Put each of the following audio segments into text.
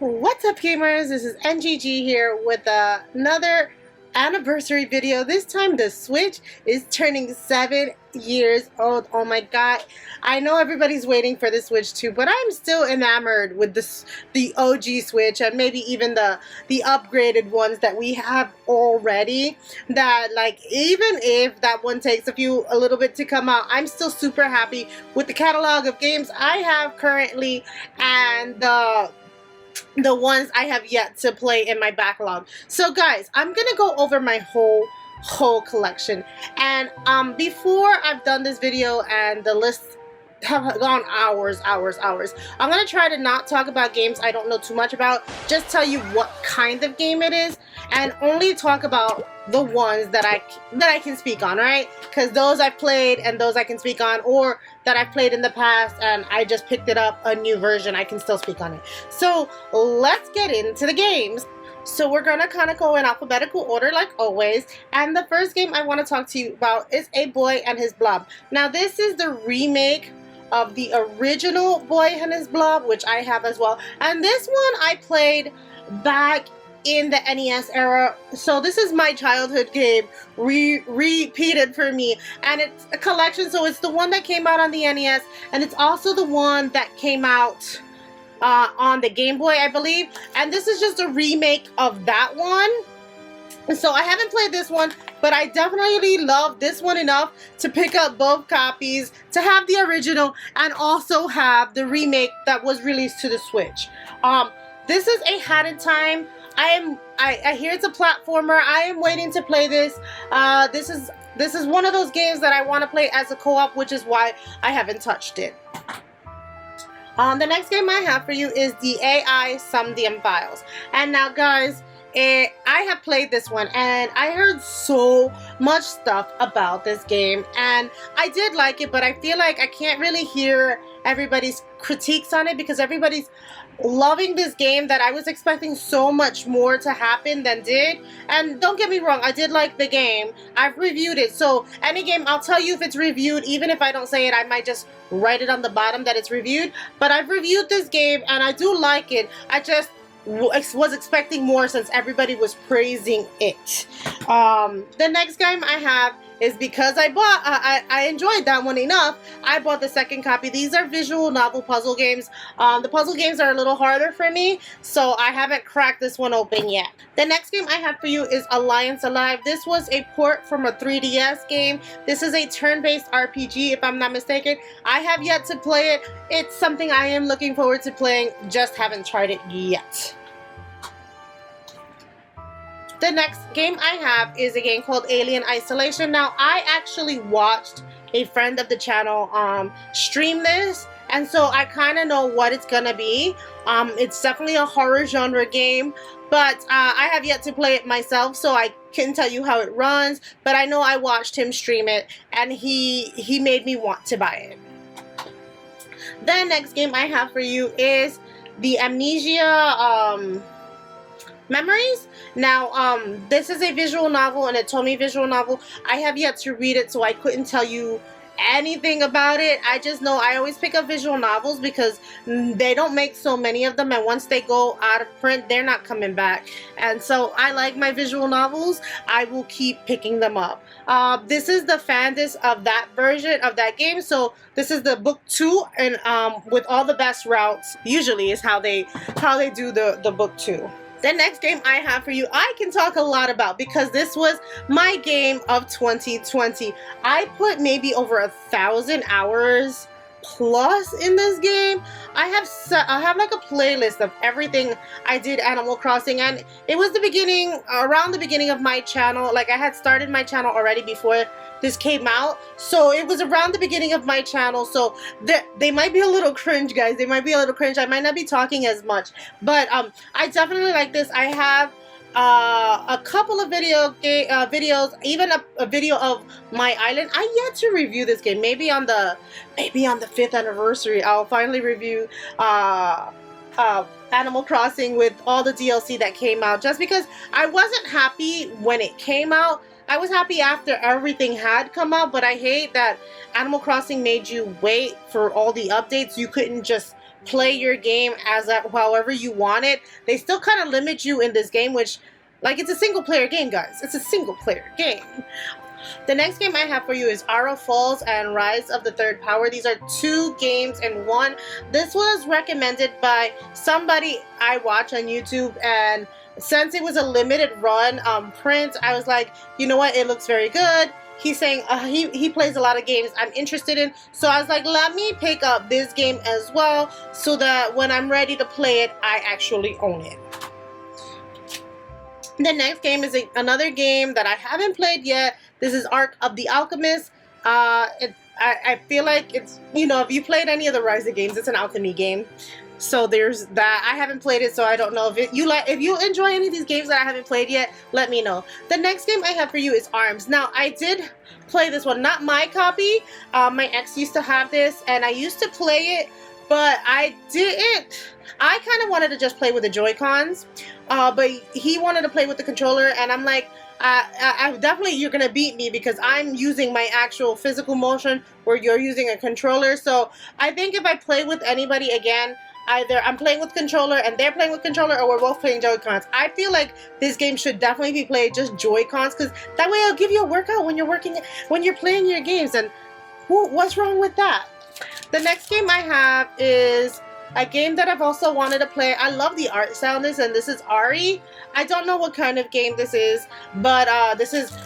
What's up, gamers? This is NGG here with another anniversary video. This time the Switch is turning 7 years old. Oh my god. I know everybody's waiting for the Switch too, but I'm still enamored with the OG Switch and maybe even the upgraded ones that we have already. That, like, even if that one takes a little bit to come out, I'm still super happy with the catalog of games I have currently and the ones I have yet to play in my backlog. So guys, I'm gonna go over my whole collection, and before I've done this video and the lists have gone hours, I'm gonna try to not talk about games I don't know too much about, just tell you what kind of game it is and only talk about the ones that I can speak on, right? Because those I've played and those I can speak on, or that I've played in the past and I just picked it up a new version, I can still speak on it. So let's get into the games. So we're gonna kind of go in alphabetical order like always, and the first game I want to talk to you about is A Boy and His Blob. Now this is the remake of the original Boy and His Blob, which I have as well, and this one I played back in the NES era. So this is my childhood game repeated for me, and it's a collection. So it's the one that came out on the NES, and it's also the one that came out on the Game Boy, I believe, and this is just a remake of that one. So I haven't played this one, but I definitely love this one enough to pick up both copies, to have the original and also have the remake that was released to the Switch. This is a Hat in Time. I hear it's a platformer. I am waiting to play this. This is one of those games that I want to play as a co-op, which is why I haven't touched it. The next game I have for you is the AI Sumdium Files. And now guys, I have played this one and I heard so much stuff about this game, and I did like it, but I feel like I can't really hear everybody's critiques on it because everybody's loving this game that I was expecting so much more to happen than did. And don't get me wrong, I did like the game. I've reviewed it, so any game I'll tell you if it's reviewed. Even if I don't say it, I might just write it on the bottom that it's reviewed. But I've reviewed this game and I do like it. I just was expecting more since everybody was praising it. The next game I have is, because I enjoyed that one enough, I bought the second copy. These are visual novel puzzle games. The puzzle games are a little harder for me, so I haven't cracked this one open yet. The next game I have for you is Alliance Alive. This was a port from a 3DS game. This is a turn-based RPG, if I'm not mistaken. I have yet to play it. It's something I am looking forward to playing, just haven't tried it yet. The next game I have is a game called Alien Isolation. Now, I actually watched a friend of the channel stream this, and so I kind of know what it's gonna be. It's definitely a horror genre game, but I have yet to play it myself, so I couldn't tell you how it runs, but I know I watched him stream it, and he made me want to buy it. The next game I have for you is the Amnesia Memories. Now, this is a visual novel, and a Tomy visual novel. I have yet to read it, so I couldn't tell you anything about it. I just know I always pick up visual novels because they don't make so many of them, and once they go out of print, they're not coming back. And so I like my visual novels. I will keep picking them up. This is the fandis of that version of that game, so this is the book 2, and with all the best routes usually is how they do the book 2. The next game I have for you, I can talk a lot about because this was my game of 2020. I put maybe over 1,000 hours plus in this game. I have like a playlist of everything I did Animal Crossing, and it was around the beginning of my channel. Like, I had started my channel already before this came out, so it was around the beginning of my channel, so they might be a little cringe, guys. They might be a little cringe. I might not be talking as much, but I definitely like this. I have a couple of videos, even a video of my island. I yet to review this game. Maybe on the 5th anniversary I'll finally review Animal Crossing with all the DLC that came out, just because I wasn't happy when it came out. I was happy after everything had come out, but I hate that Animal Crossing made you wait for all the updates. You couldn't just play your game as however you want it. They still kind of limit you in this game, which, like, it's a single player game, guys. It's a single player game. The next game I have for you is Arrow Falls and Rise of the Third Power. These are 2 games in one. This was recommended by somebody I watch on YouTube, and since it was a limited run print, I was like, you know what, it looks very good. He's saying he plays a lot of games I'm interested in, so I was like, let me pick up this game as well, so that when I'm ready to play it, I actually own it. The next game is another game that I haven't played yet. This is Arc of the Alchemist. I feel like it's, you know, if you played any of the Rise games, it's an alchemy game. So there's that. I haven't played it, so I don't know if you enjoy any of these games that I haven't played yet, let me know. The next game I have for you is Arms. Now, I did play this one, not my copy. My ex used to have this, and I used to play it, but I didn't. I kind of wanted to just play with the Joy-Cons, but he wanted to play with the controller, and I'm like, I definitely, you're gonna beat me because I'm using my actual physical motion where you're using a controller. So I think if I play with anybody again, either I'm playing with controller and they're playing with controller, or we're both playing Joy-Cons. I feel like this game should definitely be played just Joy-Cons, because that way it'll give you a workout when you're playing your games. And what's wrong with that? The next game I have is a game that I've also wanted to play. I love the art style in this, and this is Ari. I don't know what kind of game this is, but this is,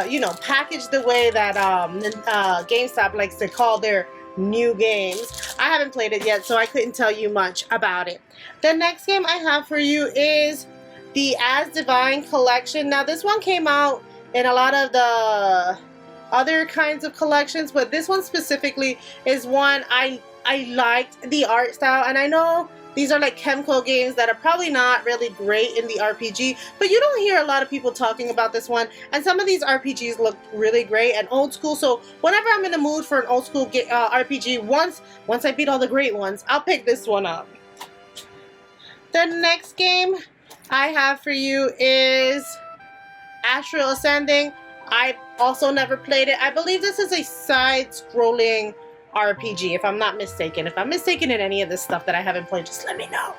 you know, packaged the way that GameStop likes to call their new games. I haven't played it yet, so I couldn't tell you much about it. The next game I have for you is the As Divine Collection. Now, this one came out in a lot of the other kinds of collections, but this one specifically is one I liked the art style, and I know these are like Kemco games that are probably not really great in the RPG, but you don't hear a lot of people talking about this one, and some of these RPGs look really great and old school, so whenever I'm in the mood for an old school RPG, once I beat all the great ones, I'll pick this one up. The next game I have for you is Astral Ascending. I've also never played it. I believe this is a side-scrolling RPG, if I'm not mistaken. If I'm mistaken in any of this stuff that I haven't played, just let me know.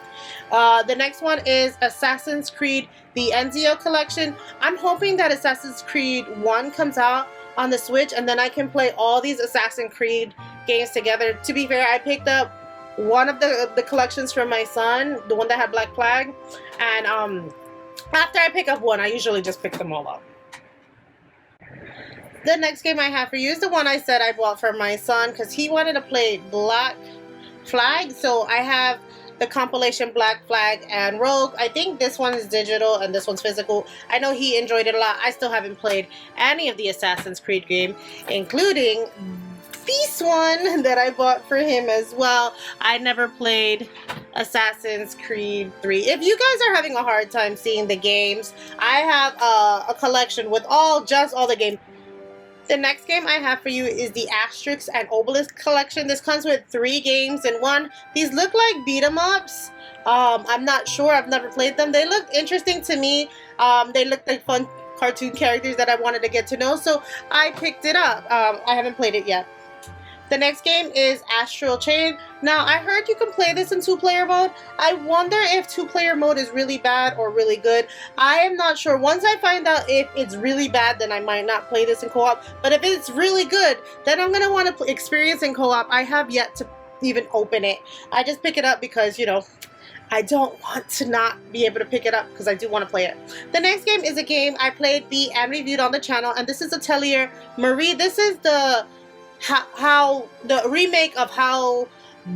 The next one is Assassin's Creed, the Ezio Collection. I'm hoping that Assassin's Creed 1 comes out on the Switch, and then I can play all these Assassin's Creed games together. To be fair, I picked up one of the collections from my son, the one that had Black Flag, and after I pick up one, I usually just pick them all up. The next game I have for you is the one I said I bought for my son because he wanted to play Black Flag. So I have the compilation Black Flag and Rogue. I think this one is digital and this one's physical. I know he enjoyed it a lot. I still haven't played any of the Assassin's Creed game, including this one that I bought for him as well. I never played Assassin's Creed 3. If you guys are having a hard time seeing the games, I have a collection with just all the games. The next game I have for you is the Asterix and Obelix Collection. This comes with 3 games in one. These look like beat-em-ups. I'm not sure. I've never played them. They look interesting to me. They look like fun cartoon characters that I wanted to get to know, so I picked it up. I haven't played it yet. The next game is Astral Chain. Now, I heard you can play this in 2-player mode. I wonder if 2-player mode is really bad or really good. I am not sure. Once I find out if it's really bad, then I might not play this in co-op. But if it's really good, then I'm going to want to experience in co-op. I have yet to even open it. I just pick it up because, you know, I don't want to not be able to pick it up because I do want to play it. The next game is a game I played, beat, and reviewed on the channel. And this is Atelier Marie. This is the remake of how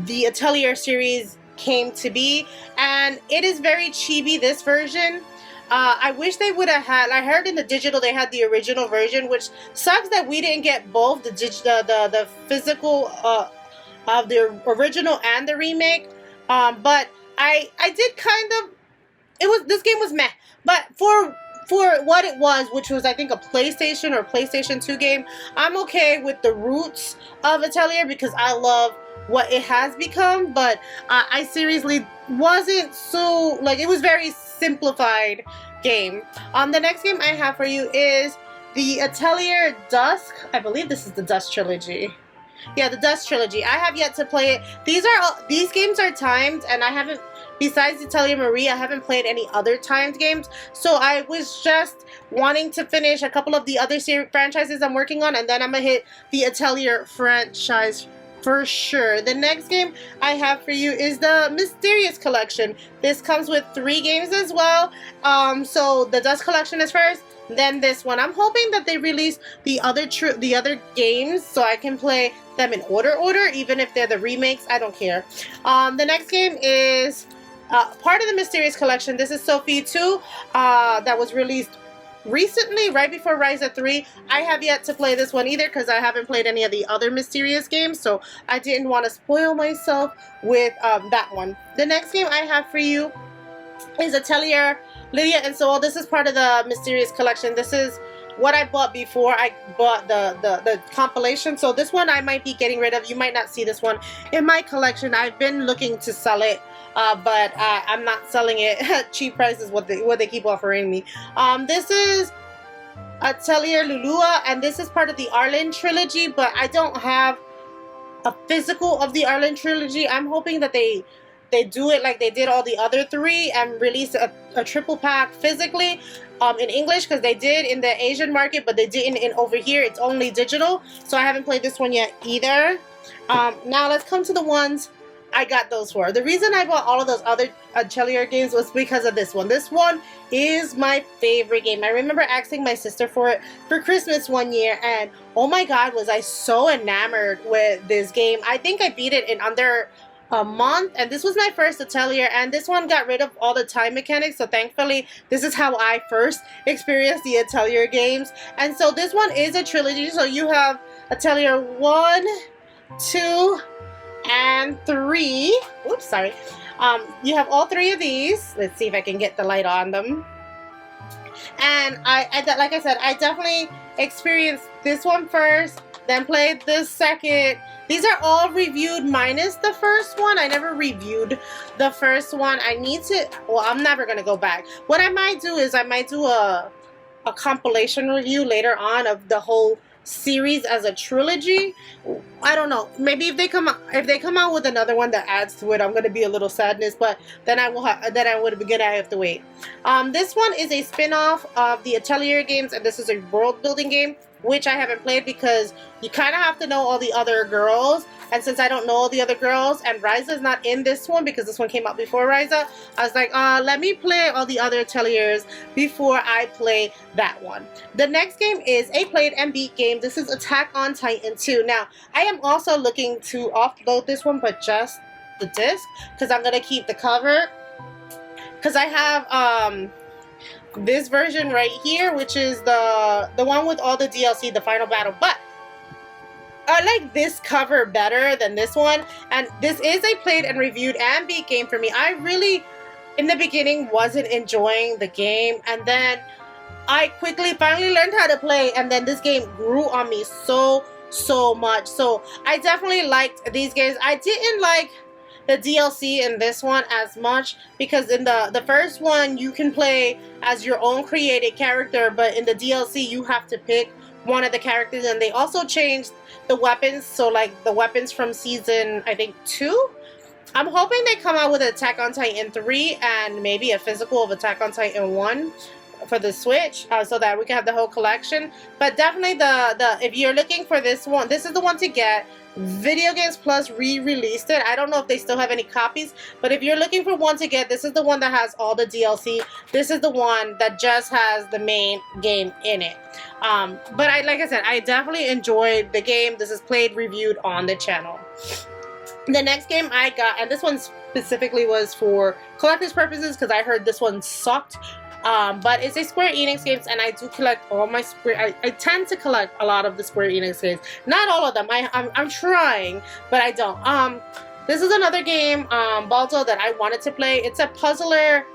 the Atelier series came to be, and it is very chibi, this version. I wish they would have had, I heard in the digital they had the original version, which sucks that we didn't get both the physical of the original and the remake. But I did kind of, this game was meh, but for what it was, which was I think a PlayStation or PlayStation 2 game, I'm okay with the roots of Atelier because I love what it has become, but I seriously wasn't so, like, it was very simplified game. The next game I have for you is the Atelier Dusk. I believe this is the Dusk trilogy. Yeah, the Dust Trilogy. I have yet to play it. These games are timed, and I haven't, besides Atelier Marie, I haven't played any other timed games. So I was just wanting to finish a couple of the other franchises I'm working on, and then I'm gonna hit the Atelier franchise for sure. The next game I have for you is the Mysterious Collection. This comes with 3 games as well. So the Dust Collection is first, then this one. I'm hoping that they release the other games so I can play them in order, even if they're the remakes. I don't care. The next game is part of the Mysterious Collection. This is Sophie 2 that was released recently, right before Ryza 3. I have yet to play this one either because I haven't played any of the other Mysterious games, so I didn't want to spoil myself with that one. The next game I have for you is Atelier Lydia and Soul. This is part of the Mysterious Collection. This is what I bought before I bought the compilation, so this one I might be getting rid of. You might not see this one in my collection. I've been looking to sell it, but I'm not selling it at cheap prices, what they keep offering me. This is Atelier Lulua, and this is part of the Arlen trilogy, but I don't have a physical of the Arlen trilogy. I'm hoping that they do it like they did all the other 3 and release a triple pack physically in English, because they did in the Asian market, but they didn't in over here. It's only digital, so I haven't played this one yet either. Now let's come to the ones I got those for. The reason I bought all of those other Atelier games was because of this one. This one is my favorite game. I remember asking my sister for it for Christmas one year, and oh my god, was I so enamored with this game. I think I beat it in under a month, and this was my first Atelier, and this one got rid of all the time mechanics, so thankfully this is how I first experienced the Atelier games. And so this one is a trilogy, so you have Atelier 1, 2, and 3. Oops, sorry. You have all 3 of these. Let's see if I can get the light on them. And like I said, I definitely experienced this one first, then played the second. These are all reviewed minus the first one. I never reviewed the first one. I need to, well, I'm never going to go back. What I might do is I might do a compilation review later on of the whole series as a trilogy. I don't know. Maybe if they come out with another one that adds to it, I'm going to be a little sadness, but then I have to wait. This one is a spin-off of the Atelier games, and this is a world building game, which I haven't played because you kind of have to know all the other girls. And since I don't know all the other girls, and Ryza is not in this one because this one came out before Ryza, I was like, let me play all the other Ateliers before I play that one. The next game is a played and beat game. This is Attack on Titan 2. Now, I am also looking to offload this one, but just the disc, because I'm going to keep the cover. Because I have this version right here, which is the one with all the DLC, the final battle, but I like this cover better than this one. And this is a played and reviewed and beat game for me. I really, in the beginning, wasn't enjoying the game, and then I quickly finally learned how to play, and then this game grew on me so much. So I definitely liked these games. I didn't like the DLC in this one as much, because in the first one you can play as your own created character, but in the DLC you have to pick one of the characters. And they also changed the weapons, so like the weapons from season, I think, 2. I'm hoping they come out with Attack on Titan 3 and maybe a physical of Attack on Titan 1 for the Switch, so that we can have the whole collection. But definitely if you're looking for this one, this is the one to get. Video Games Plus re-released it. I don't know if they still have any copies, but if you're looking for one to get, this is the one that has all the DLC. This is the one that just has the main game in it. But like I said, I definitely enjoyed the game. This is played, reviewed on the channel. The next game I got, and this one specifically was for collector's purposes because I heard this one sucked. But it's a Square Enix games, and I do collect all my I tend to collect a lot of the Square Enix games. Not all of them. I'm trying, but I don't. This is another game, Balto, that I wanted to play. It's a puzzler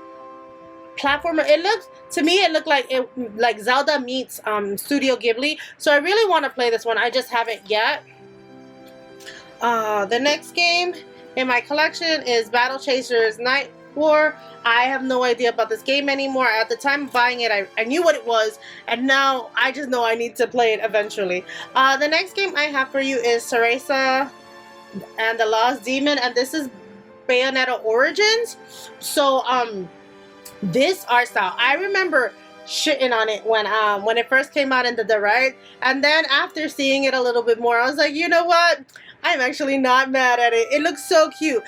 platformer. To me it looked like Zelda meets Studio Ghibli. So I really want to play this one. I just haven't yet. The next game in my collection is Battle Chasers War. I have no idea about this game anymore. At the time of buying it, I knew what it was, and now I just know I need to play it eventually. The next game I have for you is Cereza and the Lost Demon, and this is Bayonetta Origins. So this art style, I remember shitting on it when it first came out in the direct, and then after seeing it a little bit more, I was like, you know what, I'm actually not mad at it. It looks so cute.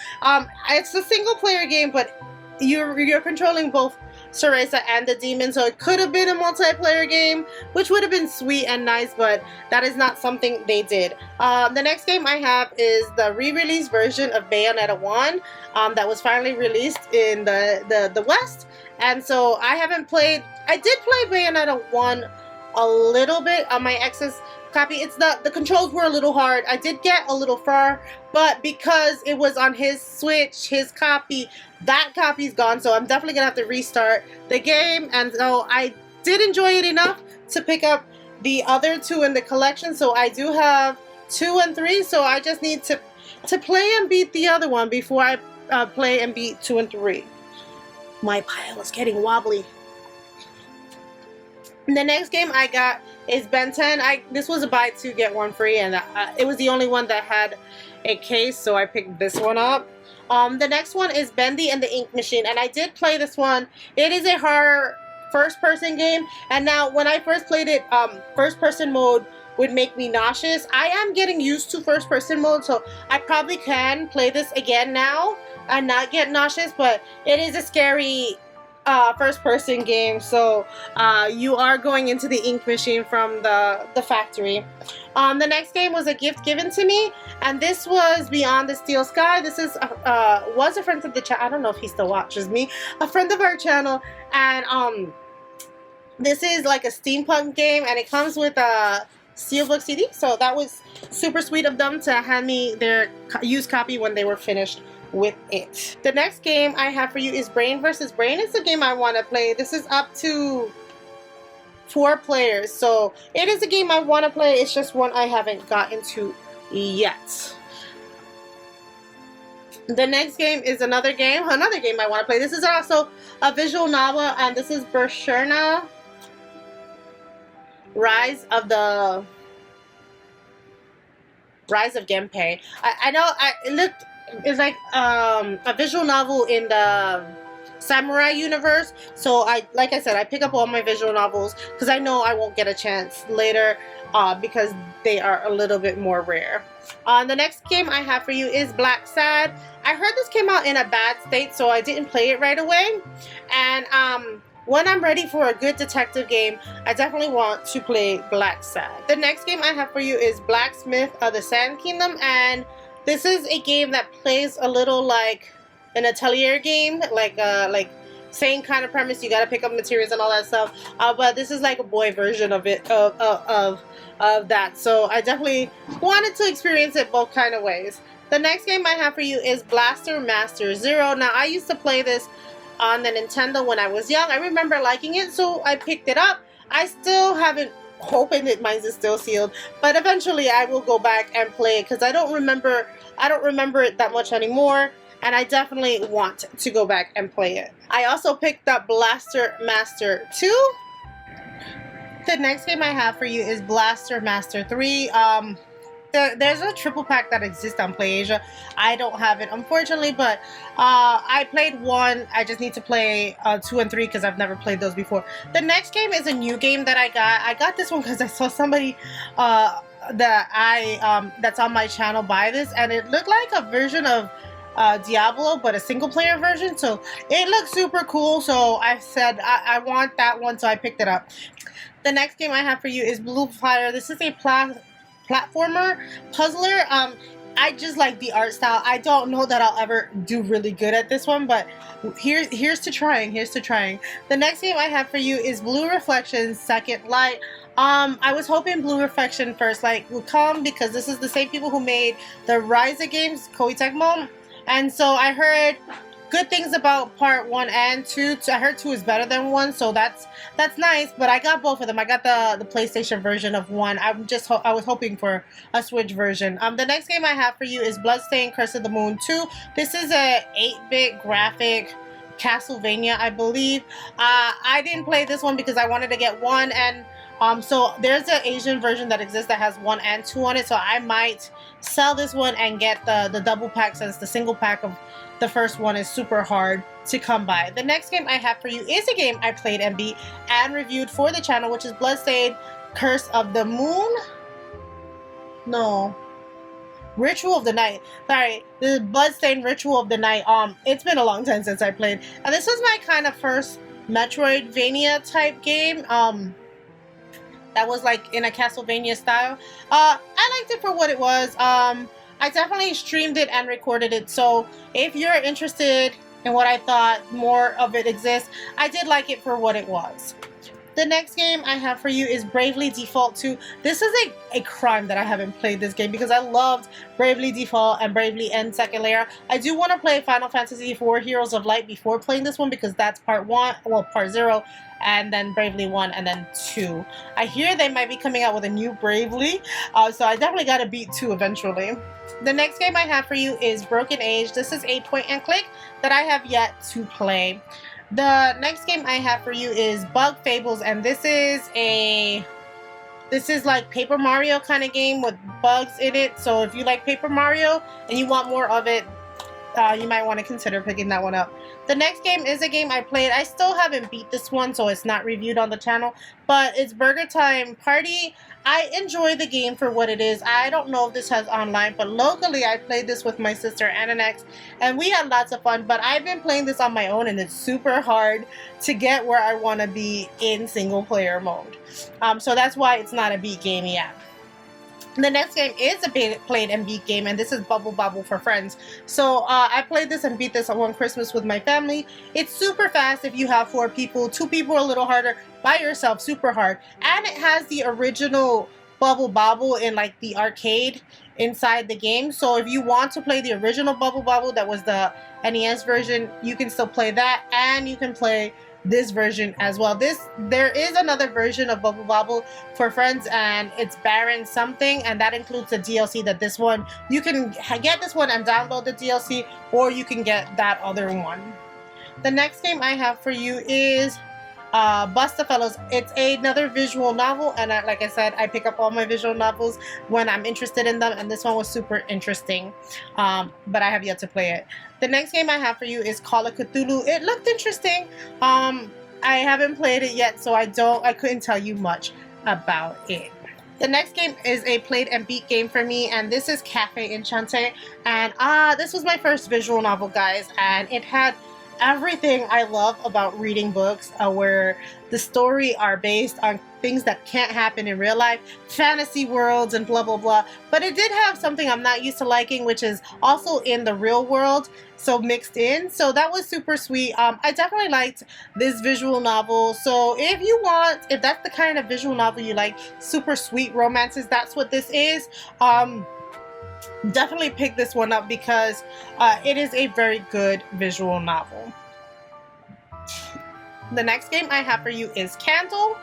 It's a single player game, but you're controlling both Cereza and the demon, so it could have been a multiplayer game, which would have been sweet and nice, but that is not something they did. The next game I have is the re-release version of Bayonetta 1 that was finally released in the West, and so I haven't played. I did play Bayonetta 1 a little bit on my ex's copy. It's the controls were a little hard. I did get a little far, but because it was on his Switch, his copy, that copy's gone, so I'm definitely gonna have to restart the game. And so I did enjoy it enough to pick up the other two in the collection, so I do have 2 and 3, so I just need to play and beat the other one before I play and beat 2 and 3. My pile is getting wobbly. The next game I got is Ben 10. This was a buy 2 get 1 free, and it was the only one that had a case, so I picked this one up. The next one is Bendy and the Ink Machine, and I did play this one. It is a horror first-person game, and now when I first played it, first-person mode would make me nauseous. I am getting used to first-person mode, so I probably can play this again now and not get nauseous, but it is a scary first-person game, so you are going into the ink machine from the factory. The next game was a gift given to me, and this was Beyond the Steel Sky. This is was a friend of the channel. I don't know if he still watches me. A friend of our channel, and this is like a steampunk game, and it comes with a steelbook CD. So that was super sweet of them to hand me their used copy when they were finished with it. The next game I have for you is Brain vs. Brain. It's a game I want to play. This is up to 4 players, so it is a game I want to play. It's just one I haven't gotten to yet. The next game is another game I want to play. This is also a visual novel, and this is Berserna Rise of Genpei. I know it looked. It's like a visual novel in the samurai universe. So like I said, I pick up all my visual novels because I know I won't get a chance later because they are a little bit more rare. The next game I have for you is Black Sad. I heard this came out in a bad state, so I didn't play it right away. And when I'm ready for a good detective game, I definitely want to play Black Sad. The next game I have for you is Blacksmith of the Sand Kingdom, and this is a game that plays a little like an atelier game, like same kind of premise. You gotta pick up materials and all that stuff. But this is like a boy version of it, of that. So I definitely wanted to experience it both kind of ways. The next game I have for you is Blaster Master Zero. Now I used to play this on the Nintendo when I was young. I remember liking it, so I picked it up. I still haven't opened it. Mine is still sealed, but eventually I will go back and play it because I don't remember it that much anymore, and I definitely want to go back and play it. I also picked up Blaster Master 2. The next game I have for you is Blaster Master 3. There's a triple pack that exists on PlayAsia. I don't have it, unfortunately, but I played 1. I just need to play 2 and 3 because I've never played those before. The next game is a new game that I got. I got this one because I saw somebody that's on my channel buy this, and it looked like a version of Diablo, but a single player version, so it looks super cool. So I said I want that one, so I picked it up. The next game I have for you is Blue Fire. This is a platformer puzzler. I just like the art style. I don't know that I'll ever do really good at this one, but here's to trying. The next game I have for you is Blue Reflection Second Light. I was hoping Blue Reflection First Light would come because this is the same people who made the Ryza games, Koei Tecmo, and so I heard good things about part 1 and 2. I heard 2 is better than 1, so that's nice. But I got both of them. I got the PlayStation version of 1. I was hoping for a Switch version. The next game I have for you is Bloodstained Curse of the Moon 2. This is a 8-bit graphic Castlevania, I believe. I didn't play this one because I wanted to get 1 and so there's an Asian version that exists that has 1 and 2 on it, so I might sell this one and get the double pack, since the single pack of the first one is super hard to come by. The next game I have for you is a game I played and beat and reviewed for the channel, which is Bloodstained Curse of the Moon. No. Ritual of the Night. Sorry, the Bloodstained Ritual of the Night. It's been a long time since I played. And this was my kind of first Metroidvania type game. That was like in a Castlevania style. I liked it for what it was. I definitely streamed it and recorded it. So if you're interested in what I thought more of it exists, I did like it for what it was. The next game I have for you is Bravely Default 2. This is a crime that I haven't played this game because I loved Bravely Default and Bravely End Second Layer. I do want to play Final Fantasy IV Heroes of Light before playing this one because that's part 1, well, part 0, and then Bravely 1 and then 2. I hear they might be coming out with a new Bravely, so I definitely got to beat 2 eventually. The next game I have for you is Broken Age. This is a point and click that I have yet to play. The next game I have for you is Bug Fables, and this is like Paper Mario kind of game with bugs in it. So if you like Paper Mario and you want more of it, you might want to consider picking that one up. The next game is a game I played. I still haven't beat this one, so it's not reviewed on the channel, but it's Burger Time Party. I enjoy the game for what it is. I don't know if this has online, but locally I played this with my sister and an ex, and we had lots of fun. But I've been playing this on my own, and it's super hard to get where I want to be in single player mode. So that's why it's not a beat game yet. The next game is a played and beat game, and this is Bubble Bobble for Friends. So I played this and beat this on one Christmas with my family. It's super fast if you have 4 people. 2 people a little harder. By yourself, super hard. And it has the original Bubble Bobble in like the arcade inside the game. So if you want to play the original Bubble Bobble that was the NES version, you can still play that, and you can play this version as well. There is another version of Bubble Bobble for Friends, and it's Baron something, and that includes the DLC. That this one, you can get this one and download the DLC, or you can get that other one. The next game I have for you is Bustafellows. It's another visual novel, and like I said, I pick up all my visual novels when I'm interested in them, and this one was super interesting, but I have yet to play it. The next game I have for you is Call of Cthulhu. It looked interesting. I haven't played it yet, so I couldn't tell you much about it. The next game is a played and beat game for me, and this is Cafe Enchanté. And this was my first visual novel, guys, and it had everything I love about reading books, where the story are based on things that can't happen in real life, fantasy worlds and blah blah blah, but it did have something I'm not used to liking, which is also in the real world, so mixed in. So that was super sweet. I definitely liked this visual novel. So if that's the kind of visual novel you like, super sweet romances, that's what this is. Definitely pick this one up because it is a very good visual novel. The next game I have for you is Candle.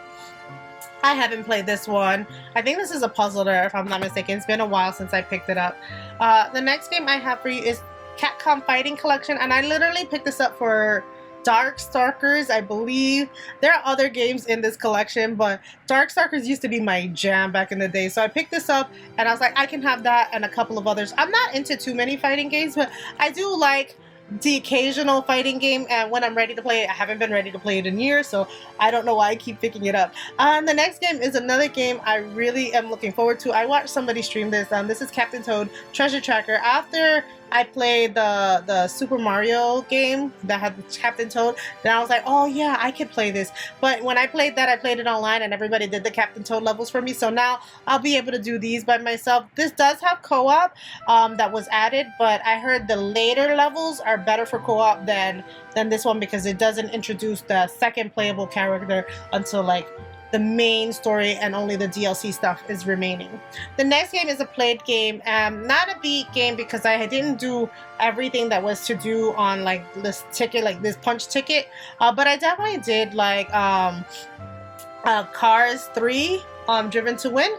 I haven't played this one. I think this is a puzzler, if I'm not mistaken. It's been a while since I picked it up. The next game I have for you is Capcom Fighting Collection, and I literally picked this up for Darkstalkers, I believe. There are other games in this collection, but Darkstalkers used to be my jam back in the day. So I picked this up, and I was like, I can have that and a couple of others. I'm not into too many fighting games, but I do like the occasional fighting game, and when I'm ready to play it, I haven't been ready to play it in years, so I don't know why I keep picking it up. The next game is another game I really am looking forward to. I watched somebody stream this. This is Captain Toad Treasure Tracker. After I played the Super Mario game that had Captain Toad, then I was like, oh yeah, I could play this. But when I played that, I played it online, and everybody did the Captain Toad levels for me, so now I'll be able to do these by myself. This does have co-op that was added, but I heard the later levels are better for co-op than this one, because it doesn't introduce the second playable character until like the main story, and only the DLC stuff is remaining. The next game is a played game, not a beat game because I didn't do everything that was to do on like this ticket, like this punch ticket, but I definitely did like Cars 3, Driven to Win.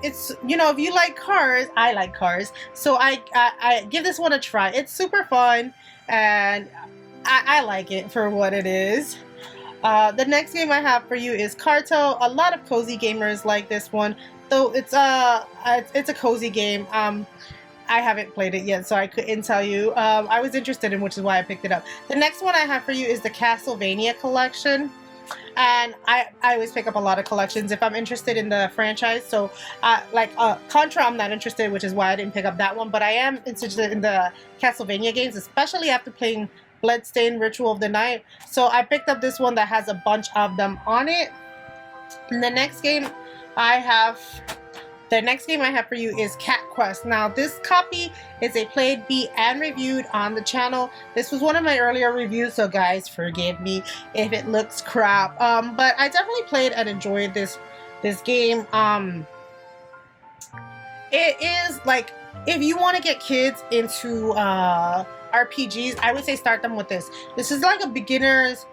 It's, you know, if you like cars, I like cars, so I give this one a try. It's super fun, and I like it for what it is. The next game I have for you is Carto. A lot of cozy gamers like this one, though it's a cozy game. I haven't played it yet, so I couldn't tell you. I was interested in, which is why I picked it up. The next one I have for you is the Castlevania collection. And I always pick up a lot of collections if I'm interested in the franchise. So Contra I'm not interested, which is why I didn't pick up that one. But I am interested in the Castlevania games, especially after playing Bloodstained Ritual of the Night. So I picked up this one that has a bunch of them on it. And the next game I have for you is Cat Quest. Now this copy is a played, beat, and reviewed on the channel. This was one of my earlier reviews, so guys, forgive me if it looks crap. But I definitely played and enjoyed this game. It is like, if you want to get kids into RPGs, I would say start them with this. This is like a beginner's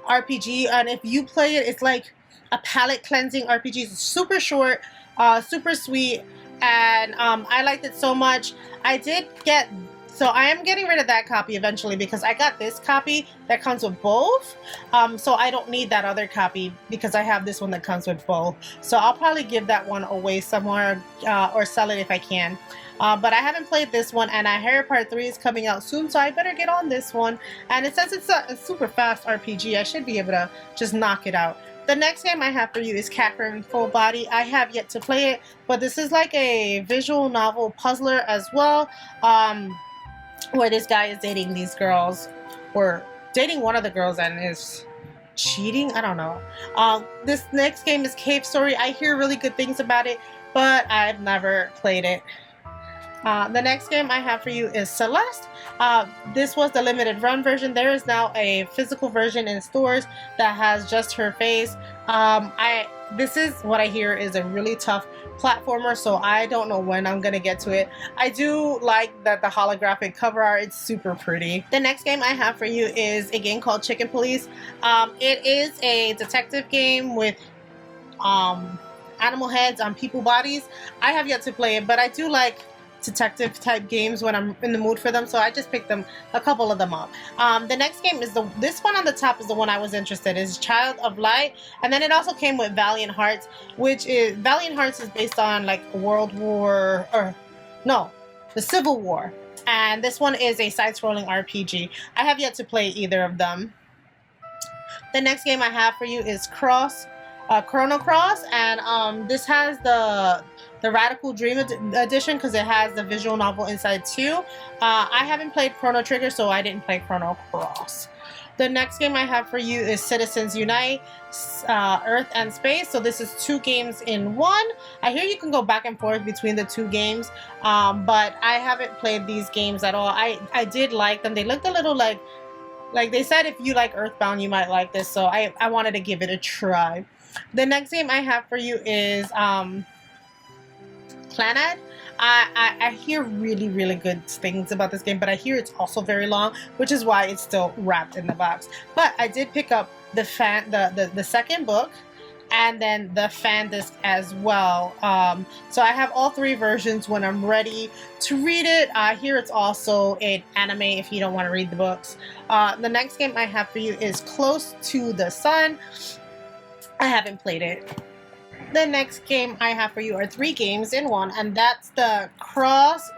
RPG, and if you play it, it's like a palate cleansing RPG. It's super short, super sweet, and I liked it so much. So I am getting rid of that copy eventually because I got this copy that comes with both. So I don't need that other copy because I have this one that comes with both. So I'll probably give that one away somewhere or sell it if I can. But I haven't played this one, and I hear Part 3 is coming out soon, so I better get on this one. And it says it's a super fast RPG. I should be able to just knock it out. The next game I have for you is Catherine Full Body. I have yet to play it, but this is like a visual novel puzzler as well, where this guy is dating these girls, or dating one of the girls and is cheating. I don't know. This next game is Cave Story. I hear really good things about it, but I've never played it. The next game I have for you is Celeste. This was the limited run version. There is now a physical version in stores that has just her face. This is what I hear is a really tough platformer, so I don't know when I'm gonna get to it. I do like that the holographic cover art, it's super pretty. The next game I have for you is a game called Chicken Police. It is a detective game with animal heads on people bodies. I have yet to play it, but I do like detective type games when I'm in the mood for them, so I just picked a couple of them up. The next game is this one on the top is the one I was interested in, is Child of Light, and then it also came with Valiant Hearts, Valiant Hearts is based on like the Civil War, and this one is a side-scrolling RPG. I have yet to play either of them. The next game I have for you is Chrono Cross, and this has the Radical Dream edition because it has the visual novel inside too. I haven't played Chrono Trigger, so I didn't play Chrono Cross. The next game I have for you is Citizens Unite, Earth and Space. So this is 2 games in one. I hear you can go back and forth between the 2 games, but I haven't played these games at all. I did like them. They looked a little like they said if you like Earthbound, you might like this, so I wanted to give it a try. The next game I have for you is Clannad. I hear really, really good things about this game, but I hear it's also very long, which is why it's still wrapped in the box. But I did pick up the second book, and then the fan disc as well. So I have all 3 versions when I'm ready to read it. Here it's also an anime if you don't want to read the books. The next game I have for you is Close to the Sun. I haven't played it. The next game I have for you are 3 games in one, and that's the Cross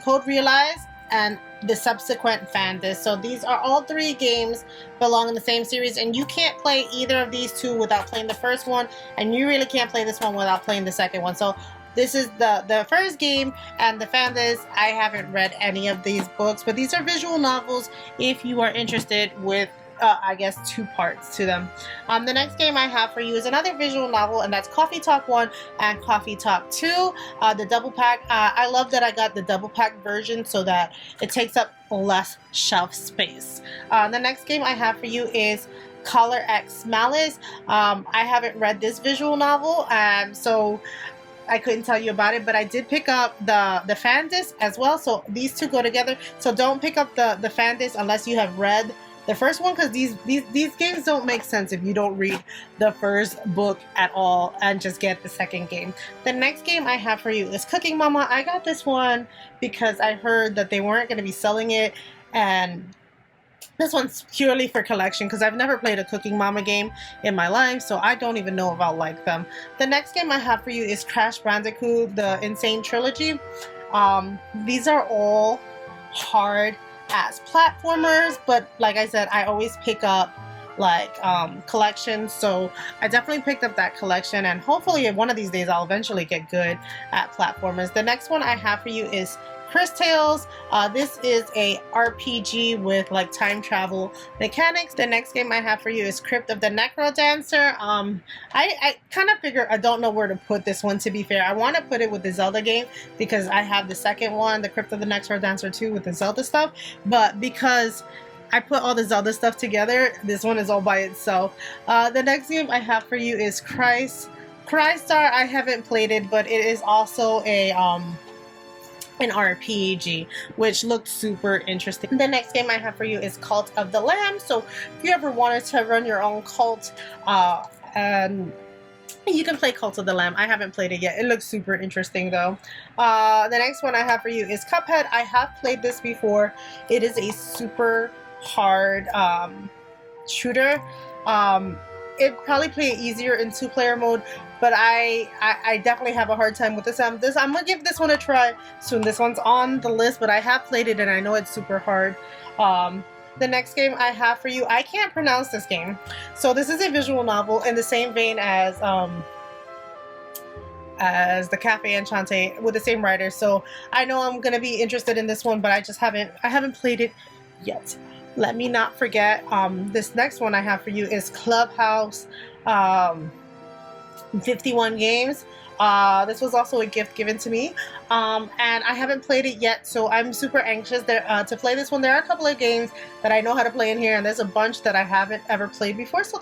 Code Realize and the subsequent fan disc. So these are all 3 games belong in the same series, and you can't play either of these 2 without playing the first one, and you really can't play this one without playing the second one. So this is the first game and the fan disc. I haven't read any of these books, but these are visual novels if you are interested with I guess 2 parts to them. The next game I have for you is another visual novel, and that's Coffee Talk 1 and Coffee Talk 2, the double pack. I love that I got the double pack version so that it takes up less shelf space. The next game I have for you is Color X Malice. I haven't read this visual novel, so I couldn't tell you about it, but I did pick up the fan disc as well, so these 2 go together. So don't pick up the fan disc unless you have read the first one, because these games don't make sense if you don't read the first book at all and just get the second game. The next game I have for you is Cooking Mama. I got this one because I heard that they weren't going to be selling it, and This one's purely for collection because I've never played a Cooking Mama game in my life, so I don't even know if I'll like them. The next game I have for you is Crash Bandicoot, the Insane Trilogy. These are all hard as platformers, but like I said, I always pick up like collections, so I definitely picked up that collection, and hopefully one of these days I'll eventually get good at platformers. The next one I have for you is Cris Tales. This is a RPG with like time travel mechanics. The next game I have for you is Crypt of the Necrodancer. I kind of figure I don't know where to put this one, to be fair. I want to put it with the Zelda game because I have the second one, the Crypt of the Necrodancer 2 with the Zelda stuff, but because I put all the Zelda stuff together, this one is all by itself. The next game I have for you is Crystar. I haven't played it, but it is also a an RPG, which looked super interesting. The next game I have for you is Cult of the Lamb. So if you ever wanted to run your own cult, and you can play Cult of the Lamb. I haven't played it yet. It looks super interesting though. The next one I have for you is Cuphead. I have played this before. It is a super hard shooter. It probably play it easier in 2-player mode, but I definitely have a hard time with this. I'm gonna give this one a try soon. This one's on the list, but I have played it and I know it's super hard. The next game I have for you, I can't pronounce this game. So this is a visual novel in the same vein as the Cafe Enchanté, with the same writer. So I know I'm gonna be interested in this one, but I haven't played it yet. Let me not forget, this next one I have for you is Clubhouse 51 Games. This was also a gift given to me, and I haven't played it yet, so I'm super anxious to play this one. There are a couple of games that I know how to play in here, and there's a bunch that I haven't ever played before, so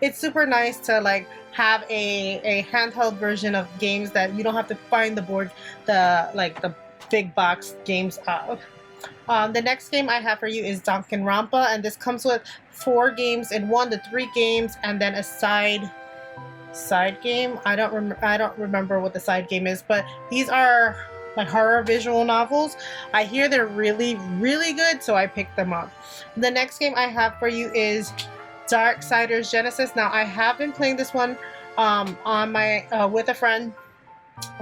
it's super nice to like have a handheld version of games that you don't have to find the big box games of. The next game I have for you is Danganronpa, and this comes with 4 games in one, the 3 games, and then a side game. I don't remember what the side game is, but these are like horror visual novels. I hear they're really, really good, so I picked them up. The next game I have for you is Darksiders Genesis. Now I have been playing this one on my with a friend.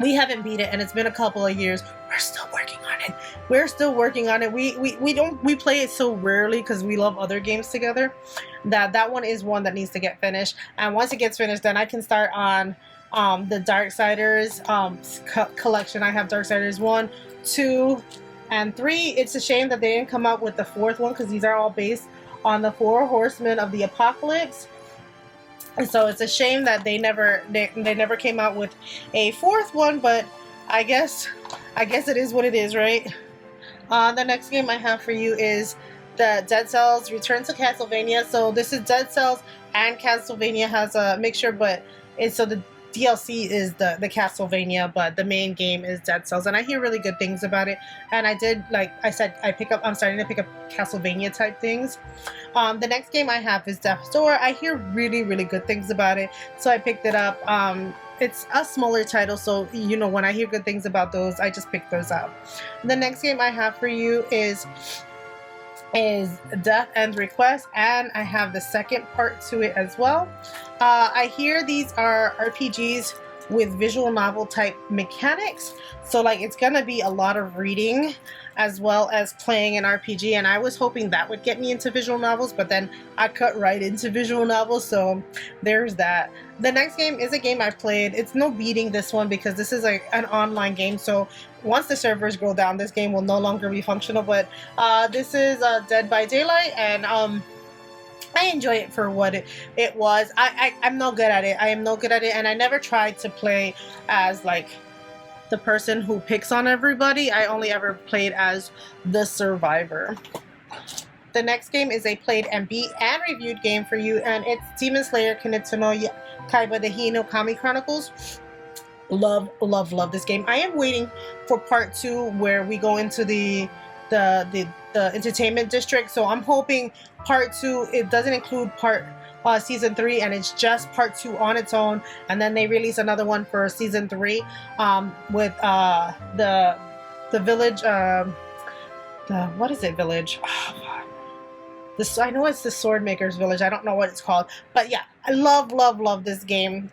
We haven't beat it, and it's been a couple of years. We're still working on it. We play it so rarely because we love other games together, that one is one that needs to get finished. And once it gets finished, then I can start on the Darksiders collection. I have Darksiders 1, 2, and 3. It's a shame that they didn't come out with the 4th one, because these are all based on the 4 Horsemen of the Apocalypse. And so it's a shame that they never came out with a 4th one, but I guess it is what it is, right? The next game I have for you is the Dead Cells Return to Castlevania. So this is Dead Cells and Castlevania has a mixture, but so the DLC is the Castlevania, but the main game is Dead Cells, and I hear really good things about it. And I did, like I said, I'm starting to pick up Castlevania type things. The next game I have is Death's Door. I hear really, really good things about it, so I picked it up. It's a smaller title, so you know, when I hear good things about those, I just pick those up. The next game I have for you is Death End Request, and I have the second part to it as well. I hear these are RPGs with visual novel type mechanics, so like it's gonna be a lot of reading as well as playing an RPG, and I was hoping that would get me into visual novels, but then I cut right into visual novels, so there's that. The next game is a game I played. It's no beating this one because this is an online game, so once the servers go down, this game will no longer be functional, but this is Dead by Daylight, and I enjoy it for what it was. I'm no good at it. I am no good at it, and I never tried to play as like the person who picks on everybody. I only ever played as the survivor. The next game is a played and beat and reviewed game for you, and it's Demon Slayer Kimetsu no Kaiba: The Hi no Kami Chronicles. Love this game. I am waiting for part 2 where we go into the entertainment district, so I'm hoping part 2, it doesn't include season 3, and it's just part 2 on its own, and then they release another one for season 3 with the village, what is it, village? Oh, This, I know it's the Sword Maker's Village. I don't know what it's called, but yeah, I love this game.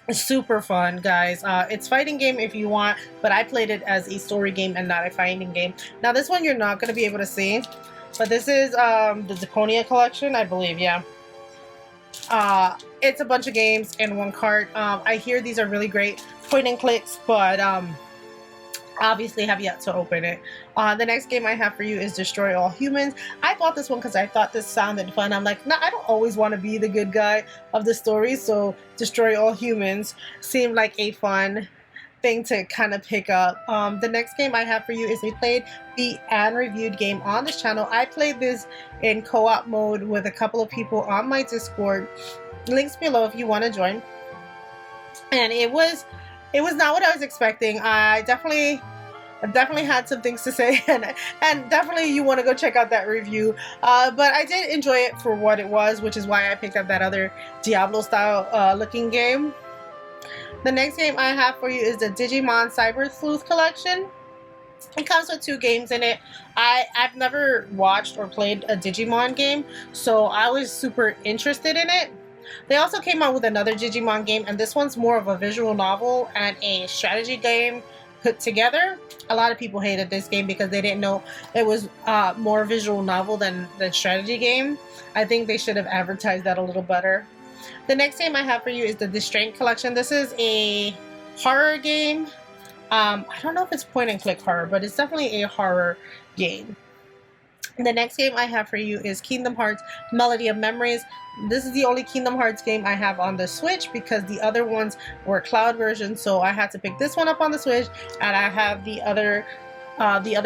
It's super fun, guys. It's fighting game if you want, but I played it as a story game and not a fighting game. Now this one you're not going to be able to see, but this is the Deponia collection, I believe. Yeah. It's a bunch of games in one cart. I hear these are really great point and clicks, but obviously have yet to open it. The next game I have for you is Destroy All Humans. I bought this one because I thought this sounded fun. I'm like, nah, I don't always want to be the good guy of the story, so Destroy All Humans seemed like a fun thing to kind of pick up. The next game I have for you is a played, beat, and reviewed game on this channel. I played this in co-op mode with a couple of people on my Discord. Links below if you want to join. And it was not what I was expecting. I definitely had some things to say, and definitely you want to go check out that review. But I did enjoy it for what it was, which is why I picked up that other Diablo style looking game. The next game I have for you is the Digimon Cyber Sleuth collection. It comes with 2 games in it. I've never watched or played a Digimon game, so I was super interested in it. They also came out with another Digimon game, and this one's more of a visual novel and a strategy game put together. A lot of people hated this game because they didn't know it was more visual novel than the strategy game. I think they should have advertised that a little better. The next game I have for you is the Distraint collection. This is a horror game. I don't know if it's point and click horror, but it's definitely a horror game. The next game I have for you is Kingdom Hearts Melody of Memories. This is the only Kingdom Hearts game I have on the Switch because the other ones were cloud versions, so I had to pick this one up on the Switch, and I have the other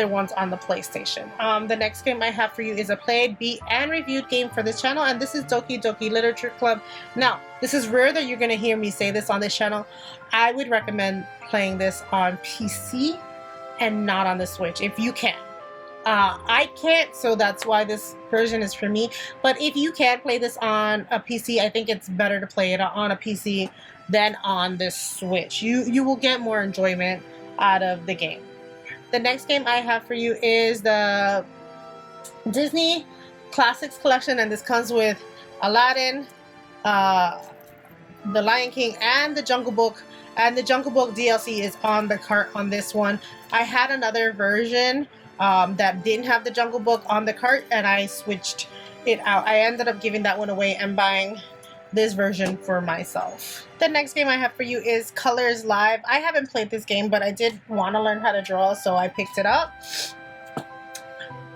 ones on the PlayStation. The next game I have for you is a played, beat, and reviewed game for this channel, and this is Doki Doki Literature Club. Now, this is rare that you're going to hear me say this on this channel. I would recommend playing this on PC and not on the Switch if you can. I can't, so that's why this version is for me. But if you can play this on a PC, I think it's better to play it on a PC than on this Switch. You will get more enjoyment out of the game. The next game I have for you is the Disney Classics Collection, and this comes with Aladdin, The Lion King, and the Jungle Book. And the Jungle Book DLC is on the cart on this one. I had another version that didn't have the Jungle Book on the cart, and I switched it out. I ended up giving that one away and buying this version for myself. The next game I have for you is Colors Live. I haven't played this game, but I did want to learn how to draw, so I picked it up.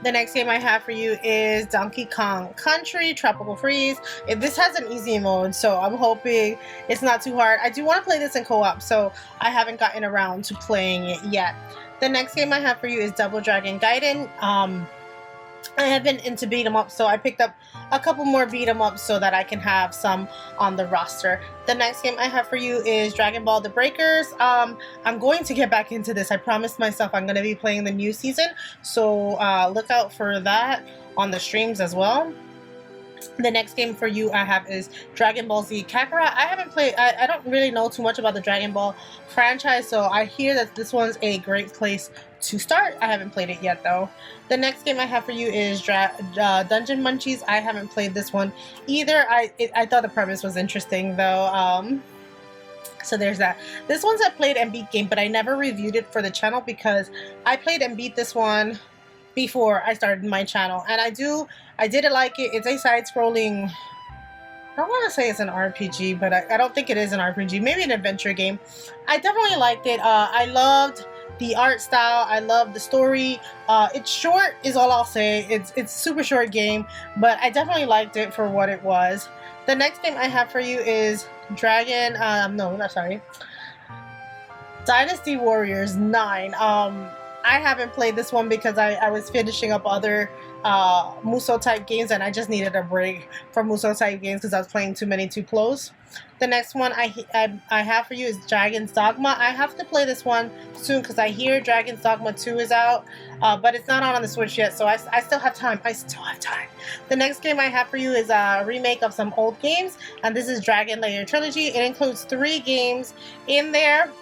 The next game I have for you is Donkey Kong Country Tropical Freeze. This has an easy mode, so I'm hoping it's not too hard. I do want to play this in co-op, so I haven't gotten around to playing it yet. The next game I have for you is Double Dragon Gaiden. I have been into beat 'em up, so I picked up a couple more beat 'em ups so that I can have some on the roster. The next game I have for you is Dragon Ball The Breakers. I'm going to get back into this. I promised myself I'm going to be playing the new season, so look out for that on the streams as well. The next game for you I have is Dragon Ball Z Kakarot. I haven't played, I don't really know too much about the Dragon Ball franchise, so I hear that this one's a great place to start. I haven't played it yet though. The next game I have for you is Dungeon Munchies. I haven't played this one either. I thought the premise was interesting though. So there's that. This one's a played and beat game, but I never reviewed it for the channel because I played and beat this one before I started my channel, and I did like it. It's a side-scrolling, I don't want to say it's an RPG, but I don't think it is an RPG, maybe an adventure game. I definitely liked it. I loved the art style, I love the story. It's short is all I'll say. It's a super short game, but I definitely liked it for what it was. The next game I have for you is Dynasty Warriors 9. I haven't played this one because I was finishing up other Musou type games, and I just needed a break from Musou type games because I was playing too many too close. The next one I have for you is Dragon's Dogma. I have to play this one soon because I hear Dragon's Dogma 2 is out, but it's not on the Switch yet, so I still have time. The next game I have for you is a remake of some old games, and this is Dragon Lair Trilogy. It includes 3 games in there.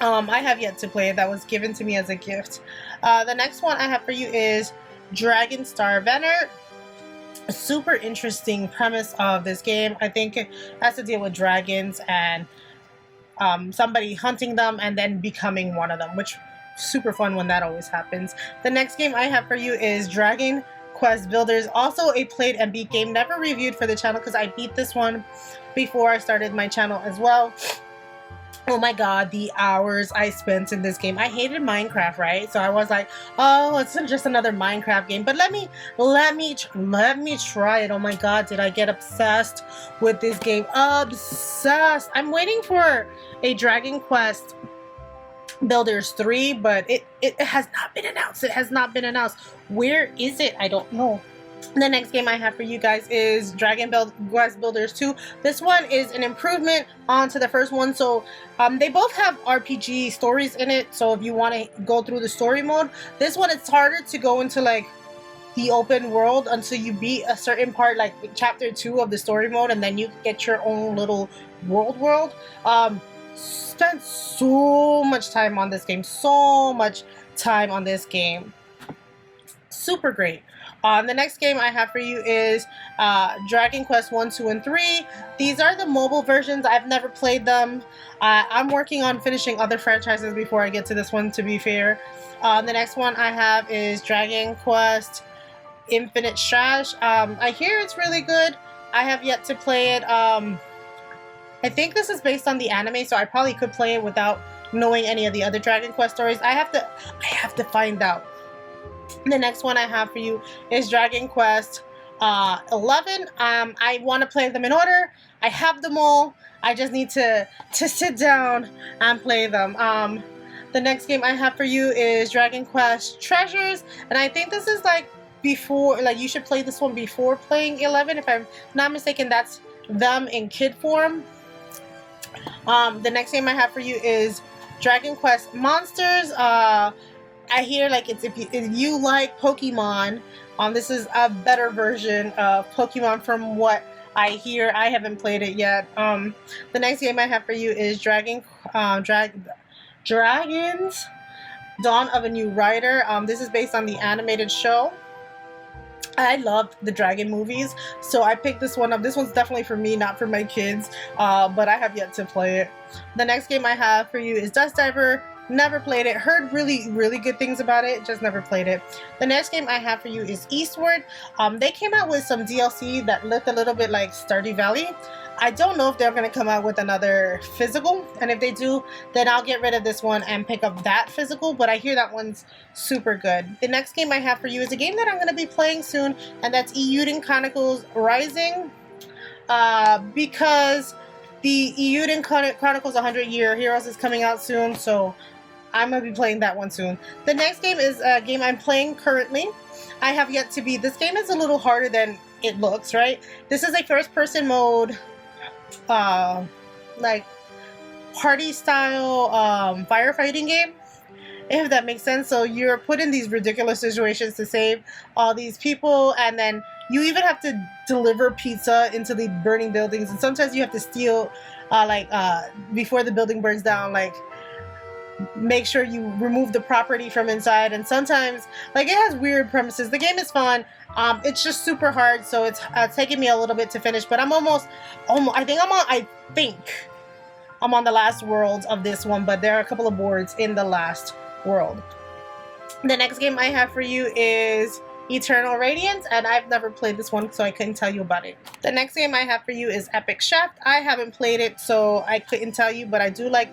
I have yet to play it. That was given to me as a gift. The next one I have for you is Dragon Star Banner. a super interesting premise of this game. I think it has to deal with dragons and somebody hunting them and then becoming one of them, which super fun when that always happens. The next game I have for you is Dragon Quest Builders, also a played and beat game, never reviewed for the channel because I beat this one before I started my channel as well. Oh my god, the hours I spent in this game. I hated Minecraft, right? So I was like, oh, it's just another Minecraft game, but let me try it. Oh my god, did I get obsessed with this game? Obsessed. I'm waiting for a Dragon Quest Builders 3, but it has not been announced. It has not been announced. Where is it? I don't know. The next game I have for you guys is Dragon Quest Builders 2. This one is an improvement onto the first one. So they both have RPG stories in it. So if you want to go through the story mode, this one it's harder to go into like the open world until you beat a certain part, like chapter 2 of the story mode, and then you get your own little world. Spent so much time on this game. Super great. The next game I have for you is Dragon Quest 1, 2, and 3. These are the mobile versions. I've never played them. I'm working on finishing other franchises before I get to this one, to be fair. The next one I have is Dragon Quest Infinite Strash. I hear it's really good. I have yet to play it. I think this is based on the anime, so I probably could play it without knowing any of the other Dragon Quest stories. I have to find out. The next one I have for you is Dragon Quest 11. I want to play them in order. I have them all. I just need to sit down and play them. The next game I have for you is Dragon Quest Treasures, and I think this is like before, like you should play this one before playing 11. If I'm not mistaken, that's them in kid form. The next game I have for you is Dragon Quest Monsters. I hear like it's if you like Pokemon, this is a better version of Pokemon from what I hear. I haven't played it yet. The next game I have for you is Dragons Dawn of a New Rider. This is based on the animated show. I loved the dragon movies, so I picked this one up. This one's definitely for me, not for my kids, but I have yet to play it. The next game I have for you is Dust Diver. Never played it. Heard really good things about it, just never played it. The next game I have for you is Eastward. They came out with some DLC that looked a little bit like Stardew Valley. I don't know if they're going to come out with another physical, and if they do, then I'll get rid of this one and pick up that physical, but I hear that one's super good. The next game I have for you is a game that I'm going to be playing soon, and that's Eiyuden Chronicles Rising, because the Eiyuden Chronicles 100 Year Heroes is coming out soon, so I'm going to be playing that one soon. The next game is a game I'm playing currently. I have yet to beat. This game is a little harder than it looks, right? This is a first-person mode, like party style firefighting game, if that makes sense. So you're put in these ridiculous situations to save all these people, and then you even have to deliver pizza into the burning buildings, and sometimes you have to steal before the building burns down, like make sure you remove the property from inside. And sometimes like it has weird premises. The game is fun. It's just super hard, so it's taking me a little bit to finish, but I'm almost I think I'm on the last world of this one, but there are a couple of boards in the last world. The next game I have for you is Eternal Radiance, and I've never played this one, so I couldn't tell you about it. The next game I have for you is Epic Shaft. I haven't played it, so I couldn't tell you, but I do like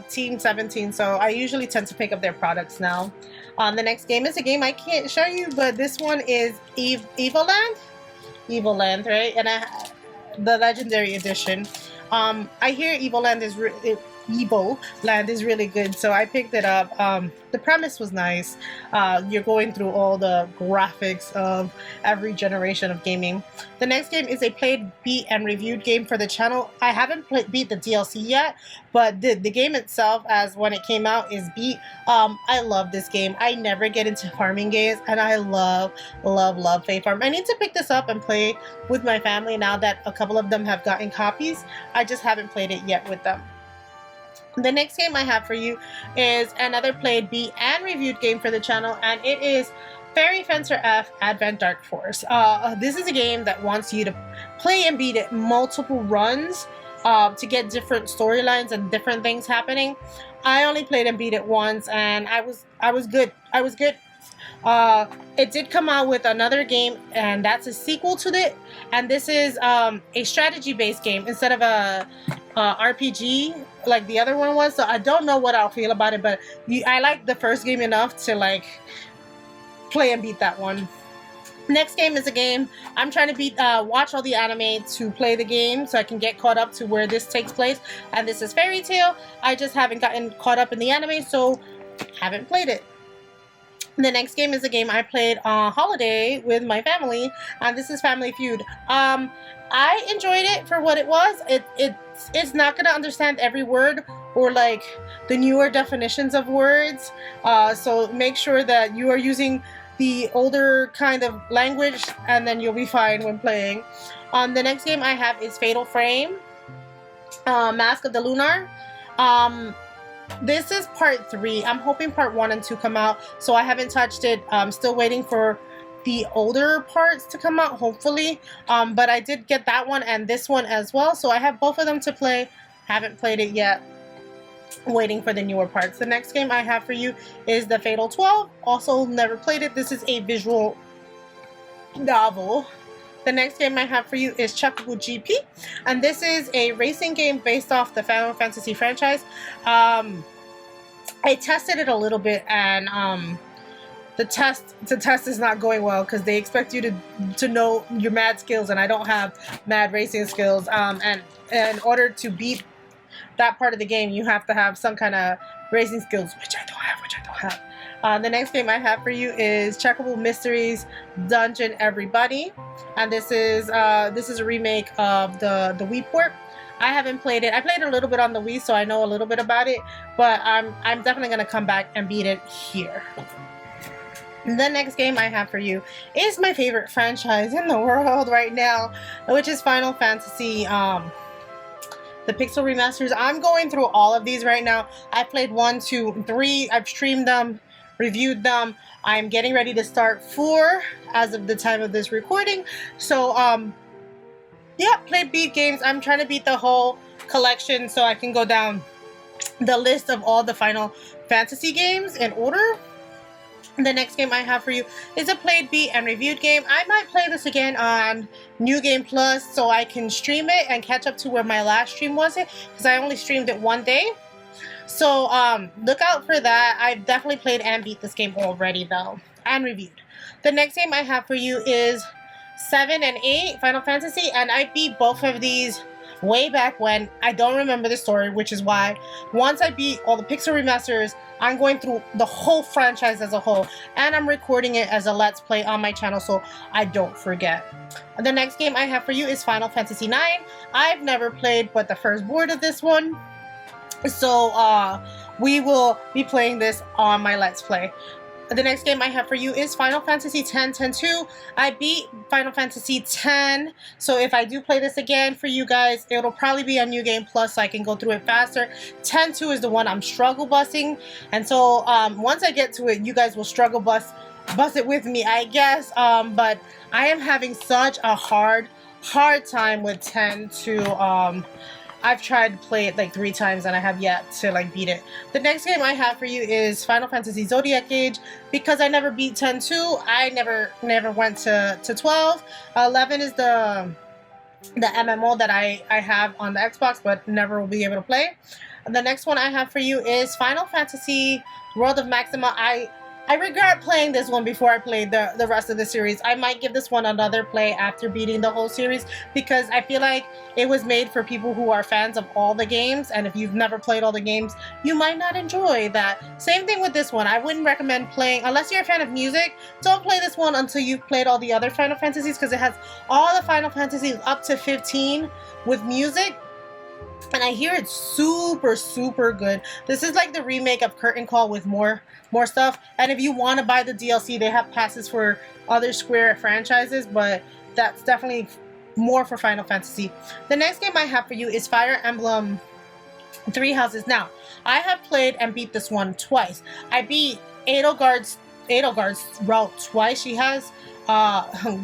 Team 17, so I usually tend to pick up their products now. The next game is a game I can't show you, but this one is Evoland, right? And the Legendary Edition. I hear Evoland is really good, so I picked it up. The premise was nice. You're going through all the graphics of every generation of gaming. The next game is a played, beat, and reviewed game for the channel. I haven't beat the DLC yet, but the game itself, as when it came out, is beat. I love this game. I never get into farming games, and I love Fae Farm. I need to pick this up and play with my family now that a couple of them have gotten copies. I just haven't played it yet with them. The next game I have for you is another played, beat, and reviewed game for the channel, and it is Fairy Fencer F Advent Dark Force. This is a game that wants you to play and beat it multiple runs to get different storylines and different things happening. I only played and beat it once, and I was good. I was good. It did come out with another game, and that's a sequel to it. And this is a strategy-based game instead of a RPG like the other one was. So I don't know what I'll feel about it, but I liked the first game enough to like play and beat that one. Next game is a game I'm trying to watch all the anime to play the game so I can get caught up to where this takes place. And this is Fairy Tail. I just haven't gotten caught up in the anime, so haven't played it. The next game is a game I played on holiday with my family, and this is Family Feud. I enjoyed it for what it was. It's not gonna understand every word or like the newer definitions of words, so make sure that you are using the older kind of language, and then you'll be fine when playing. The next game I have is Fatal Frame, Mask of the Lunar. This is part 3. I'm hoping part 1 and 2 come out, so I haven't touched it. I'm still waiting for the older parts to come out, hopefully. But I did get that one and this one as well, so I have both of them to play. Haven't played it yet. Waiting for the newer parts. The next game I have for you is the Fatal 12. Also never played it. This is a visual novel. The next game I have for you is Chocobo GP, and this is a racing game based off the Final Fantasy franchise. I tested it a little bit, and the test is not going well because they expect you to know your mad skills, and I don't have mad racing skills. And in order to beat that part of the game, you have to have some kind of racing skills, which I don't have. The next game I have for you is Chocobo Mysteries Dungeon Everybody, and this is a remake of the Wii port. I haven't played it. I played a little bit on the Wii, so I know a little bit about it, but I'm definitely gonna come back and beat it here. The next game I have for you is my favorite franchise in the world right now, which is Final Fantasy. The Pixel Remasters. I'm going through all of these right now. I played 1, 2, 3. I've streamed them, reviewed them. I'm getting ready to start 4 as of the time of this recording. So, yeah, played beat games. I'm trying to beat the whole collection so I can go down the list of all the Final Fantasy games in order. The next game I have for you is a played, beat, and reviewed game. I might play this again on New Game Plus so I can stream it and catch up to where my last stream was because I only streamed it one day. So look out for that. I've definitely played and beat this game already though, and reviewed. The next game I have for you is 7 and 8 Final Fantasy, and I beat both of these way back when. I don't remember the story, which is why once I beat all the Pixel Remasters, I'm going through the whole franchise as a whole, and I'm recording it as a Let's Play on my channel so I don't forget. The next game I have for you is Final Fantasy IX. I've never played but the first board of this one, so we will be playing this on my Let's Play. The next game I have for you is Final Fantasy X 10-2. I beat Final Fantasy X, so if I do play this again for you guys, it'll probably be on New Game Plus so I can go through it faster. 10-2 is the one I'm struggle busting, and so once I get to it, you guys will struggle bust it with me, I guess. But I am having such a hard time with 10-2. I've tried to play it like 3 times and I have yet to like beat it. The next game I have for you is Final Fantasy Zodiac Age. Because I never beat 10-2, I never went to 12. 11 is the MMO that I have on the Xbox but never will be able to play. The next one I have for you is Final Fantasy World of Maxima. I regret playing this one before I played the rest of the series. I might give this one another play after beating the whole series because I feel like it was made for people who are fans of all the games, and if you've never played all the games, you might not enjoy that. Same thing with this one. I wouldn't recommend playing, unless you're a fan of music, don't play this one until you've played all the other Final Fantasies because it has all the Final Fantasies up to 15 with music. And I hear it's super good. This is like the remake of Curtain Call with more stuff. And if you want to buy the DLC, they have passes for other Square franchises, but that's definitely more for Final Fantasy. The next game I have for you is Fire Emblem Three Houses. Now, I have played and beat this one twice. I beat Edelgard's Edelgard's route twice. She has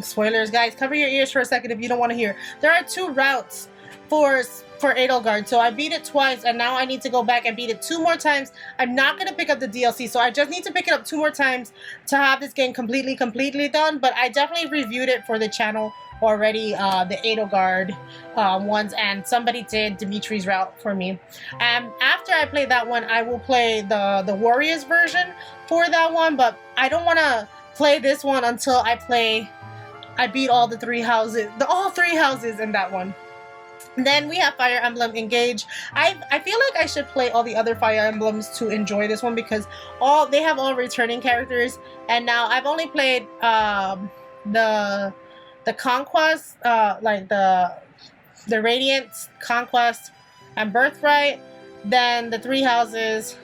spoilers, guys. Cover your ears for a second if you don't want to hear. There are 2 routes for Edelgard, so I beat it twice, and now I need to go back and beat it 2 more times. I'm not gonna pick up the DLC, so I just need to pick it up 2 more times to have this game completely done. But I definitely reviewed it for the channel already, the Edelgard ones, and somebody did Dimitri's route for me. And after I play that one, I will play the Warriors version for that one, but I don't want to play this one until I beat all the 3 houses, all 3 houses in that one. Then we have Fire Emblem Engage. I feel like I should play all the other Fire Emblems to enjoy this one, because they have all returning characters, and now I've only played the Conquest, like the Radiant, Conquest, and Birthright. Then the 3 houses.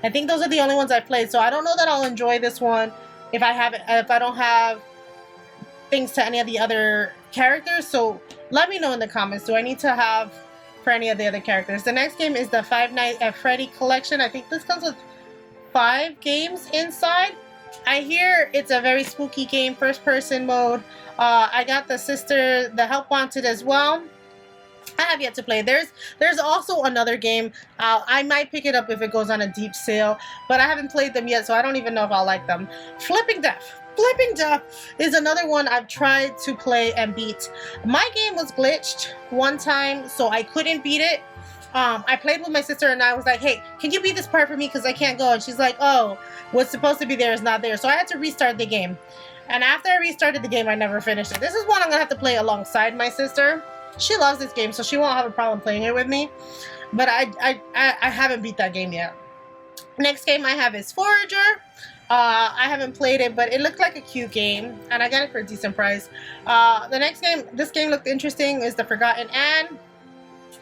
I think those are the only ones I played, so I don't know that I'll enjoy this one if I don't have things to any of the other characters. So let me know in the comments, do I need to have for any of the other characters? The next game is the Five Nights at Freddy collection. I think this comes with 5 games inside. I hear it's a very spooky game, first person mode. I got the Help Wanted as well. I have yet to play. There's also another game. I might pick it up if it goes on a deep sale, but I haven't played them yet, so I don't even know if I'll like them. Flipping Death. Flipping Death is another one I've tried to play and beat. My game was glitched one time, so I couldn't beat it. I played with my sister, and I was like, hey, can you beat this part for me, because I can't go? And she's like, oh, what's supposed to be there is not there. So I had to restart the game. And after I restarted the game, I never finished it. This is one I'm going to have to play alongside my sister. She loves this game, so she won't have a problem playing it with me. But I haven't beat that game yet. Next game I have is Forager. I haven't played it, but it looked like a cute game, and I got it for a decent price. The next game, this game looked interesting, is The Forgotten Anne.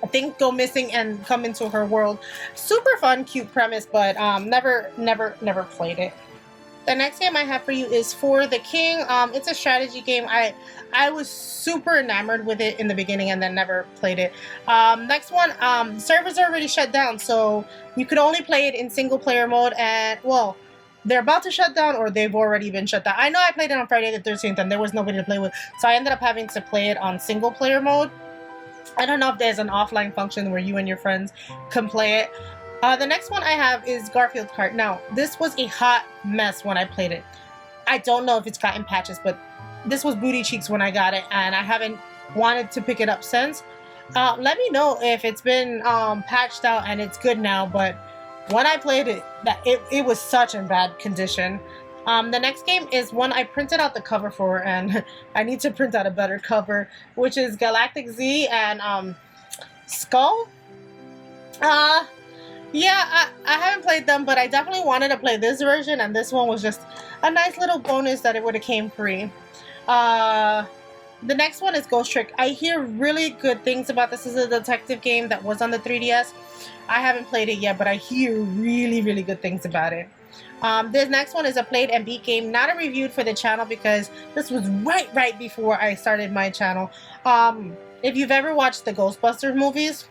I think go missing and come into her world. Super fun, cute premise, but never played it. The next game I have for you is For the King. It's a strategy game. I was super enamored with it in the beginning and then never played it. Next one, servers are already shut down, so you could only play it in single player mode, and well, they're about to shut down or they've already been shut down. I know I played it on Friday the 13th and there was nobody to play with, so I ended up having to play it on single player mode. I don't know if there's an offline function where you and your friends can play it. The next one I have is Garfield Kart. Now, this was a hot mess when I played it. I don't know if it's gotten patches, but this was booty cheeks when I got it, and I haven't wanted to pick it up since. Let me know if it's been patched out and it's good now, but when I played it, it was such in bad condition. The next game is one I printed out the cover for, and I need to print out a better cover, which is Galactic Z and Skull. Yeah, I haven't played them, but I definitely wanted to play this version, and this one was just a nice little bonus that it would have came free. The next one is Ghost Trick. I hear really good things about this. This is a detective game that was on the 3DS. I haven't played it yet, but I hear really good things about it. This next one is a played and beat game, not a reviewed for the channel because this was right before I started my channel. If you've ever watched the Ghostbusters movies,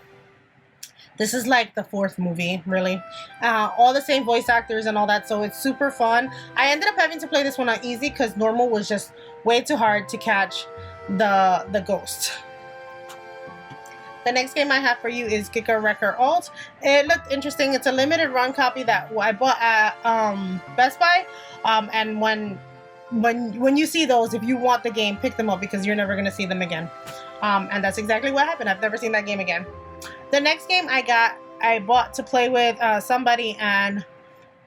this is like the 4th movie, really. All the same voice actors and all that, so it's super fun. I ended up having to play this one on easy because normal was just way too hard to catch the ghost. The next game I have for you is Giga Wrecker Alt. It looked interesting. It's a limited run copy that I bought at Best Buy. And when you see those, if you want the game, pick them up because you're never going to see them again. And that's exactly what happened. I've never seen that game again. The next game I bought to play with somebody, and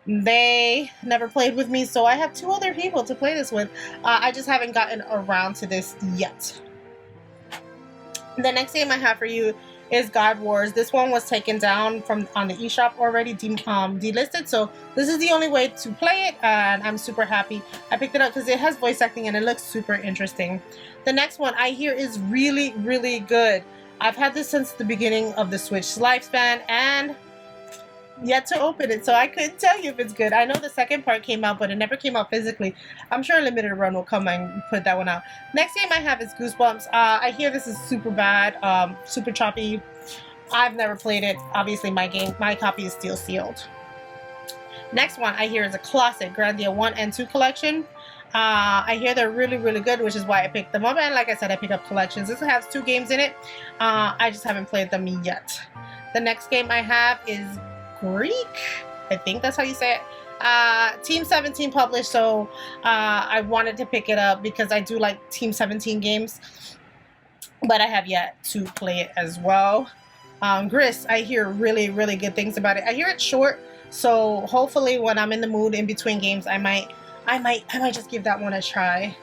they never played with me, so I have 2 other people to play this with. I just haven't gotten around to this yet. The next game I have for you is God Wars. This one was taken down on the eShop already, delisted, so this is the only way to play it, and I'm super happy I picked it up because it has voice acting and it looks super interesting. The next one I hear is really good. I've had this since the beginning of the Switch lifespan and yet to open it, so I couldn't tell you if it's good. I know the second part came out, but it never came out physically. I'm sure a limited run will come and put that one out. Next game I have is Goosebumps. I hear this is super bad, super choppy. I've never played it. Obviously my copy is still sealed. Next one I hear is a classic, Grandia 1 and 2 collection. I hear they're really, really good, which is why I picked them up. And like I said, I pick up collections. This has 2 games in it. I just haven't played them yet. The next game I have is Greek. I think that's how you say it. Team 17 published, so I wanted to pick it up because I do like Team 17 games. But I have yet to play it as well. Gris, I hear really, really good things about it. I hear it's short, so hopefully when I'm in the mood in between games, I might just give that one a try.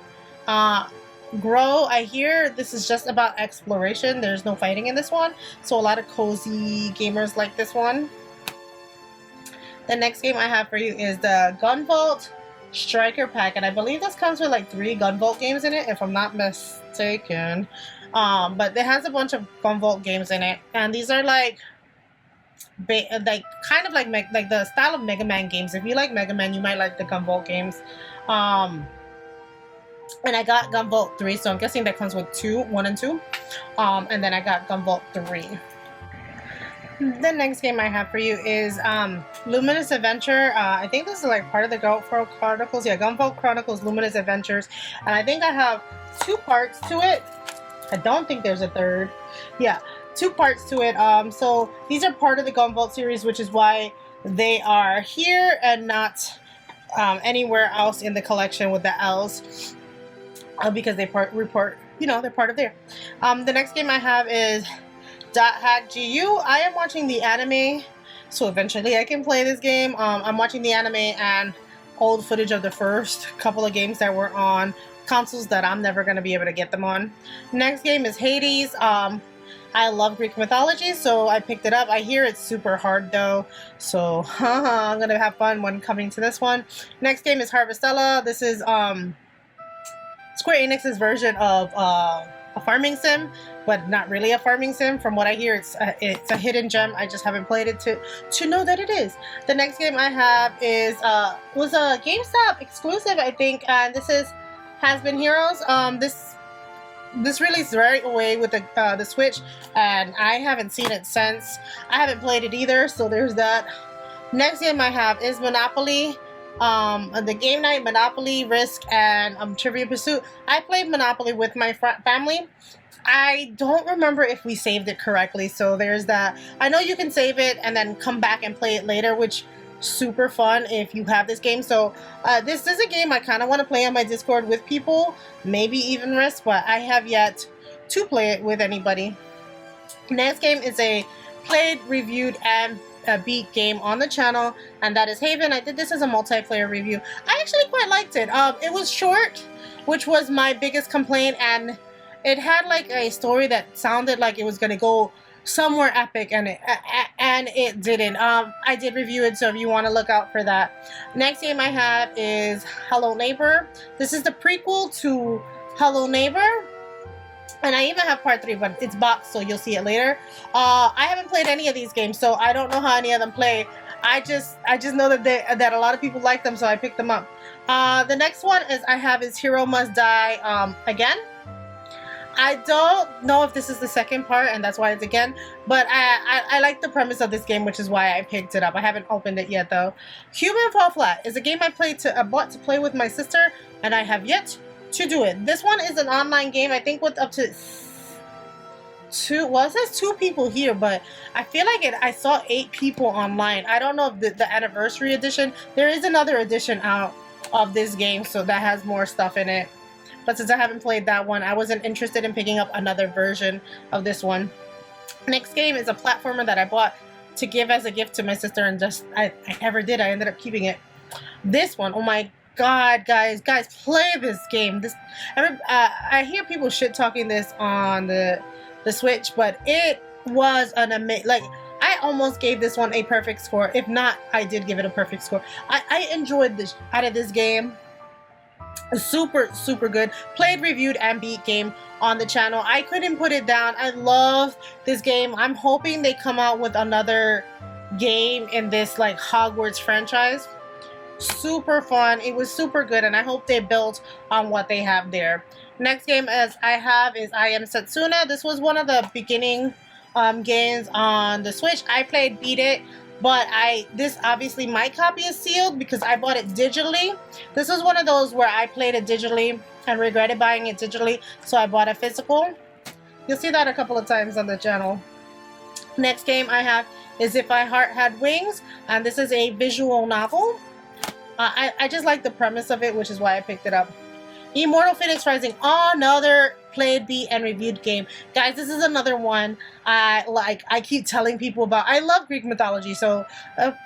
Grow, I hear this is just about exploration. There's no fighting in this one, so a lot of cozy gamers like this one. The next game I have for you is the Gunvolt Striker Pack, and I believe this comes with like 3 Gunvolt games in it, if I'm not mistaken. But it has a bunch of Gunvolt games in it, and these are like kind of like the style of Mega Man games. If you like Mega Man, you might like the Gunvolt games. And I got Gunvolt 3, so I'm guessing that comes with 1 and 2. And then I got Gunvolt 3. The next game I have for you is Luminous Adventure. I think this is like part of the Gunvolt Chronicles. Yeah, Gunvolt Chronicles Luminous Adventures. And I think I have 2 parts to it. I don't think there's a third. Yeah, 2 parts to it. So these are part of the Gunvolt series, which is why they are here and not anywhere else in the collection with the L's. Because they report, you know, they're part of there. The next game I have is .hack GU. I am watching the anime, so eventually I can play this game. I'm watching the anime and old footage of the first couple of games that were on consoles that I'm never going to be able to get them on. Next game is Hades. I love Greek mythology, so I picked it up. I hear it's super hard though, so I'm going to have fun when coming to this one. Next game is Harvestella. This is Square Enix's version of a farming sim, but not really a farming sim. From what I hear, it's a hidden gem. I just haven't played it to know that it is. The next game I have is was a GameStop exclusive, I think, and this is Has Been Heroes. This released right away with the Switch, and I haven't seen it since. I haven't played it either, so there's that. Next game I have is Monopoly. The game night, Monopoly, Risk, and Trivia Pursuit. I played Monopoly with my family. I don't remember if we saved it correctly, so there's that. I know you can save it and then come back and play it later, which super fun if you have this game. So this is a game I kind of want to play on my Discord with people, maybe even Risk, but I have yet to play it with anybody. Next game is a played, reviewed, and beat game on the channel, and that is Haven. I did this as a multiplayer review. I actually quite liked it. It was short, which was my biggest complaint, and it had like a story that sounded like it was gonna go somewhere epic, and it didn't. I did review it, so if you want to look out for that. Next game I have is Hello Neighbor. This is the prequel to Hello Neighbor. And I even have part 3, but it's boxed, so you'll see it later. I haven't played any of these games, so I don't know how any of them play. I just know that a lot of people like them, so I picked them up. The next one is Hero Must Die Again. I don't know if this is the second part, and that's why it's again. But I like the premise of this game, which is why I picked it up. I haven't opened it yet, though. Human Fall Flat is a game I bought to play with my sister, and I have yet to do it. This one is an online game, I think, with up to 2. Well, it says 2 people here, but I feel like I saw 8 people online. I don't know if the anniversary edition. There is another edition out of this game, so that has more stuff in it. But since I haven't played that one, I wasn't interested in picking up another version of this one. Next game is a platformer that I bought to give as a gift to my sister, and I never did. I ended up keeping it. This one, oh my God, guys, play this game. I hear people shit talking this on the Switch, but it was an amazing. Like, I almost gave this one a perfect score. If not, I did give it a perfect score. I enjoyed this out of this game. Super, super good. Played, reviewed, and beat game on the channel. I couldn't put it down. I love this game. I'm hoping they come out with another game in this like Hogwarts franchise. Super fun. It was super good, and I hope they build on what they have there. Next game I have is I Am Setsuna. This was one of the beginning games on the Switch. I played, beat it. but this obviously my copy is sealed because I bought it digitally. This was one of those where I played it digitally and regretted buying it digitally, so I bought a physical. You'll see that a couple of times on the channel. Next game I have is If My Heart Had Wings, and this is a visual novel. I just like the premise of it, which is why I picked it up. Immortal Phoenix Rising, another played, beat, and reviewed game. Guys, this is another one I keep telling people about. I love Greek mythology, so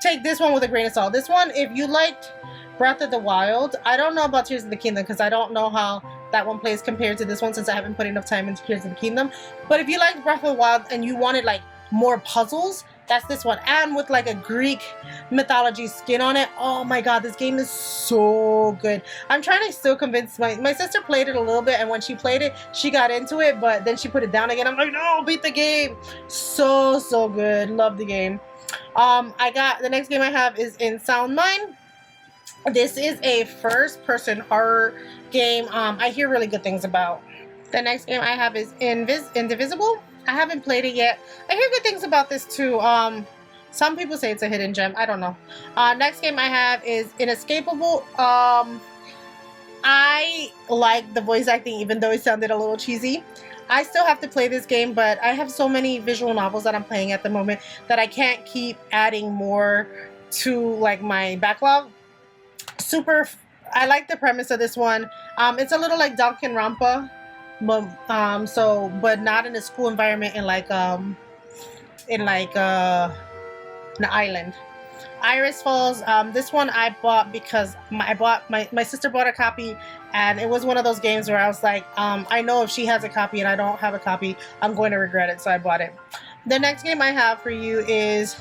take this one with a grain of salt. This one, if you liked Breath of the Wild, I don't know about Tears of the Kingdom because I don't know how that one plays compared to this one since I haven't put enough time into Tears of the Kingdom. But if you liked Breath of the Wild and you wanted like more puzzles, that's this one, and with like a Greek mythology skin on it. Oh my god, this game is so good. I'm trying to still convince my sister played it a little bit, and when she played it, she got into it, but then she put it down again. I'm like, no, beat the game. So good. Love the game. I got the next game I have is In Sound Mind. This is a first-person horror game. I hear really good things about. The next game I have is Indivisible. I haven't played it yet. I hear good things about this too. Some people say it's a hidden gem. I don't know. Next game I have is Inescapable. I like the voice acting, even though it sounded a little cheesy. I still have to play this game, but I have so many visual novels that I'm playing at the moment that I can't keep adding more to like my backlog. I like the premise of this one. It's a little like Danganronpa. But not in a school environment, in like an island. Iris Falls. This one I bought because my sister bought a copy, and it was one of those games where I was like, I know if she has a copy and I don't have a copy, I'm going to regret it, so I bought it. The next game I have for you is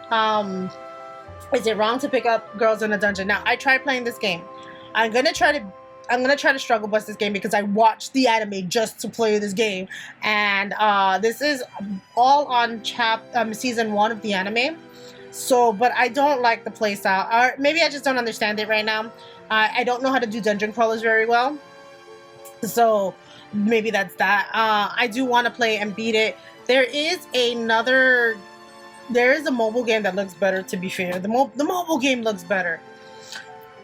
it wrong to pick up Girls in a Dungeon? Now, I tried playing this game. I'm gonna try to struggle bust this game because I watched the anime just to play this game, and this is all on season 1 of the anime. So, but I don't like the playstyle, or maybe I just don't understand it right now. I don't know how to do dungeon crawlers very well, so maybe that's that. I do want to play and beat it. There is a mobile game that looks better, to be fair. The mobile game looks better.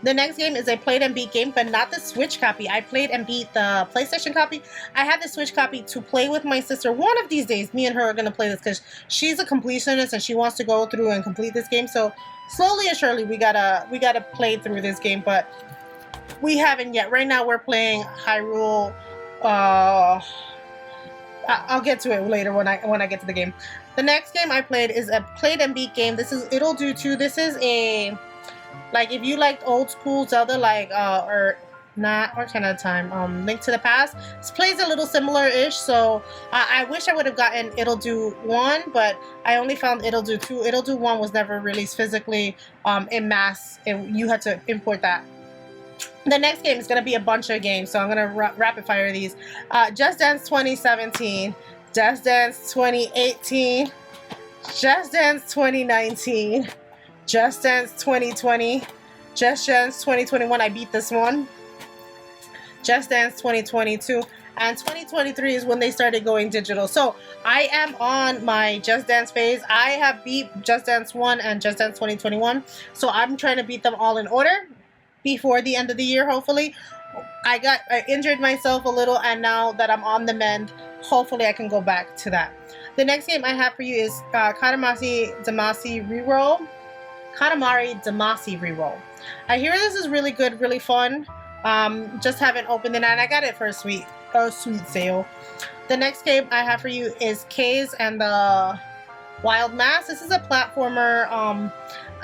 The next game is a played and beat game, but not the Switch copy. I played and beat the PlayStation copy. I had the Switch copy to play with my sister. One of these days, me and her are going to play this because she's a completionist and she wants to go through and complete this game. So slowly and surely, we gotta play through this game, but we haven't yet. Right now, we're playing Hyrule. I'll get to it later when I get to the game. The next game I played is a played and beat game. This is It'll Do Too. This is a, like, if you liked old school Zelda, like or not Ocarina of Time, Link to the Past, this plays a little similar-ish. So I wish I would have gotten It'll Do 1, but I only found It'll Do 2. It'll Do 1 was never released physically in mass, and you had to import that. The next game is going to be a bunch of games, so I'm going to rapid fire these. Just Dance 2017, Just Dance 2018, Just Dance 2019, Just Dance 2020, Just Dance 2021, I beat this one, Just Dance 2022, and 2023 is when they started going digital. So I am on my Just Dance phase. I have beat Just Dance 1 and Just Dance 2021, so I'm trying to beat them all in order before the end of the year, hopefully. I injured myself a little, and now that I'm on the mend, hopefully I can go back to that. The next game I have for you is Katamari Damacy Reroll. Katamari Damacy Reroll. I hear this is really good, really fun. Just haven't opened it, and I got it for a sweet sale. The next game I have for you is Kaze and the Wild Mass. This is a platformer.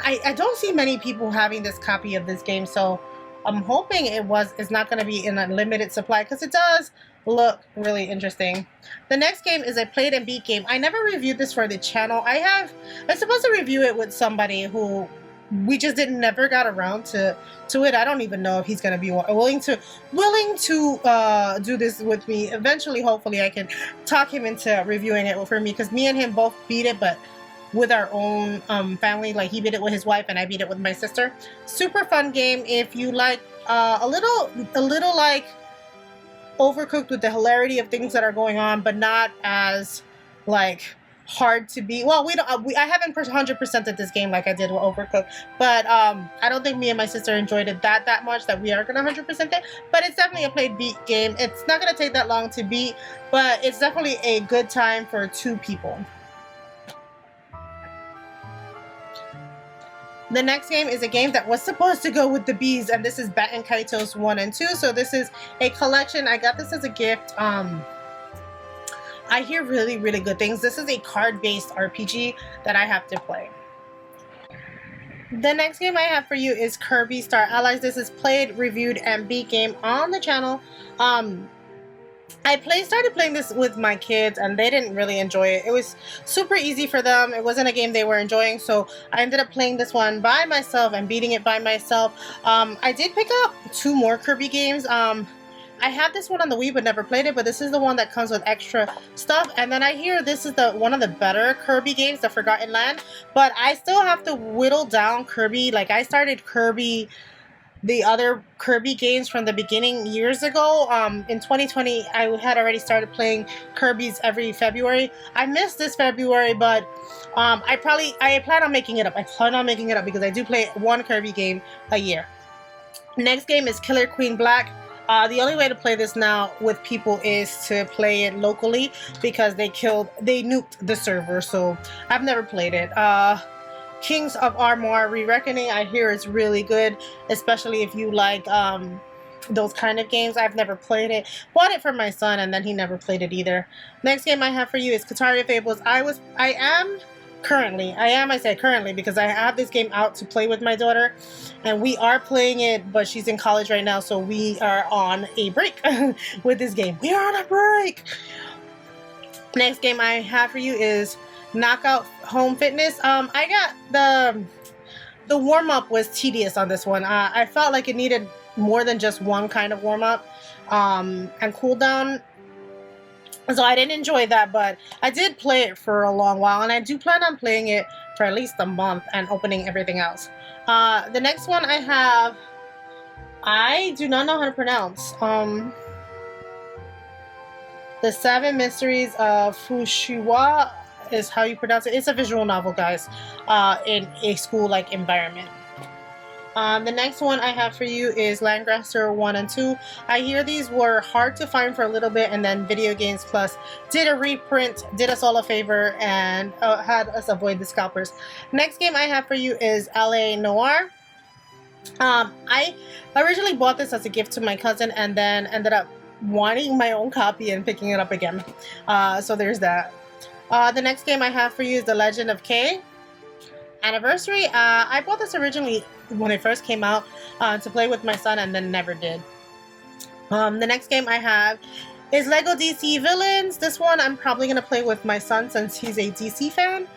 I don't see many people having this copy of this game, so I'm hoping it's not going to be in a limited supply, because it does look really interesting. The next game is a played and beat game. I never reviewed this for the channel. I'm supposed to review it with somebody who we just never got around to it. I don't even know if he's going to be willing to do this with me. Eventually, hopefully, I can talk him into reviewing it for me, because me and him both beat it, but with our own family. Like, he beat it with his wife and I beat it with my sister. Super fun game if you like a little like Overcooked, with the hilarity of things that are going on, but not as like hard to beat. Well, we don't. I haven't 100%ed this game like I did with Overcooked, but I don't think me and my sister enjoyed it that much that we are gonna 100% it. But it's definitely a play beat game. It's not gonna take that long to beat, but it's definitely a good time for 2 people. The next game is a game that was supposed to go with the bees, and this is Baten Kaitos 1 and 2. So this is a collection. I got this as a gift. I hear really, really good things. This is a card-based RPG that I have to play. The next game I have for you is Kirby Star Allies. This is played, reviewed, and beat game on the channel. I started playing this with my kids and they didn't really enjoy it. It was super easy for them. It wasn't a game they were enjoying, so I ended up playing this one by myself and beating it by myself. I did pick up 2 more Kirby games. I have this one on the Wii but never played it, but this is the one that comes with extra stuff. And then I hear this is one of the better Kirby games, The Forgotten Land, but I still have to whittle down Kirby. Like, I started the other Kirby games from the beginning years ago. In 2020, I had already started playing Kirby's every February. I missed this February, but I plan on making it up. I plan on making it up because I do play 1 Kirby game a year. Next game is Killer Queen Black. The only way to play this now with people is to play it locally because they nuked the server, so I've never played it. Kings of Armor Re-Reckoning, I hear is really good, especially if you like those kind of games. I've never played it. Bought it for my son and then he never played it either. Next game I have for you is Kataria Fables. I say currently because I have this game out to play with my daughter and we are playing it, but she's in college right now, so we are on a break with this game. We are on a break. Next game I have for you is Knockout Home Fitness. I got the warm-up was tedious on this one. I felt like it needed more than just one kind of warm-up and cooldown. So I didn't enjoy that, but I did play it for a long while, and I do plan on playing it for at least a month and opening everything else. The next one I have, I do not know how to pronounce. The 7 Mysteries of Fushiwa is how you pronounce it. It's a visual novel, guys, in a school-like environment. The next one I have for you is Landgrasser 1 and 2. I hear these were hard to find for a little bit, and then Video Games Plus did a reprint, did us all a favor, and had us avoid the scalpers. Next game I have for you is LA Noire. I originally bought this as a gift to my cousin and then ended up wanting my own copy and picking it up again. So there's that. The next game I have for you is The Legend of Kay Anniversary. I bought this originally when it first came out to play with my son and then never did. The next game I have is Lego DC Villains. This one I'm probably going to play with my son since he's a DC fan.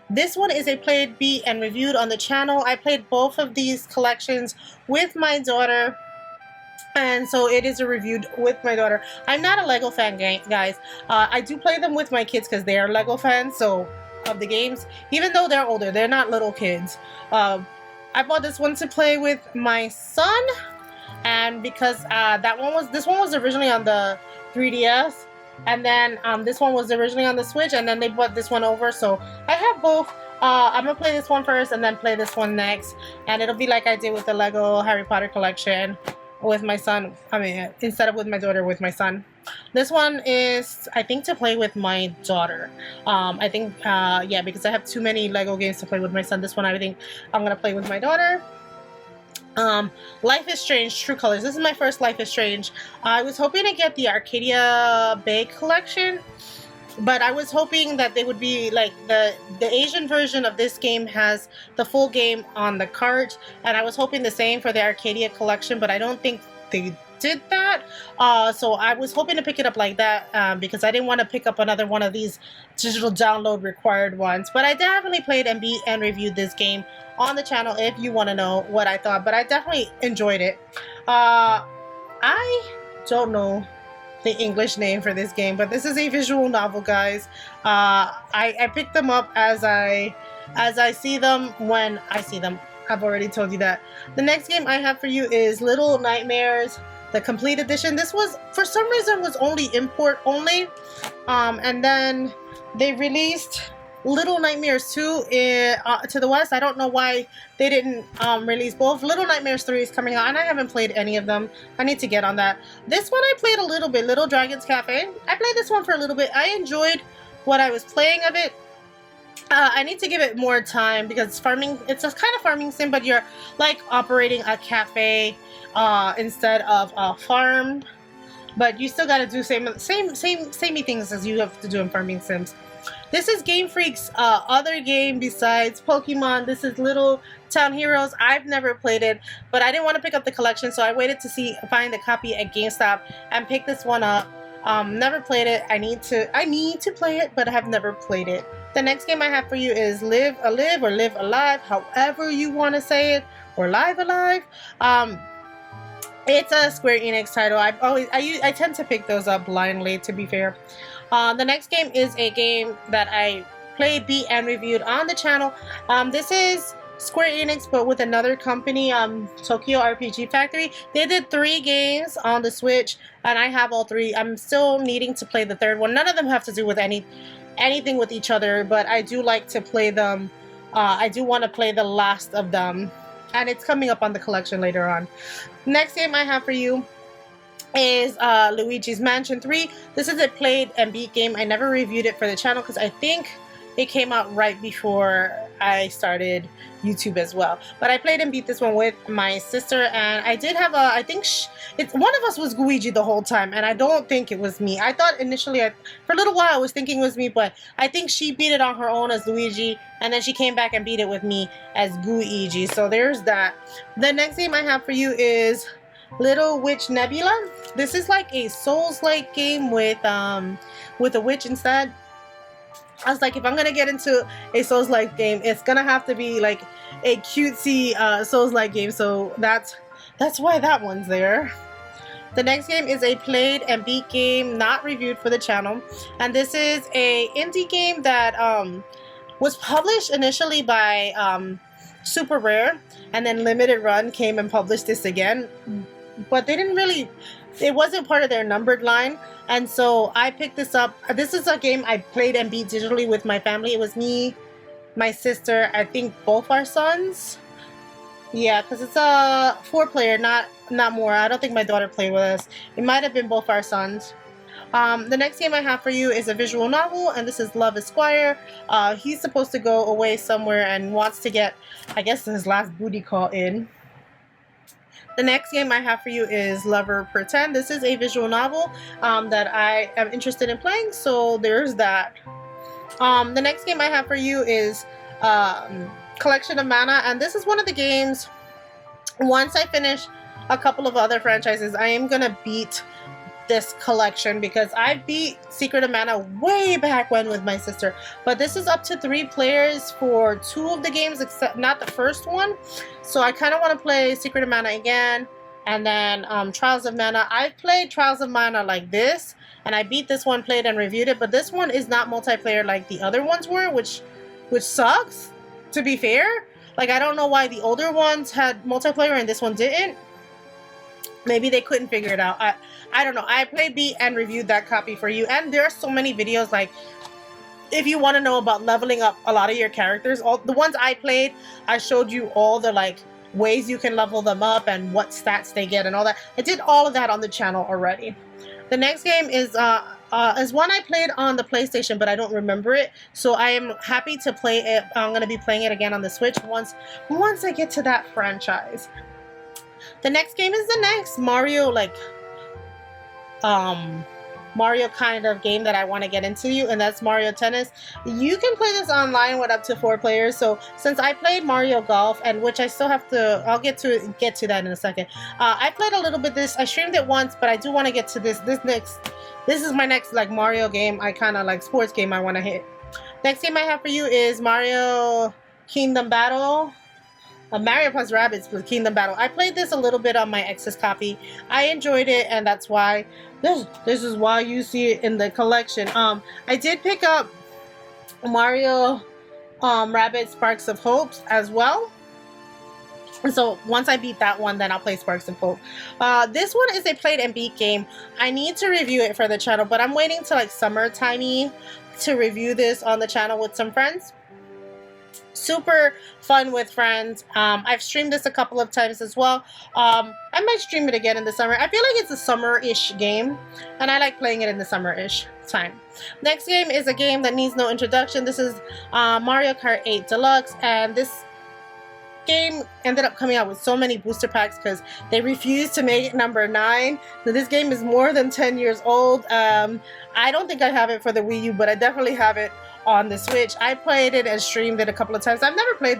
This one is a played, beat, and reviewed on the channel. I played both of these collections with my daughter, and so it is a reviewed with my daughter. I'm not a Lego fan, guys. I do play them with my kids because they are Lego fans, so of the games, even though they're older, they're not little kids. I bought this one to play with my son, and because this one was originally on the 3DS, and then this one was originally on the Switch, and then they brought this one over, so I have both. I'm gonna play this one first and then play this one next, and it'll be like I did with the Lego Harry Potter collection with my son. I mean, instead of with my daughter, with my son. This one is, I think, to play with my daughter. I think, yeah, because I have too many Lego games to play with my son. This one I think I'm gonna play with my daughter. Life is Strange True Colors. This is my first Life is Strange. I was hoping to get the Arcadia Bay collection, but I was hoping that they would be like the Asian version of this game has the full game on the cart, and I was hoping the same for the Arcadia collection, but I don't think they did that. So I was hoping to pick it up like that because I didn't want to pick up another one of these digital download required ones. But I definitely played and beat and reviewed this game on the channel if you want to know what I thought. But I definitely enjoyed it. I don't know the English name for this game, but this is a visual novel, guys. I picked them up as I see them when I see them. I've already told you that. The next game I have for you is Little Nightmares the complete edition. This was, for some reason, was only import only. And then they released Little Nightmares 2 to the West. I don't know why they didn't release both. Little Nightmares 3 is coming out, and I haven't played any of them. I need to get on that. This one I played a little bit, Little Dragon's Cafe. I played this one for a little bit. I enjoyed what I was playing of it. I need to give it more time because it's a kind of farming sim, but you're like operating a cafe instead of a farm. But you still gotta do samey things as you have to do in farming sims. This is Game Freak's other game besides Pokemon. This is Little Town Heroes. I've never played it, but I didn't want to pick up the collection, so I waited to find the copy at GameStop and pick this one up. Never played it. I need to play it, but I have never played it. The next game I have for you is Live or Live Alive, however you want to say it, or Live Alive. It's a Square Enix title. I tend to pick those up blindly, to be fair. The next game is a game that I played, beat, and reviewed on the channel. This is Square Enix, but with another company, Tokyo RPG Factory. They did 3 games on the Switch, and I have all 3. I'm still needing to play the third one. None of them have to do with anything with each other, but I do like to play them. I do want to play the last of them, and it's coming up on the collection later on. Next game I have for you is Luigi's Mansion 3. This is a played and beat game. I never reviewed it for the channel because I think it came out right before I started YouTube as well. But I played and beat this one with my sister, and I did have I think one of us was Luigi the whole time, and I don't think it was me. I thought initially, for a little while I was thinking it was me, but I think she beat it on her own as Luigi, and then she came back and beat it with me as Gooigi. So there's that. The next game I have for you is Little Witch Nebula. This is like a Souls-like game with a witch instead. I was like, if I'm gonna get into a Souls-like game, it's gonna have to be like a cutesy Souls-like game. So that's why that one's there. The next game is a played and beat game, not reviewed for the channel, and this is a indie game that was published initially by Super Rare, and then Limited Run came and published this again. But they didn't really, it wasn't part of their numbered line, and so I picked this up. This is a game I played and beat digitally with my family. It was me, my sister, I think both our sons. Yeah, because it's a 4-player, not more. I don't think my daughter played with us. It might have been both our sons. The next game I have for you is a visual novel, and this is Love Esquire. He's supposed to go away somewhere and wants to get, I guess, his last booty call in. The next game I have for you is Lover Pretend. This is a visual novel that I am interested in playing, so there's that. The next game I have for you is Collection of Mana, and this is one of the games, once I finish a couple of other franchises, I am gonna beat this collection because I beat Secret of Mana way back when with my sister, but this is up to 3 players for 2 of the games, except not the first one. So I kind of want to play Secret of Mana again, and then Trials of Mana. I've played Trials of Mana like this, and I beat this one, played and reviewed it, but this one is not multiplayer like the other ones were, which sucks, to be fair. Like, I don't know why the older ones had multiplayer and this one didn't. Maybe they couldn't figure it out. I don't know. I played, beat, and reviewed that copy for you. And there are so many videos, like, if you want to know about leveling up a lot of your characters, all the ones I played, I showed you all the, like, ways you can level them up and what stats they get and all that. I did all of that on the channel already. The next game is one I played on the PlayStation, but I don't remember it. So I am happy to play it. I'm going to be playing it again on the Switch once I get to that franchise. The next game is the next Mario, like, Mario kind of game that I want to get into, and that's Mario Tennis. You can play this online with up to 4 players. So since I played Mario Golf, and which I still have to, I'll get to that in a second. I played a little bit this. I streamed it once, but I do want to get to this. This is my next, like, Mario game. I kind of like sports game I want to hit. Next game I have for you is Mario Kingdom Battle. Mario plus Rabbids with Kingdom Battle. I played this a little bit on my ex's copy. I enjoyed it, and that's why this is why you see it in the collection. I did pick up Mario Rabbids Sparks of Hopes as well. And so once I beat that one, then I'll play Sparks and Poke. This one is a played and beat game. I need to review it for the channel, but I'm waiting to like summertimey to review this on the channel with some friends. Super fun with friends. I've streamed this a couple of times as well. I might stream it again in the summer. I feel like it's a summer-ish game, and I like playing it in the summer-ish time. Next game is a game that needs no introduction. This is Mario Kart 8 Deluxe, and this game ended up coming out with so many booster packs because they refused to make it number 9. So this game is more than 10 years old. I don't think I have it for the Wii U, but I definitely have it on the Switch. I played it and streamed it a couple of times. I've never played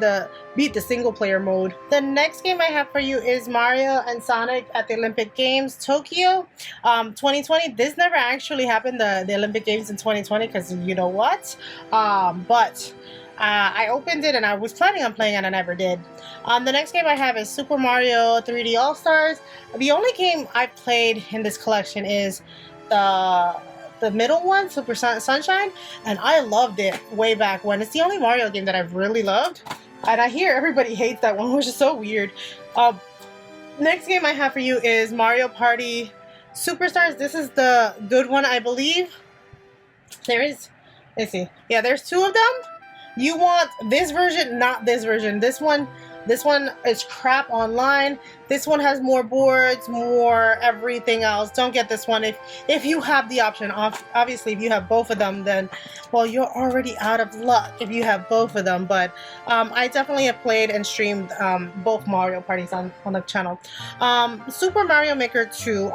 beat the single player mode. The next game I have for you is Mario and Sonic at the Olympic Games Tokyo 2020. This never actually happened, the Olympic Games in 2020, because you know what? I opened it and I was planning on playing it and I never did. The next game I have is Super Mario 3D All-Stars. The only game I've played in this collection is the middle one, Super Sunshine, and I loved it way back when. It's the only Mario game that I've really loved, and I hear everybody hates that one, which is so weird. Next game I have for you is Mario Party Superstars. This is the good one, I believe. Let's see. Yeah, there's 2 of them. You want this version, not this version. This one is crap online. This one has more boards, more everything else. Don't get this one if you have the option. Obviously, if you have both of them, then, well, you're already out of luck if you have both of them. But I definitely have played and streamed both Mario parties on the channel. Super Mario Maker 2.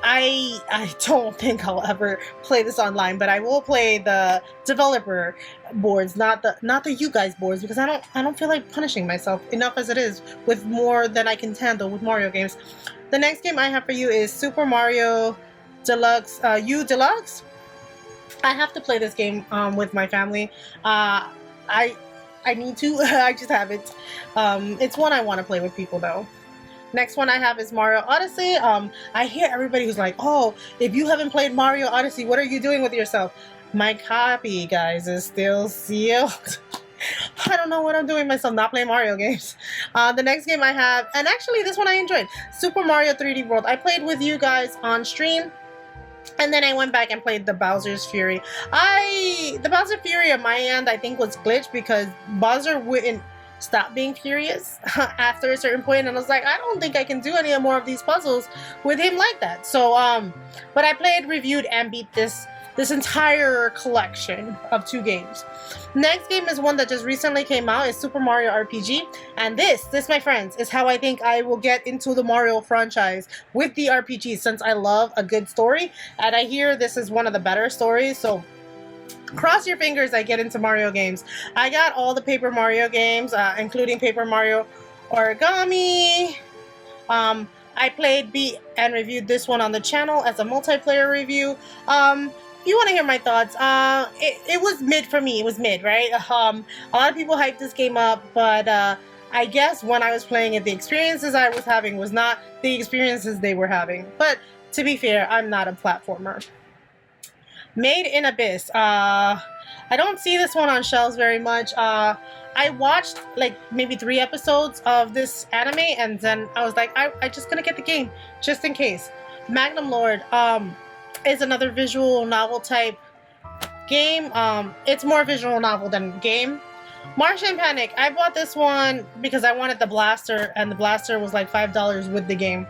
I don't think I'll ever play this online, but I will play the developer boards, not the you guys boards, because I don't feel like punishing myself enough as it is with more than I can handle with Mario games. The next game I have for you is Super Mario Deluxe U Deluxe. I have to play this game with my family. I need to. I just haven't. It's one I want to play with people though. Next one I have is Mario Odyssey. I hear everybody who's like, oh, if you haven't played Mario Odyssey, what are you doing with yourself? My copy, guys, is still sealed. I don't know what I'm doing myself, not playing Mario games. The next game I have, and actually this one I enjoyed, Super Mario 3D World. I played with you guys on stream, and then I went back and played the Bowser's Fury. The Bowser Fury on my end, I think, was glitched because Bowser wouldn't stop being furious after a certain point, and I was like, I don't think I can do any more of these puzzles with him like that. So but I played, reviewed, and beat this entire collection of 2 games. Next game is one that just recently came out. It's Super Mario RPG, and this my friends is how I think I will get into the Mario franchise with the RPG, since I love a good story, and I hear this is one of the better stories. So cross your fingers I get into Mario games. I got all the Paper Mario games, including Paper Mario Origami. I played, beat, and reviewed this one on the channel as a multiplayer review. If you want to hear my thoughts, it was mid for me. It was mid, right? A lot of people hyped this game up, but I guess when I was playing it, the experiences I was having was not the experiences they were having. But to be fair, I'm not a platformer. Made in Abyss. I don't see this one on shelves very much. I watched like maybe 3 episodes of this anime, and then I was like, I'm just gonna get the game just in case. Magnum Lord is another visual novel type game. It's more visual novel than game. Martian Panic. I bought this one because I wanted the blaster, and the blaster was like $5 with the game.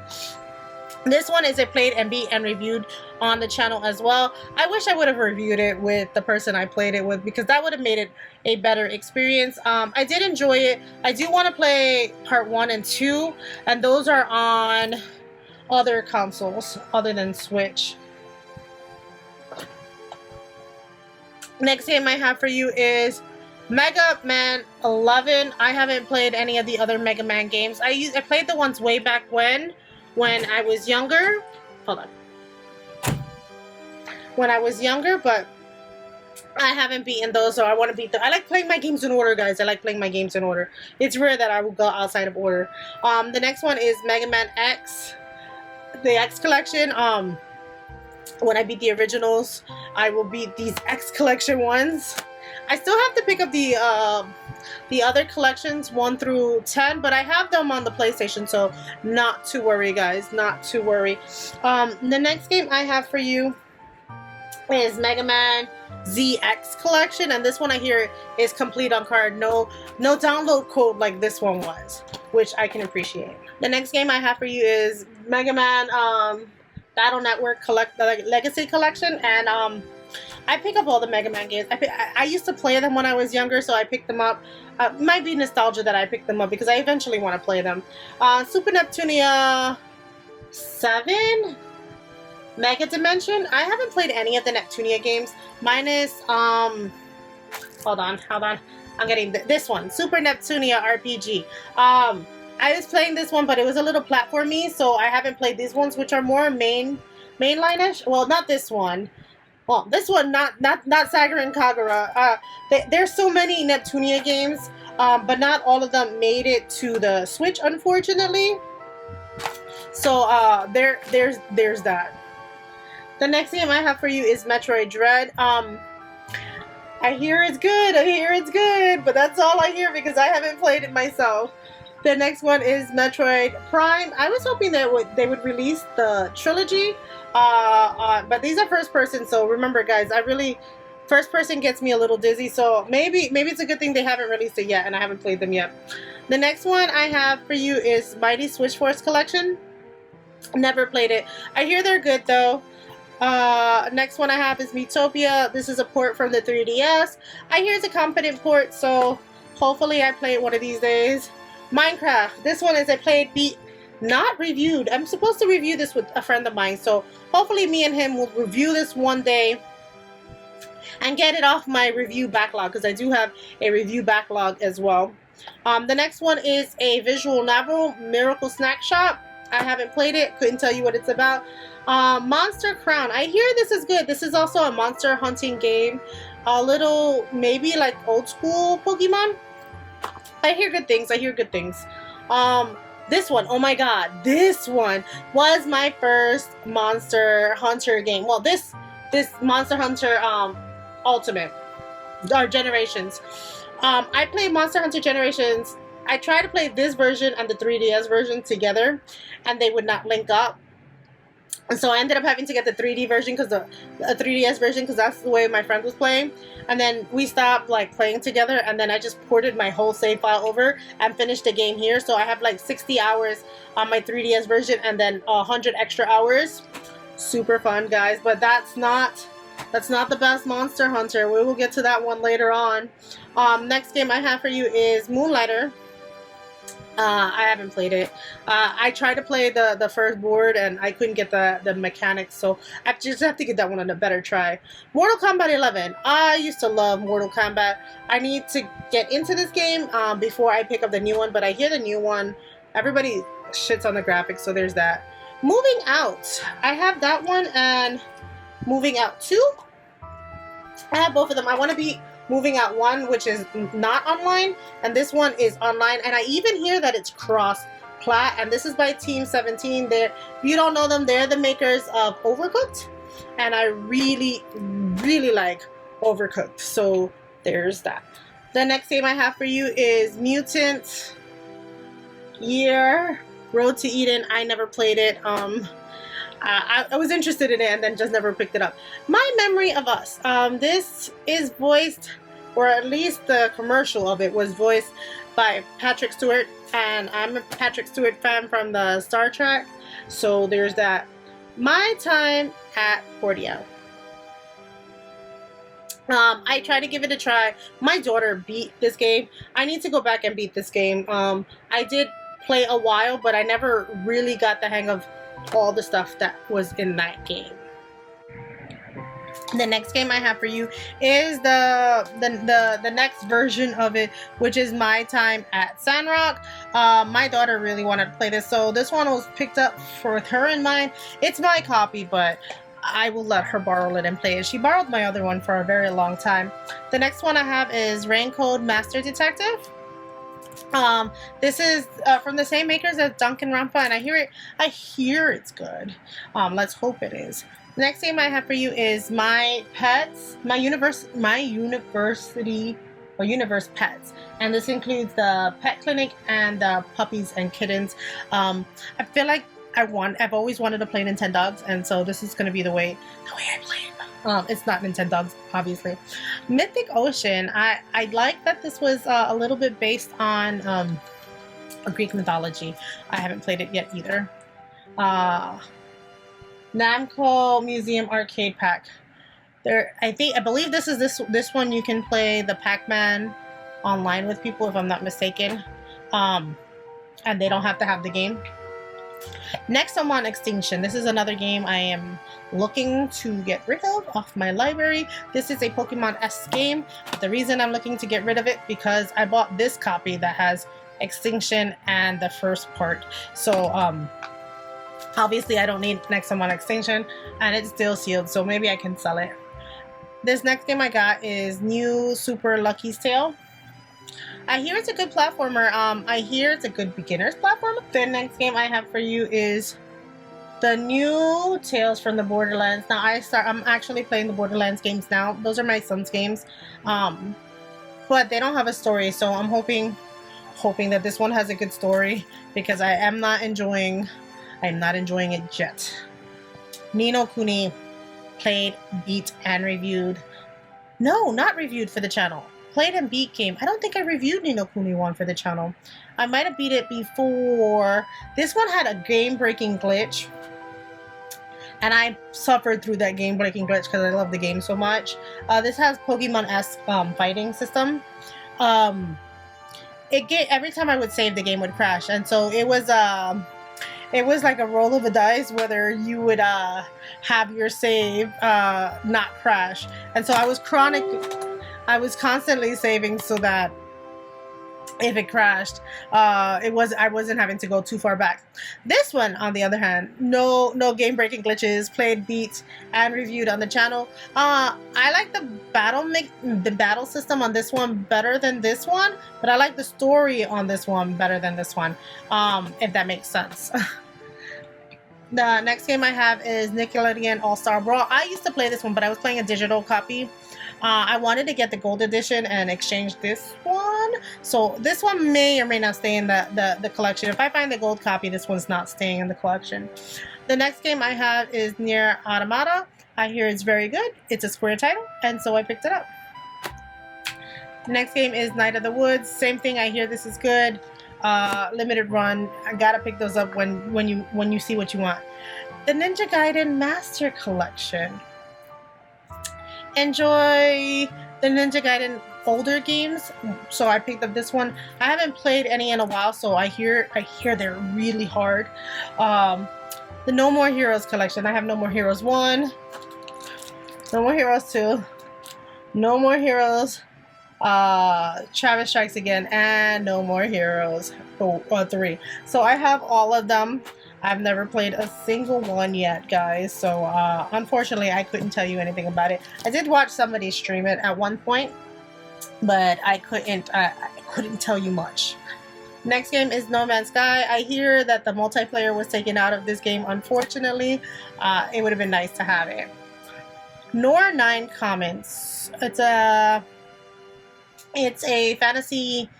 This one is a played and beat and reviewed on the channel as well. I wish I would have reviewed it with the person I played it with, because that would have made it a better experience. I did enjoy it. I do want to play part 1 and 2, and those are on other consoles other than Switch. Next game I have for you is Mega Man 11. I haven't played any of the other Mega Man games. I played the ones way back when I was younger. Hold on. When I was younger, but I haven't beaten those, so I want to beat them. I like playing my games in order, guys. I like playing my games in order. It's rare that I will go outside of order. The next one is Mega Man X, the X collection. When I beat the originals, I will beat these X collection ones. I still have to pick up the other collections 1 through 10, but I have them on the PlayStation, so not to worry, guys, not to worry. The next game I have for you is Mega Man ZX collection, and this one I hear is complete on card, no download code like this one was, which I can appreciate. The next game I have for you is Mega Man Battle Network Legacy Collection, and I pick up all the Mega Man games. I used to play them when I was younger, so I picked them up. It might be nostalgia that I picked them up because I eventually want to play them. Super Neptunia 7? Mega Dimension? I haven't played any of the Neptunia games, minus, hold on, I'm getting this one, Super Neptunia RPG. I was playing this one, but it was a little platformy, so I haven't played these ones, which are more mainline-ish. Well, not this one. Well, this one, not Sakura and Kagura. There's so many Neptunia games, but not all of them made it to the Switch, unfortunately. So there's that. The next game I have for you is Metroid Dread. I hear it's good, but that's all I hear because I haven't played it myself. The next one is Metroid Prime. I was hoping that they would release the trilogy, but these are first person, so remember guys, first person gets me a little dizzy, so maybe it's a good thing they haven't released it yet and I haven't played them yet. The next one I have for you is Mighty Switch Force Collection. Never played it. I hear they're good though. Next one I have is Miitopia. This is a port from the 3DS. I hear it's a competent port, so hopefully I play it one of these days. Minecraft. This one is not reviewed. I'm supposed to review this with a friend of mine, so hopefully me and him will review this one day and get it off my review backlog, because I do have a review backlog as well. The next one is a visual novel, Miracle Snack Shop. I haven't played it, couldn't tell you what it's about. Monster Crown. I hear this is good. This is also a monster hunting game. A little, maybe like old school Pokemon. I hear good things. This one, oh my god, this one was my first Monster Hunter game. Well, this Monster Hunter Ultimate or Generations. I played Monster Hunter Generations. I tried to play this version and the 3DS version together, and they would not link up. And so I ended up having to get the 3D version, because the 3DS version, because that's the way my friend was playing. And then we stopped like playing together, and then I just ported my whole save file over and finished the game here. So I have like 60 hours on my 3DS version and then 100 extra hours. Super fun, guys. But that's not the best Monster Hunter. We will get to that one later on. Next game I have for you is Moonlighter. I haven't played it. I tried to play the first board and I couldn't get the mechanics, so I just have to get that one a better try. Mortal Kombat 11. I used to love Mortal Kombat. I need to get into this game before I pick up the new one, but I hear the new one, everybody shits on the graphics, so there's that. Moving Out. I have that one and Moving Out 2. I have both of them. I want to be Moving Out 1, which is not online, and this one is online, and I even hear that it's cross-plat, and this is by Team 17. If you don't know them, they're the makers of Overcooked, and I really, really like Overcooked, so there's that. The next game I have for you is Mutant Year Road to Eden. I never played it. I was interested in it and then just never picked it up. My Memory of Us. This is voiced, or at least the commercial of it was voiced by Patrick Stewart, and I'm a Patrick Stewart fan from the Star Trek, so there's that. My Time at Portia. I tried to give it a try. My daughter beat this game. I need to go back and beat this game. I did play a while, but I never really got the hang of all the stuff that was in that game. The next game I have for you is the next version of it, which is My Time at Sandrock. My daughter really wanted to play this, so this one was picked up with her in mind. It's my copy, but I will let her borrow it and play it. She borrowed my other one for a very long time. The next one I have is Raincode Master Detective. This is from the same makers as Danganronpa, and I hear it's good. Let's hope it is. Next game I have for you is My University or Universe Pets, and this includes the pet clinic and the puppies and kittens. I feel like I've always wanted to play Nintendogs, and so this is going to be the way I play it. It's not Nintendogs, obviously. Mythic Ocean. I like that this was a little bit based on Greek mythology. I haven't played it yet either. Namco Museum Arcade Pack. I believe this is this one. You can play the Pac-Man online with people, if I'm not mistaken, and they don't have to have the game. Nexomon Extinction. This is another game I am looking to get rid of off my library. This is a Pokemon-esque game. The reason I'm looking to get rid of it because I bought this copy that has Extinction and the first part. So obviously I don't need Nexomon Extinction, and it's still sealed, so maybe I can sell it. This next game I got is New Super Lucky's Tale. I hear it's a good platformer. I hear it's a good beginner's platformer. The next game I have for you is the new Tales from the Borderlands. Now I'm actually playing the Borderlands games now. Those are my son's games, but they don't have a story. So I'm hoping that this one has a good story, because I'm not enjoying it yet. Ni no Kuni, played, beat, and reviewed. No, not reviewed for the channel. Played and beat game. I don't think I reviewed Ni no Kuni 1 for the channel. I might have beat it before. This one had a game-breaking glitch, and I suffered through that game-breaking glitch because I love the game so much. This has Pokemon-esque fighting system. Every time I would save, the game would crash, and so it was like a roll of a dice whether you would have your save not crash. And so I was constantly saving so that if it crashed, I wasn't having to go too far back. This one, on the other hand, no game-breaking glitches, played, beat, and reviewed on the channel. I like the battle system on this one better than this one, but I like the story on this one better than this one, if that makes sense. The next game I have is Nickelodeon All-Star Brawl. I used to play this one, but I was playing a digital copy. I wanted to get the gold edition and exchange this one. So this one may or may not stay in the collection. If I find the gold copy, this one's not staying in the collection. The next game I have is Nier Automata. I hear it's very good. It's a Square title, and so I picked it up. The next game is Night of the Woods. Same thing. I hear this is good. Limited run. I gotta pick those up when you see what you want. The Ninja Gaiden Master Collection. Enjoy the Ninja Gaiden older games, so I picked up this one. I haven't played any in a while, so I hear they're really hard. The No More Heroes collection. I have No More Heroes 1, No More Heroes 2, No More Heroes, Travis Strikes Again, and No More Heroes 3. So I have all of them. I've never played a single one yet, guys, so unfortunately I couldn't tell you anything about it. I did watch somebody stream it at one point, but I couldn't tell you much. Next game is No Man's Sky. I hear that the multiplayer was taken out of this game, unfortunately. It would have been nice to have it. Nor 9 Comments. It's a fantasy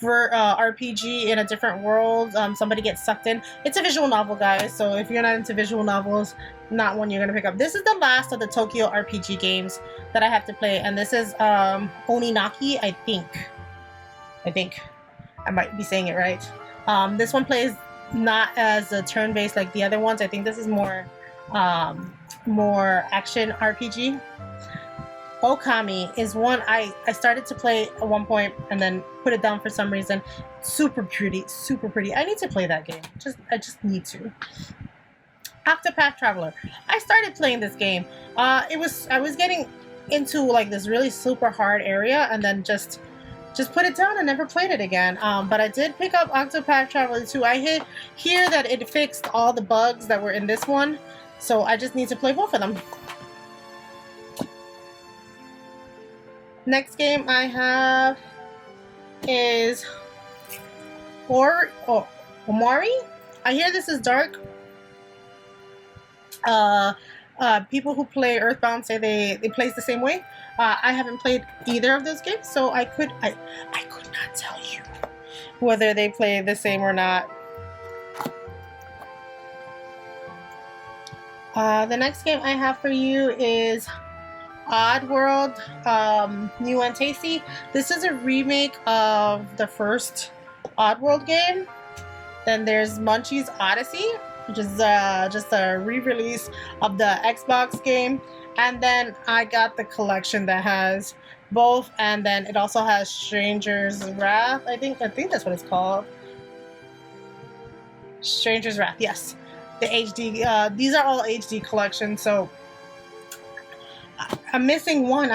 RPG in a different world. Somebody gets sucked in. It's a visual novel, guys, so if you're not into visual novels, not one you're gonna pick up. This is the last of the Tokyo RPG games that I have to play, and this is Oninaki, I think I might be saying it right. This one plays not as a turn-based like the other ones. I think this is more action RPG. Okami is one I started to play at one point and then put it down for some reason. Super pretty, super pretty. I need to play that game. I just need to. Octopath Traveler. I started playing this game. I was getting into like this really super hard area and then just put it down and never played it again. But I did pick up Octopath Traveler 2. I hear that it fixed all the bugs that were in this one, so I just need to play both of them. Next game I have is Omari. I hear this is dark. People who play Earthbound say they plays the same way. I haven't played either of those games, so I could not tell you whether they play the same or not. The next game I have for you is Oddworld New and Tasty. This is a remake of the first Oddworld game. Then there's Munchie's Odyssey, which is just a re-release of the Xbox game. And then I got the collection that has both, and then it also has Stranger's Wrath. I think that's what it's called. Stranger's Wrath, yes. The HD. These are all HD collections, so I'm missing one.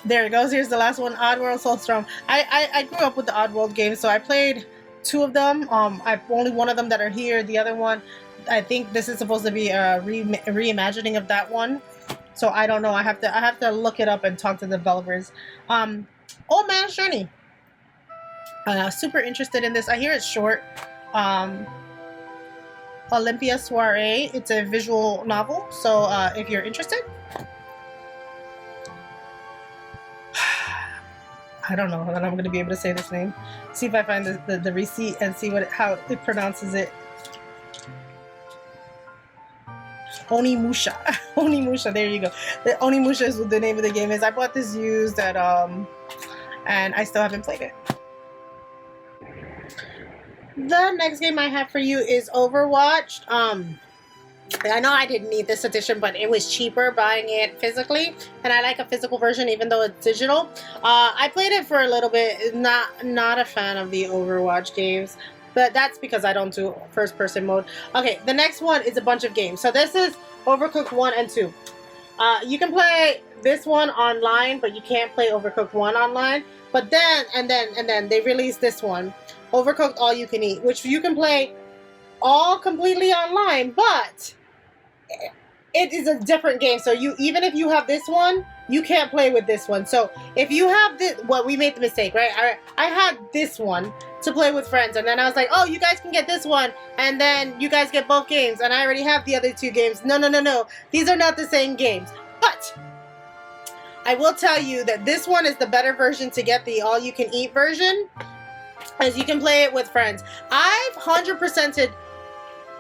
There it goes. Here's the last one, Oddworld Soulstorm. I grew up with the Oddworld games, so I played 2 of them. I've only one of them that are here. The other one, I think this is supposed to be a reimagining of that one. So I don't know. I have to look it up and talk to the developers. Old Man's Journey. Super interested in this. I hear it's short. Olympia Soiree. It's a visual novel. So if you're interested. I don't know that I'm going to be able to say this name. See if I find the receipt and see how it pronounces it. Onimusha. Onimusha, there you go. The Onimusha is what the name of the game is. I bought this used at and I still haven't played it. The next game I have for you is Overwatch. I know I didn't need this edition, but it was cheaper buying it physically, and I like a physical version even though it's digital. I played it for a little bit. Not a fan of the Overwatch games, but that's because I don't do first person mode. Okay, the next one is a bunch of games. So this is Overcooked 1 and 2. You can play this one online, but you can't play Overcooked 1 online. But then they released this one, Overcooked All You Can Eat, which you can play all completely online, but it is a different game. So even if you have this one, you can't play with this one. So if you have this, we made the mistake, right? I had this one to play with friends, and then I was like, oh, you guys can get this one, and then you guys get both games, and I already have the other 2 games. No. These are not the same games. But I will tell you that this one is the better version to get, the all you can eat version, as you can play it with friends. I've 100%ed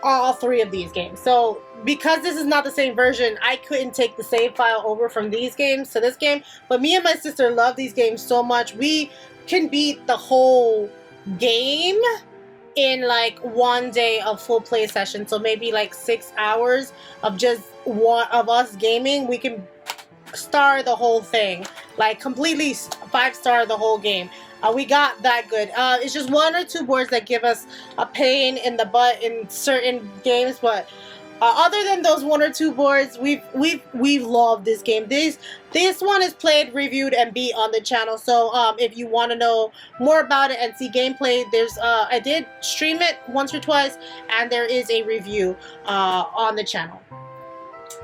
all 3 of these games. So because this is not the same version, I couldn't take the save file over from these games to this game. But me and my sister love these games so much. We can beat the whole game in like 1 day of full play session. So maybe like 6 hours of just one of us gaming. We can star the whole thing, like completely 5-star the whole game. We got that good. It's just 1 or 2 boards that give us a pain in the butt in certain games, but other than those 1 or 2 boards, we've loved this game. This one is played, reviewed, and beat on the channel. So if you want to know more about it and see gameplay, there's I did stream it once or twice, and there is a review on the channel.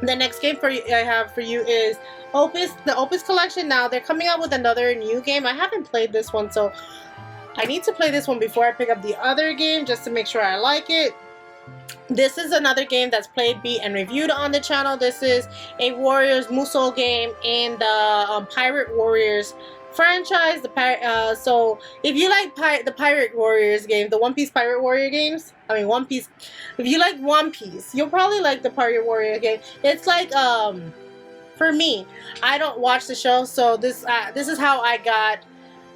The next game I have for you is Opus, the Opus collection. Now they're coming out with another new game. I haven't played this one, so I need to play this one before I pick up the other game just to make sure I like it. This is another game that's played, beat, and reviewed on the channel. This is a Warriors Musou game in the Pirate Warriors franchise. So if you like the Pirate Warriors game, the One Piece Pirate Warrior games, One Piece, if you like One Piece, you'll probably like the Pirate Warrior game. It's like, for me, I don't watch the show, so this is how I got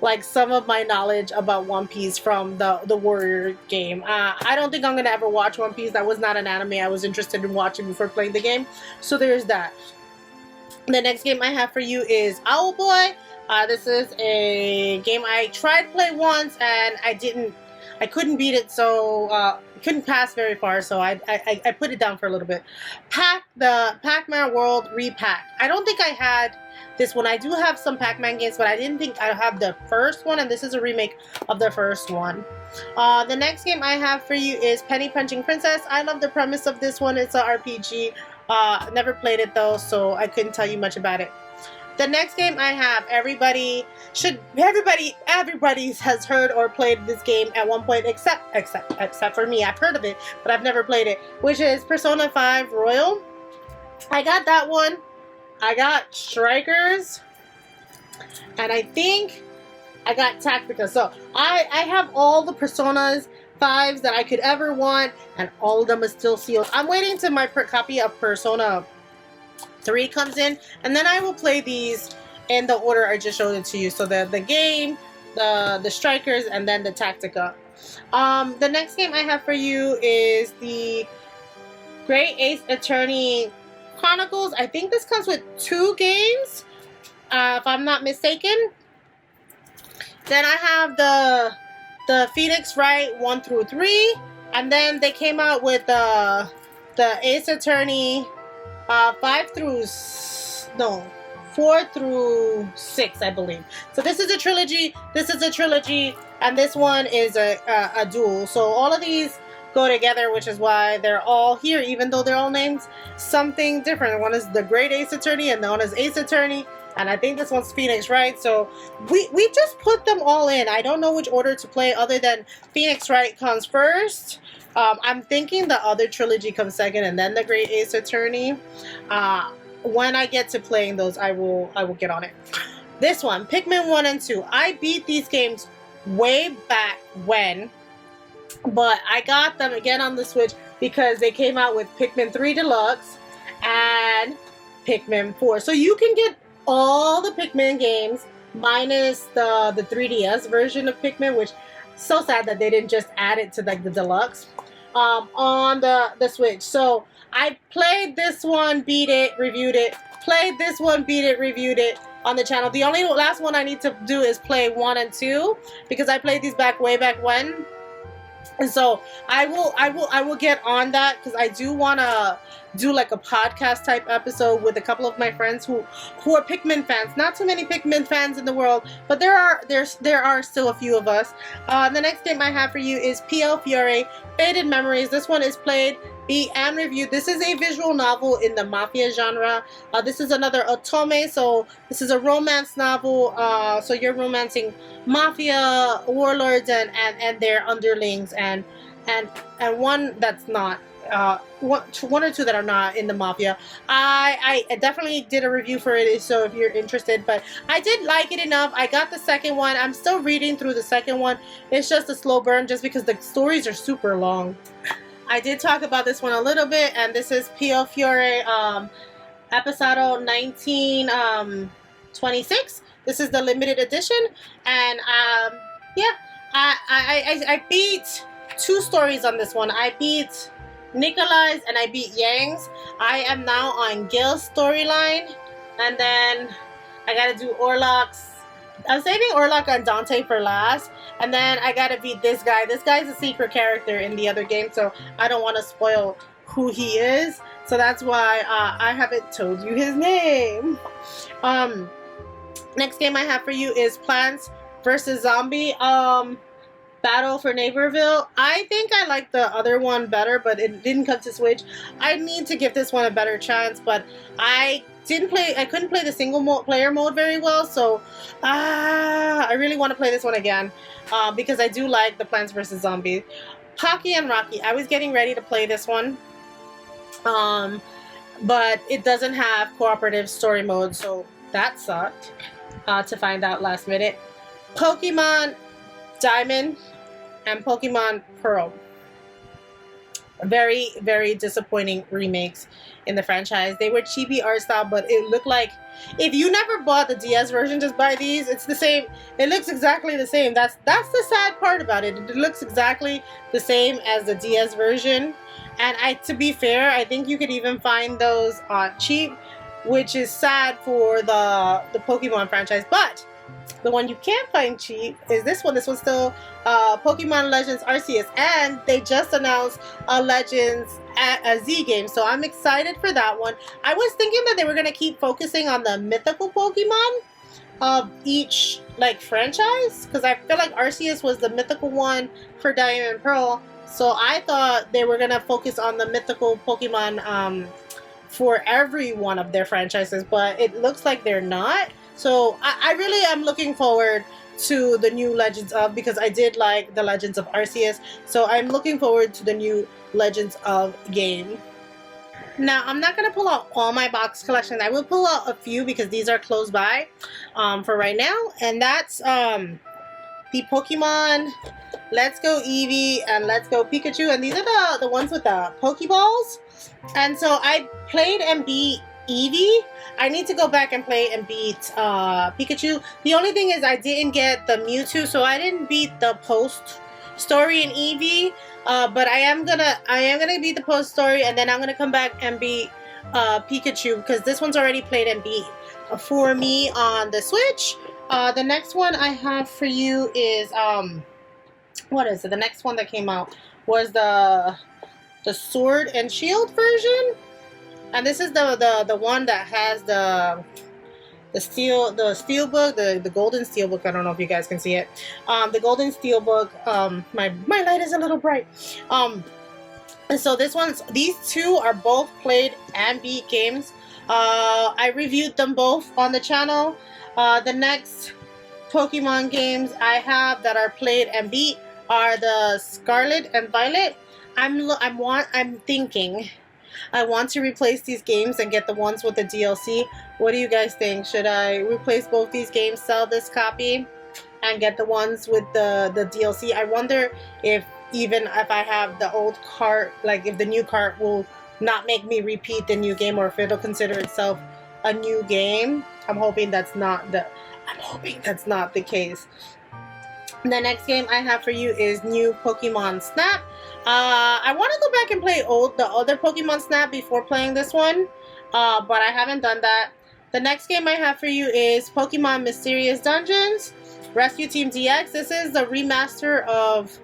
like some of my knowledge about One Piece from the Warrior game. I don't think I'm gonna ever watch One Piece. That was not an anime I was interested in watching before playing the game, so there's that. The next game I have for you is Owlboy. This is a game I tried to play once and I couldn't beat it, so couldn't pass very far, so I put it down for a little bit. The Pac-Man World Repack. I don't think I had this one. I do have some Pac-Man games, but I didn't think I have the first one, and this is a remake of the first one. The next game I have for you is Penny Punching Princess. I love the premise of this one. It's an RPG. Never played it though, so I couldn't tell you much about it. The next game I have, everybody has heard or played this game at one point, except for me. I've heard of it, but I've never played it, which is Persona 5 Royal. I got that one. I got Strikers, and I think I got Tactica. So I have all the Personas 5s that I could ever want, and all of them are still sealed. I'm waiting till my copy of Persona 3 comes in, and then I will play these in the order I just showed it to you. So the game, the Strikers, and then the Tactica. The next game I have for you is the Great Ace Attorney Chronicles. I think this comes with 2 games, if I'm not mistaken. Then I have the Phoenix Wright 1 through 3, and then they came out with the Ace Attorney 4 through 6, I believe. So this is a trilogy. This is a trilogy, and this one is a duel. So all of these go together, which is why they're all here, even though they're all named something different. One is the Great Ace Attorney, and the one is Ace Attorney, and I think this one's Phoenix Wright. So we just put them all in. I don't know which order to play, other than Phoenix Wright comes first. I'm thinking the other trilogy comes second, and then the Great Ace Attorney. When I get to playing those, I will get on it. This one, Pikmin 1 and 2. I beat these games way back when, but I got them again on the Switch because they came out with Pikmin 3 Deluxe and Pikmin 4. So you can get all the Pikmin games minus the 3DS version of Pikmin, which so sad that they didn't just add it to like the Deluxe on the Switch. So I played this one, beat it, reviewed it. Played this one, beat it, reviewed it on the channel. The only last one I need to do is play 1 and 2 because I played these way back when. And so I will get on that because I do want to do like a podcast type episode with a couple of my friends who are Pikmin fans. Not too many Pikmin fans in the world, but there are still a few of us. The next game I have for you is PL Fiore Faded Memories. This one is played, beat, and reviewed. This is a visual novel in the mafia genre. This is another otome, so this is a romance novel. So you're romancing mafia warlords and their underlings and one that's not. One or two that are not in the mafia. I definitely did a review for it, so if you're interested, but I did like it enough. I got the second one. I'm still reading through the second one. It's just a slow burn just because the stories are super long. I did talk about this one a little bit, and this is PL Fiore Episado 1926. This is the limited edition, and yeah, I beat 2 stories on this one. I beat Nikolai's and I beat Yang's. I am now on Gil's storyline, and then I gotta do Orlok's. I'm saving Orlok and Dante for last, and then I gotta beat this guy. This guy's a secret character in the other game, so I don't want to spoil who he is. So that's why I haven't told you his name. Next game I have for you is Plants vs. Zombie. Battle for Neighborville. I think I like the other one better, but it didn't come to Switch. I need to give this one a better chance, but I couldn't play the single player mode very well, so I really want to play this one again because I do like the Plants vs. Zombies. Pocky and Rocky. I was getting ready to play this one, but it doesn't have cooperative story mode, so that sucked to find out last minute. Pokemon Diamond and Pokemon Pearl. Very, very disappointing remakes in the franchise. They were chibi art style, but it looked like if you never bought the DS version, just buy these. It's the same. It looks exactly the same. That's the sad part about it. It looks exactly the same as the DS version. And to be fair, I think you could even find those cheap, which is sad for the Pokemon franchise. But the one you can't find cheap is this one. This one's still Pokemon Legends Arceus, and they just announced a Legends Z game, so I'm excited for that one. I was thinking that they were going to keep focusing on the mythical Pokemon of each like franchise, because I feel like Arceus was the mythical one for Diamond and Pearl, so I thought they were going to focus on the mythical Pokemon for every one of their franchises, but it looks like they're not. So I really am looking forward to the new Legends of, because I did like the Legends of Arceus, so I'm looking forward to the new Legends of game. Now, I'm not going to pull out all my box collection. I will pull out a few because these are close by for right now. And that's the Pokemon Let's Go Eevee and Let's Go Pikachu. And these are the ones with the Pokeballs. And so I played and beat Eevee. I need to go back and play and beat Pikachu. The only thing is I didn't get the Mewtwo, so I didn't beat the post story in Eevee. But I am gonna beat the post story, and then I'm gonna come back and beat Pikachu, because this one's already played and beat for me on the Switch. The next one I have for you is what is it? The next one that came out was the Sword and Shield version, and this is the one that has the steel book, the golden steel book. I don't know if you guys can see it. The golden steel book. My light is a little bright. And so these two are both played and beat games. I reviewed them both on the channel. The next Pokemon games I have that are played and beat are the Scarlet and Violet. I'm thinking I want to replace these games and get the ones with the DLC. What do you guys think? Should I replace both these games, sell this copy, and get the ones with the DLC? I wonder if even if I have the old cart, like if the new cart will not make me repeat the new game, or if it'll consider itself a new game. I'm hoping that's not the case. The next game I have for you is new Pokemon Snap. I want to go back and play the other Pokemon Snap before playing this one, but I haven't done that. The next game I have for you is Pokemon Mysterious Dungeons Rescue Team DX. This is the remaster of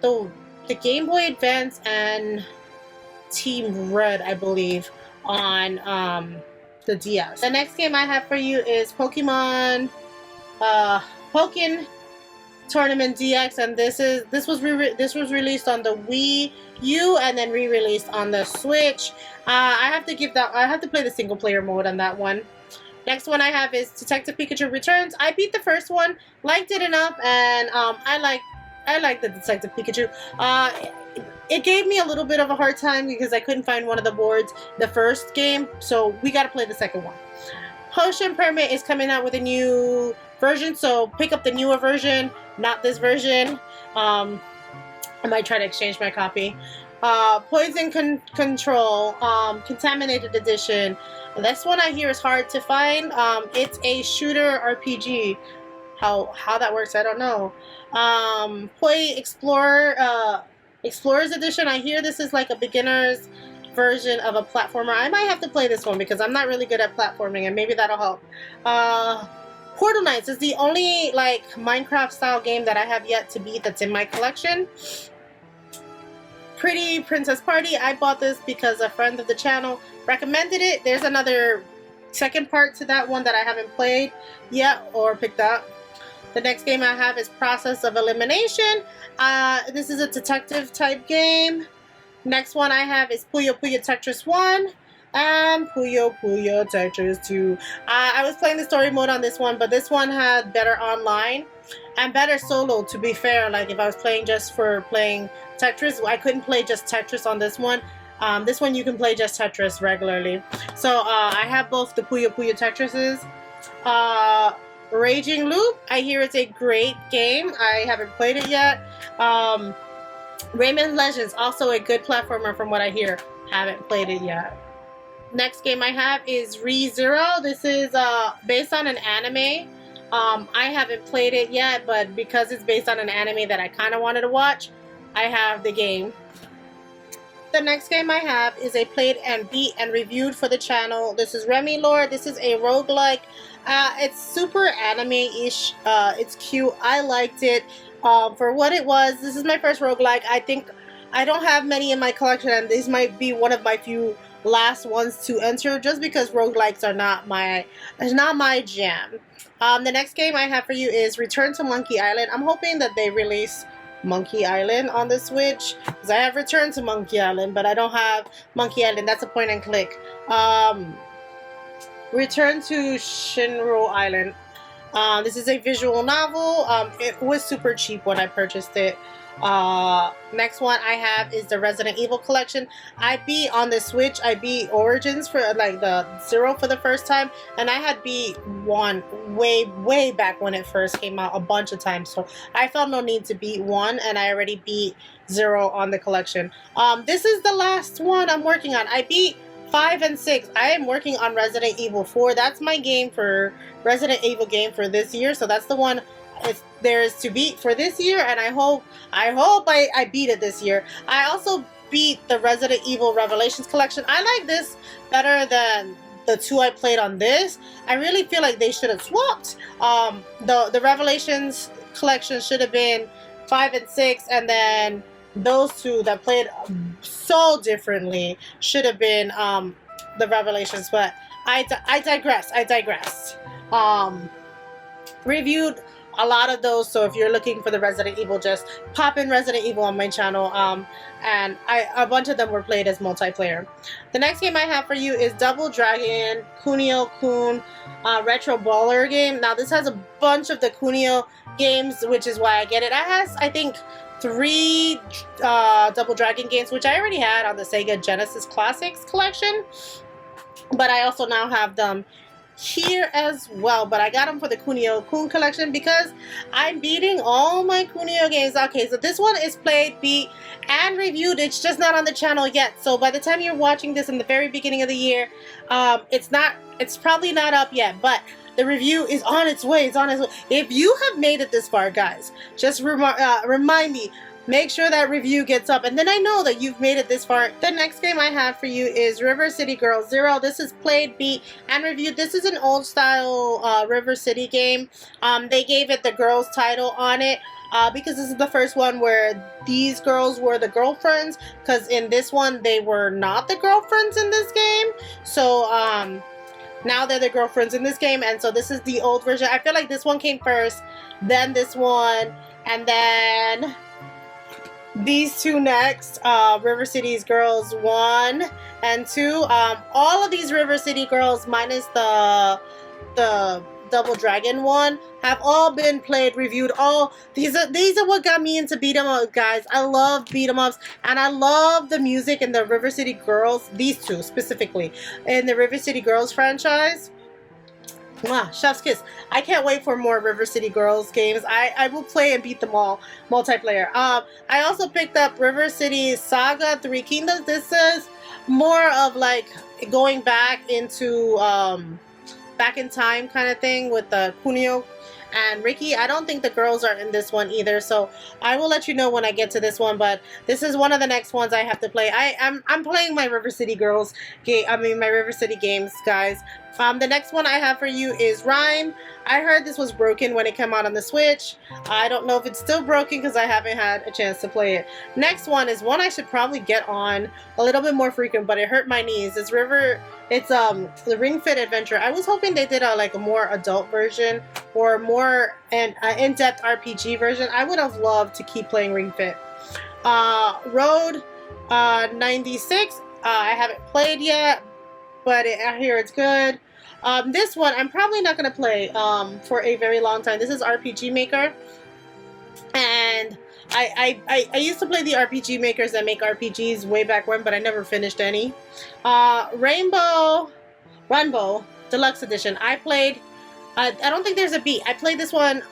the Game Boy Advance and Team Red, I believe, on the DS. The next game I have for you is Pokemon Pokken Tournament DX, and this was released on the Wii U and then re-released on the Switch. I have to play the single player mode on that one. Next one I have is Detective Pikachu Returns. I beat the first one, liked it enough, and I like the Detective Pikachu. It gave me a little bit of a hard time because I couldn't find one of the boards the first game, so we gotta play the second one. Potion Permit is coming out with a new version, so pick up the newer version, not this version. I might try to exchange my copy. Poison Control, Contaminated Edition. This one I hear is hard to find. It's a shooter RPG. How that works, I don't know. Play Explorers Edition. I hear this is like a beginner's version of a platformer. I might have to play this one because I'm not really good at platforming, and maybe that'll help. Portal Knights is the only like Minecraft style game that I have yet to beat that's in my collection. Pretty Princess Party. I bought this because a friend of the channel recommended it. There's another second part to that one that I haven't played yet or picked up. The next game I have is Process of Elimination. This is a detective type game. Next one I have is Puyo Puyo Tetris 1 and Puyo Puyo Tetris 2. I was playing the story mode on this one, but this one had better online and better solo, to be fair. Like if I was playing just for playing Tetris, I couldn't play just Tetris on this one. This one you can play just Tetris regularly. So I have both the Puyo Puyo Tetrises. Raging Loop, I hear it's a great game. I haven't played it yet. Rayman Legends, also a good platformer from what I hear. Haven't played it yet. Next game I have is ReZero. This is based on an anime. I haven't played it yet, but because it's based on an anime that I kind of wanted to watch, I have the game. The next game I have is a played and beat and reviewed for the channel. This is Remy Lore. This is a roguelike. It's super anime-ish. It's cute. I liked it. For what it was, this is my first roguelike. I think I don't have many in my collection, and this might be one of my few last ones to enter, just because roguelikes are not my jam. The next game I have for you is Return to Monkey Island. I'm hoping that they release Monkey Island on the Switch, because I have returned to Monkey Island, but I don't have Monkey Island. That's a point and click. Return to Shinro Island. This is a visual novel. It was super cheap when I purchased it. Next one I have is the Resident Evil collection. I beat on the Switch. I beat Origins for like the 0 for the first time, and I had beat 1 way back when it first came out a bunch of times. So I felt no need to beat 1, and I already beat 0 on the collection. This is the last one I'm working on. I beat 5 and 6. I am working on Resident Evil 4. That's my game for Resident Evil game for this year. So that's the one there is to beat for this year, and I hope I beat it this year. I also beat the Resident Evil Revelations collection. I like this better than the 2 I played on this. I really feel like they should have swapped. The Revelations collection should have been 5 and 6, and then those 2 that played so differently should have been the Revelations. But I digress. Reviewed a lot of those, so if you're looking for the Resident Evil, just pop in Resident Evil on my channel, and a bunch of them were played as multiplayer. The next game I have for you is Double Dragon Kunio-kun Retro Baller game. Now this has a bunch of the Kunio games, which is why I get it. It has, I think, 3 Double Dragon games, which I already had on the Sega Genesis Classics collection, but I also now have them here as well. But I got them for the Kunio-kun collection because I'm beating all my Kunio games. Okay, so this one is played, beat, and reviewed. It's just not on the channel yet. So by the time you're watching this in the very beginning of the year, it's probably not up yet, but the review is on its way. It's on its way. If you have made it this far, guys, just remind me. Make sure that review gets up, and then I know that you've made it this far. The next game I have for you is River City Girls 0. This is played, beat, and reviewed. This is an old style River City game. They gave it the girls title on it because this is the first one where these girls were the girlfriends, because in this one they were not the girlfriends in this game. So now they're the girlfriends in this game, and so this is the old version. I feel like this one came first, then this one, and then these 2 next. River City's Girls 1 and 2. All of these River City Girls minus the Double Dragon one have all been played, reviewed. All these are what got me into beat 'em up, guys. I love beat 'em ups, and I love the music in the River City Girls, these 2 specifically, in the River City Girls franchise. Mwah, chef's kiss. I can't wait for more River City Girls games. I will play and beat them all multiplayer. I also picked up River City Saga 3 Kingdoms. This is more of like going back into back in time kind of thing with the Kunio and Ricky. I don't think the girls are in this one either, so I will let you know when I get to this one. But this is one of the next ones I have to play. I'm playing my River City Girls game. I mean my River City games, guys. The next one I have for you is Rime. I heard this was broken when it came out on the Switch. I don't know if it's still broken because I haven't had a chance to play it. Next one is one I should probably get on a little bit more frequent, but it hurt my knees. It's the Ring Fit Adventure. I was hoping they did a more adult version or more in-depth RPG version. I would have loved to keep playing Ring Fit. Road 96. I haven't played yet, but I hear it's good. This one I'm probably not going to play for a very long time. This is RPG Maker, and I used to play the RPG makers that make RPGs way back when, but I never finished any. Rainbow Deluxe Edition. I played. I don't think there's a beat. I played this one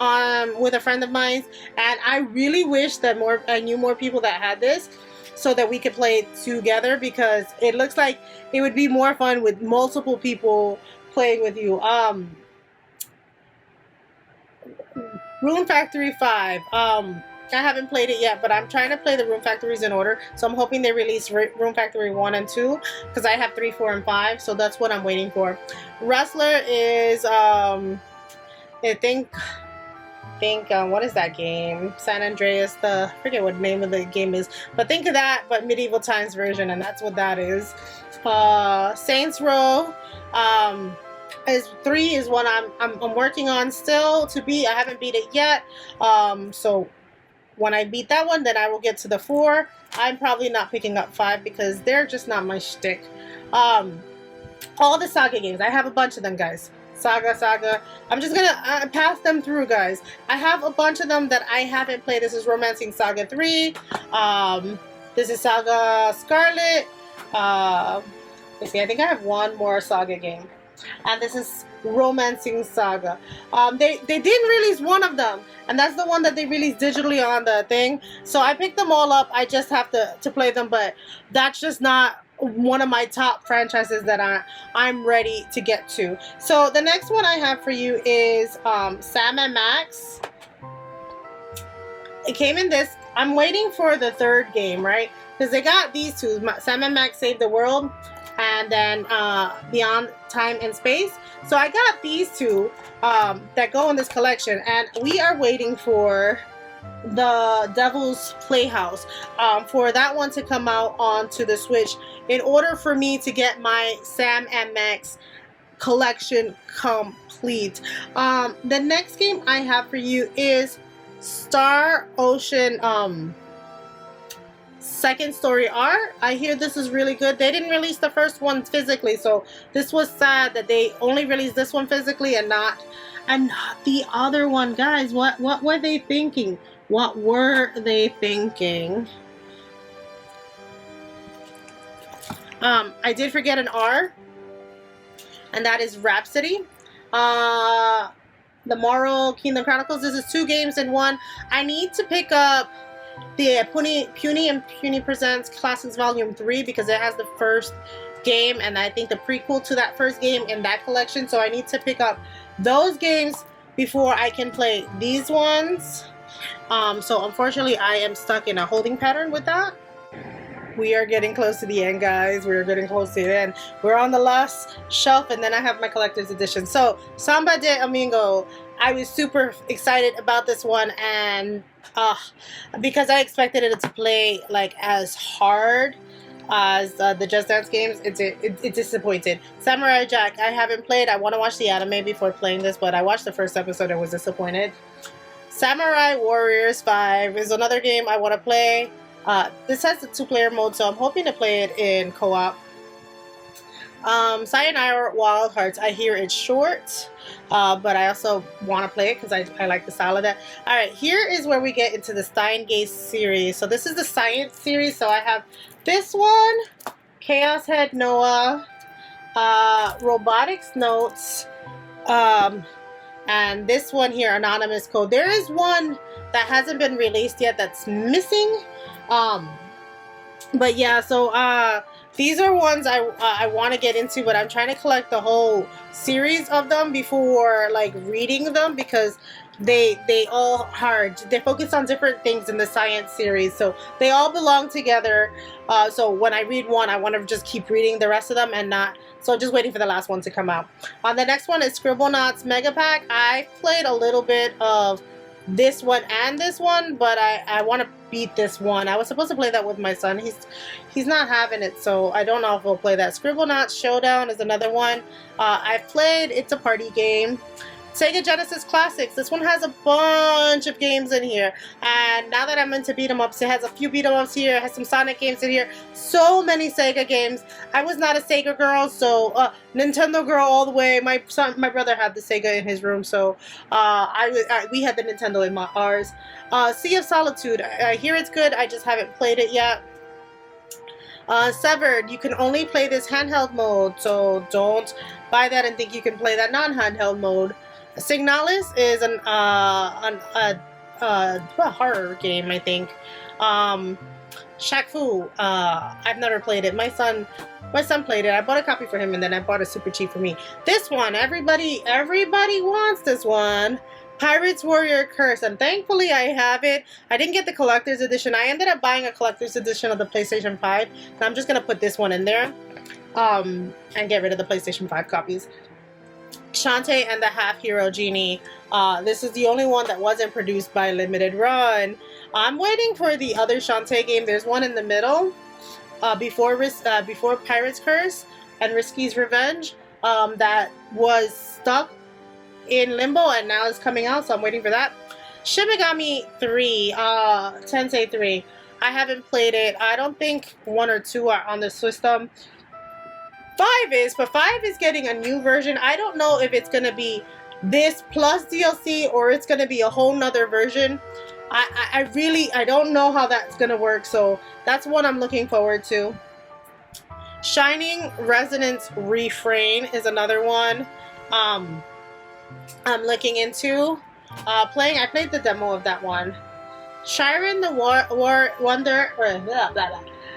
with a friend of mine, and I really wish that I knew more people that had this, so that we could play it together, because it looks like it would be more fun with multiple people playing with you. Rune Factory 5. I haven't played it yet, but I'm trying to play the Rune Factories in order. So I'm hoping they release Rune Factory 1 and 2, because I have 3, 4, and 5. So that's what I'm waiting for. Wrestler is, I think, what is that game? San Andreas, I forget what name of the game is. But think of that, but medieval times version, and that's what that is. Saints Row. 3 is what I'm working on still to beat. I haven't beat it yet. So when I beat that one, then I will get to the 4. I'm probably not picking up 5 because they're just not my shtick. All the Saga games, I have a bunch of them, guys. Saga. I'm just gonna pass them through, guys. I have a bunch of them that I haven't played. This is Romancing Saga 3. This is Saga Scarlet. Let's see, I think I have one more Saga game. And this is Romancing Saga. They didn't release one of them, and that's the one that they released digitally on the thing. So I picked them all up. I just have to play them, but that's just not one of my top franchises that I'm ready to get to. So the next one I have for you is Sam and Max. It came in this. I'm waiting for the 3rd game, right? Because they got these two, Sam and Max Save the World, and then Beyond Time and Space. So I got these two that go in this collection, and we are waiting for the Devil's Playhouse for that one to come out onto the Switch in order for me to get my Sam and Max collection complete. The next game I have for you is Star Ocean Second Story R. I hear this is really good. They didn't release the first one physically, so this was sad that they only released this one physically and not the other one. Guys, what were they thinking? What were they thinking? I did forget an R, and that is Rhapsody. The Moral Kingdom Chronicles. This is 2 games in one. I need to pick up the Puny and Puny Presents Classics Volume 3 because it has the first game and I think the prequel to that first game in that collection. So I need to pick up those games before I can play these ones. So unfortunately I am stuck in a holding pattern with that. We are getting close to the end, guys. We're getting close to the end. We're on the last shelf, and then I have my collector's edition. So, Samba de Amigo. I was super excited about this one, and because I expected it to play like as hard as the Just Dance games, it disappointed. Samurai Jack, I haven't played. I want to watch the anime before playing this, but I watched the first episode and was disappointed. Samurai Warriors 5 is another game I want to play. This has the 2-player mode, so I'm hoping to play it in co-op. Sayonara Wild Hearts, I hear it's short, but I also want to play it because I like the style of that. Alright, here is where we get into the Steingate series. So this is the science series, so I have this one, Chaos Head Noah, Robotics Notes, and this one here, Anonymous Code. There is one that hasn't been released yet that's missing. But yeah, so these are ones I want to get into, but I'm trying to collect the whole series of them before like reading them because they all they focus on different things in the science series, so they all belong together. So when I read one, I want to just keep reading the rest of them and not. So just waiting for the last one to come out. The next one is Scribblenauts Mega Pack. I played a little bit of this one and this one, but I want to beat this one. I was supposed to play that with my son. He's not having it, so I don't know if we'll play that. Scribblenauts Showdown is another one I've played. It's a party game. Sega Genesis Classics. This one has a bunch of games in here, and now that I'm into beat 'em ups, it has a few beat 'em ups here. It has some Sonic games in here. So many Sega games. I was not a Sega girl, so Nintendo girl all the way. My brother had the Sega in his room, so we had the Nintendo in ours. Sea of Solitude. I hear it's good. I just haven't played it yet. Severed. You can only play this handheld mode, so don't buy that and think you can play that non-handheld mode. Signalis is a horror game, I think. Shaq Fu. I've never played it. My son played it. I bought a copy for him, and then I bought a super cheap for me. This one, everybody wants this one. Pirates Warrior Curse, and thankfully I have it. I didn't get the collector's edition. I ended up buying a collector's edition of the PlayStation 5, and I'm just gonna put this one in there, and get rid of the PlayStation 5 copies. Shantae and the Half Hero Genie. This is the only one that wasn't produced by Limited Run. I'm waiting for the other Shantae game. There's one in the middle, before Pirates Curse and Risky's Revenge, that was stuck in limbo and now it's coming out, so I'm waiting for that. Shin Megami 3, Tensei 3. I haven't played it. I don't think 1 or 2 are on the system. 5 is, but 5 is getting a new version. I don't know if it's going to be this plus DLC or it's going to be a whole nother version. I don't know how that's going to work, so that's what I'm looking forward to. Shining Resonance Refrain is another one I'm looking into playing. I played the demo of that one. Shiren the Wonder,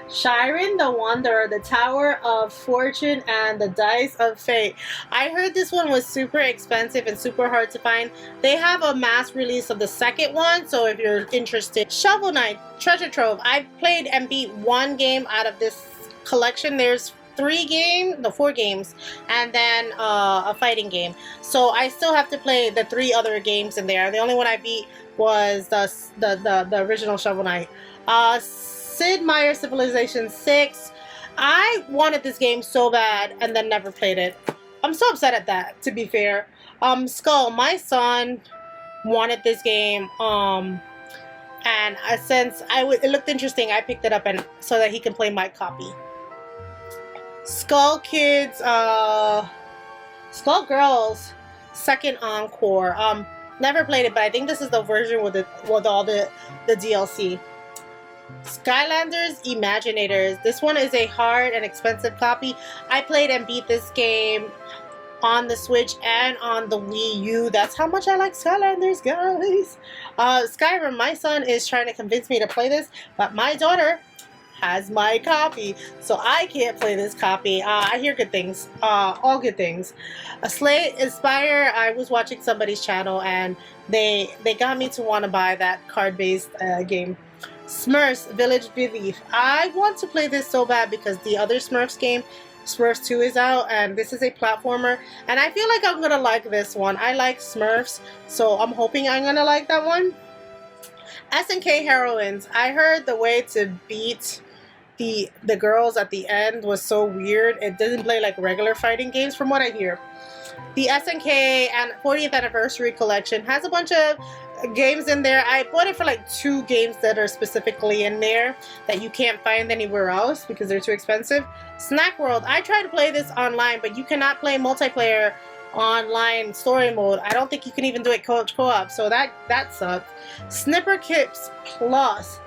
Shiren the Wanderer, the Tower of Fortune, and the Dice of Fate. I heard this one was super expensive and super hard to find. They have a mass release of the second one, so if you're interested. Shovel Knight Treasure Trove. I played and beat 1 game out of this collection. There's 4 games, and then a fighting game. So I still have to play the 3 other games in there. The only one I beat was the original Shovel Knight. Sid Meier's Civilization 6. I wanted this game so bad and then never played it. I'm so upset at that, to be fair. Skull, my son wanted this game, and since it looked interesting, I picked it up and so that he can play my copy. Skull Kids, Skull Girls, Second Encore. Never played it, but I think this is the version with all the DLC. Skylanders Imaginators. This one is a hard and expensive copy. I played and beat this game on the Switch and on the Wii U. That's how much I like Skylanders, guys. Skyrim, my son is trying to convince me to play this, but my daughter has my copy, so I can't play this copy. I hear good things, all good things. Slay Inspire, I was watching somebody's channel and they got me to want to buy that card-based game. Smurfs Village Belief. I want to play this so bad because the other Smurfs game, Smurfs 2, is out, and this is a platformer, and I feel like I'm gonna like this one. I like Smurfs, so I'm hoping I'm gonna like that one. SNK Heroines. I heard the way to beat the girls at the end was so weird. It doesn't play like regular fighting games from what I hear. The SNK and 40th Anniversary Collection has a bunch of games in there. I bought it for like 2 games that are specifically in there that you can't find anywhere else because they're too expensive. Snack World. I tried to play this online, but you cannot play multiplayer online story mode. I don't think you can even do it co-op, so that sucks. Snipper Clips Plus.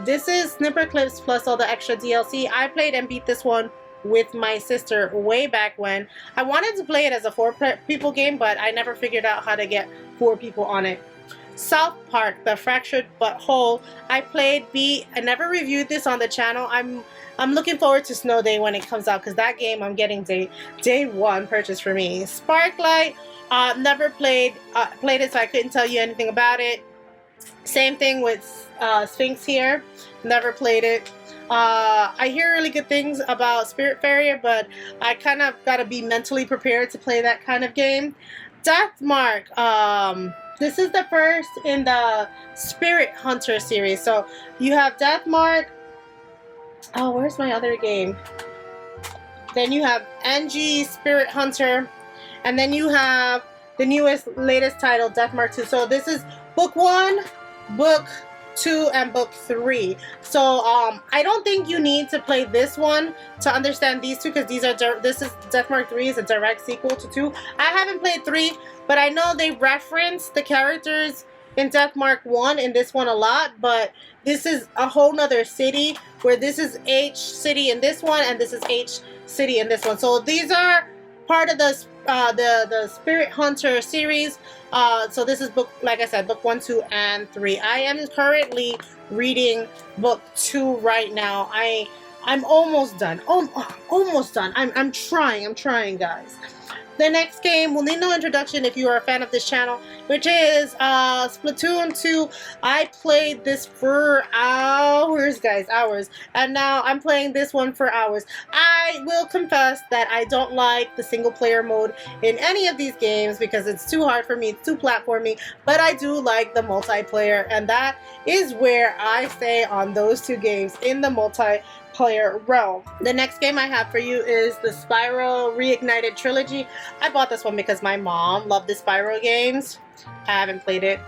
This is Snipper Clips plus all the extra DLC. I played and beat this one with my sister way back when. I wanted to play it as a 4 people game, but I never figured out how to get 4 people on it. South Park, The Fractured But Whole. I played, I never reviewed this on the channel. I'm looking forward to Snow Day when it comes out, because that game I'm getting day 1 purchase for me. Sparklight, never played it, so I couldn't tell you anything about it. Same thing with Sphinx here, never played it. I hear really good things about Spiritfarer, but I kind of got to be mentally prepared to play that kind of game. Deathmark, this is the first in the Spirit Hunter series. So you have Deathmark. Oh, where's my other game? Then you have NG Spirit Hunter, and then you have the latest title, Deathmark 2. So this is book 1, book 2, and book 3. So I don't think you need to play this one to understand these two, because this is Deathmark 3 is a direct sequel to 2. I haven't played 3, but I know they reference the characters in Deathmark 1 in this one a lot, but this is a whole nother city, where this is H city in this one and this is H city in this one. So these are part of the Spirit Hunter series. So this is book, like I said, book 1, 2, and 3. I am currently reading book 2 right now. I'm almost done. Almost done. I'm trying, guys. The next game will need no introduction if you are a fan of this channel, which is Splatoon 2. I played this for hours, guys, hours. And now I'm playing this one for hours. I will confess that I don't like the single player mode in any of these games because it's too hard for me, it's too platformy, but I do like the multiplayer, and that is where I stay on those 2 games, in the multiplayer player realm. The next game I have for you is the Spyro Reignited Trilogy. I bought this one because my mom loved the Spyro games. I haven't played it.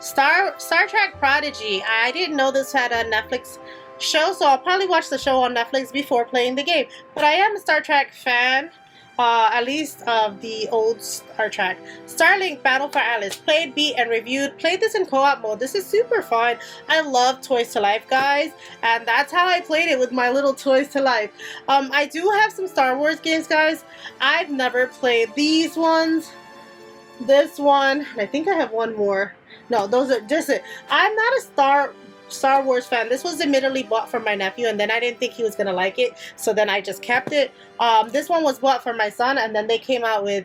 Star Trek Prodigy. I didn't know this had a Netflix show, so I'll probably watch the show on Netflix before playing the game. But I am a Star Trek fan. At least of the old Star Trek. Starlink Battle for Atlas. Played, beat, and reviewed. Played this in co-op mode. This is super fun. I love Toys to Life, guys. And that's how I played it, with my little Toys to Life. I do have some Star Wars games, guys. I've never played these ones. This one. I think I have one more. No, those are just it. I'm not a Star Wars fan. This was admittedly bought for my nephew, and then I didn't think he was gonna like it, so then I just kept it. This one was bought for my son, and then they came out with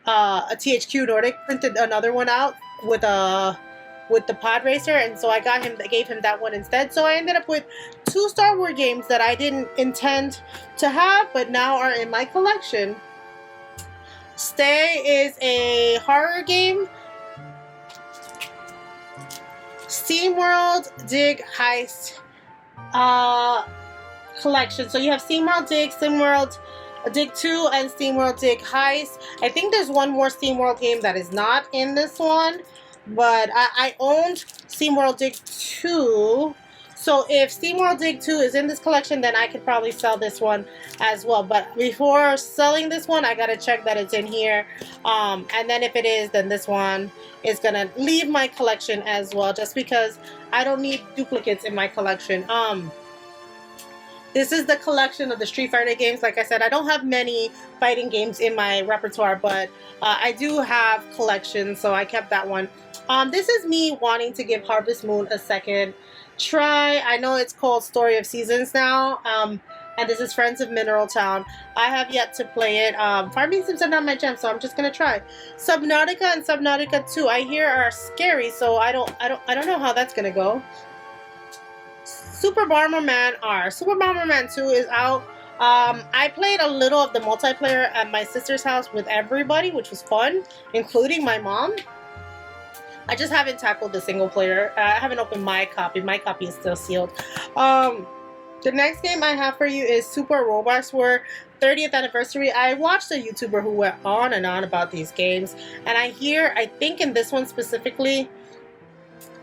a THQ Nordic printed another one out with the Pod Racer, and so I gave him that one instead. So I ended up with 2 Star Wars games that I didn't intend to have, but now are in my collection. Stay is a horror game. SteamWorld Dig Heist collection. So you have SteamWorld Dig, SteamWorld Dig 2, and SteamWorld Dig Heist. I think there's one more SteamWorld game that is not in this one, but I owned SteamWorld Dig 2. So if SteamWorld Dig 2 is in this collection, then I could probably sell this one as well. But before selling this one, I gotta check that it's in here. And then if it is, then this one is gonna leave my collection as well, just because I don't need duplicates in my collection. This is the collection of the Street Fighter games. Like I said, I don't have many fighting games in my repertoire, but I do have collections, so I kept that one. This is me wanting to give Harvest Moon a second try. I know it's called Story of Seasons now, and this is Friends of Mineral Town. I have yet to play it. Farming Sims are not my jam, so I'm just gonna try. Subnautica and Subnautica 2, I hear, are scary, so I don't know how that's gonna go. Super Bomberman R. Super Bomberman 2 is out. I played a little of the multiplayer at my sister's house with everybody, which was fun, including my mom. I just haven't tackled the single player. I haven't opened my copy. My copy is still sealed. The next game I have for you is Super Robot Wars 30th Anniversary. I watched a YouTuber who went on and on about these games, and I think in this one specifically,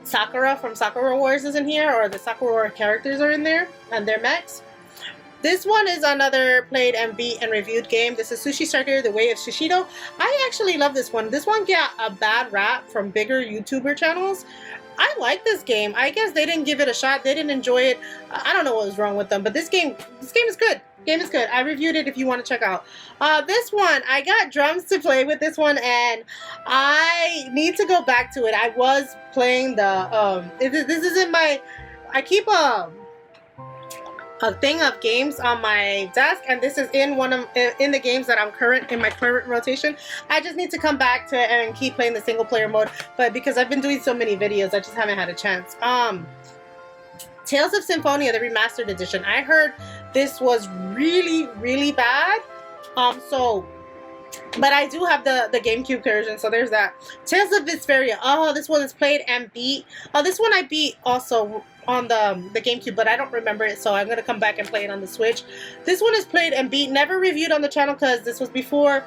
Sakura from Sakura Wars is in here, or the Sakura Wars characters are in there, and their mechs. This one is another played and beat and reviewed game. This is Sushi Striker, The Way of Shishido. I actually love this one. This one got a bad rap from bigger YouTuber channels. I like this game. I guess they didn't give it a shot. They didn't enjoy it. I don't know what was wrong with them, but this game is good. Game is good. I reviewed it if you want to check out. This one, I got drums to play with this one, and I need to go back to it. I was playing the, this is in my, I keep a thing of games on my desk, and this is in in the games that I'm in my current rotation. I just need to come back to it and keep playing the single player mode, but because I've been doing so many videos, I just haven't had a chance. Tales of Symphonia, the remastered edition. I heard this was really, really bad. But I do have the GameCube version, so there's that. Tales of Vesperia. Oh, this one is played and beat. Oh, this one I beat also on the GameCube, but I don't remember it, so I'm gonna come back and play it on the Switch. This one is played and beat. Never reviewed on the channel because this was before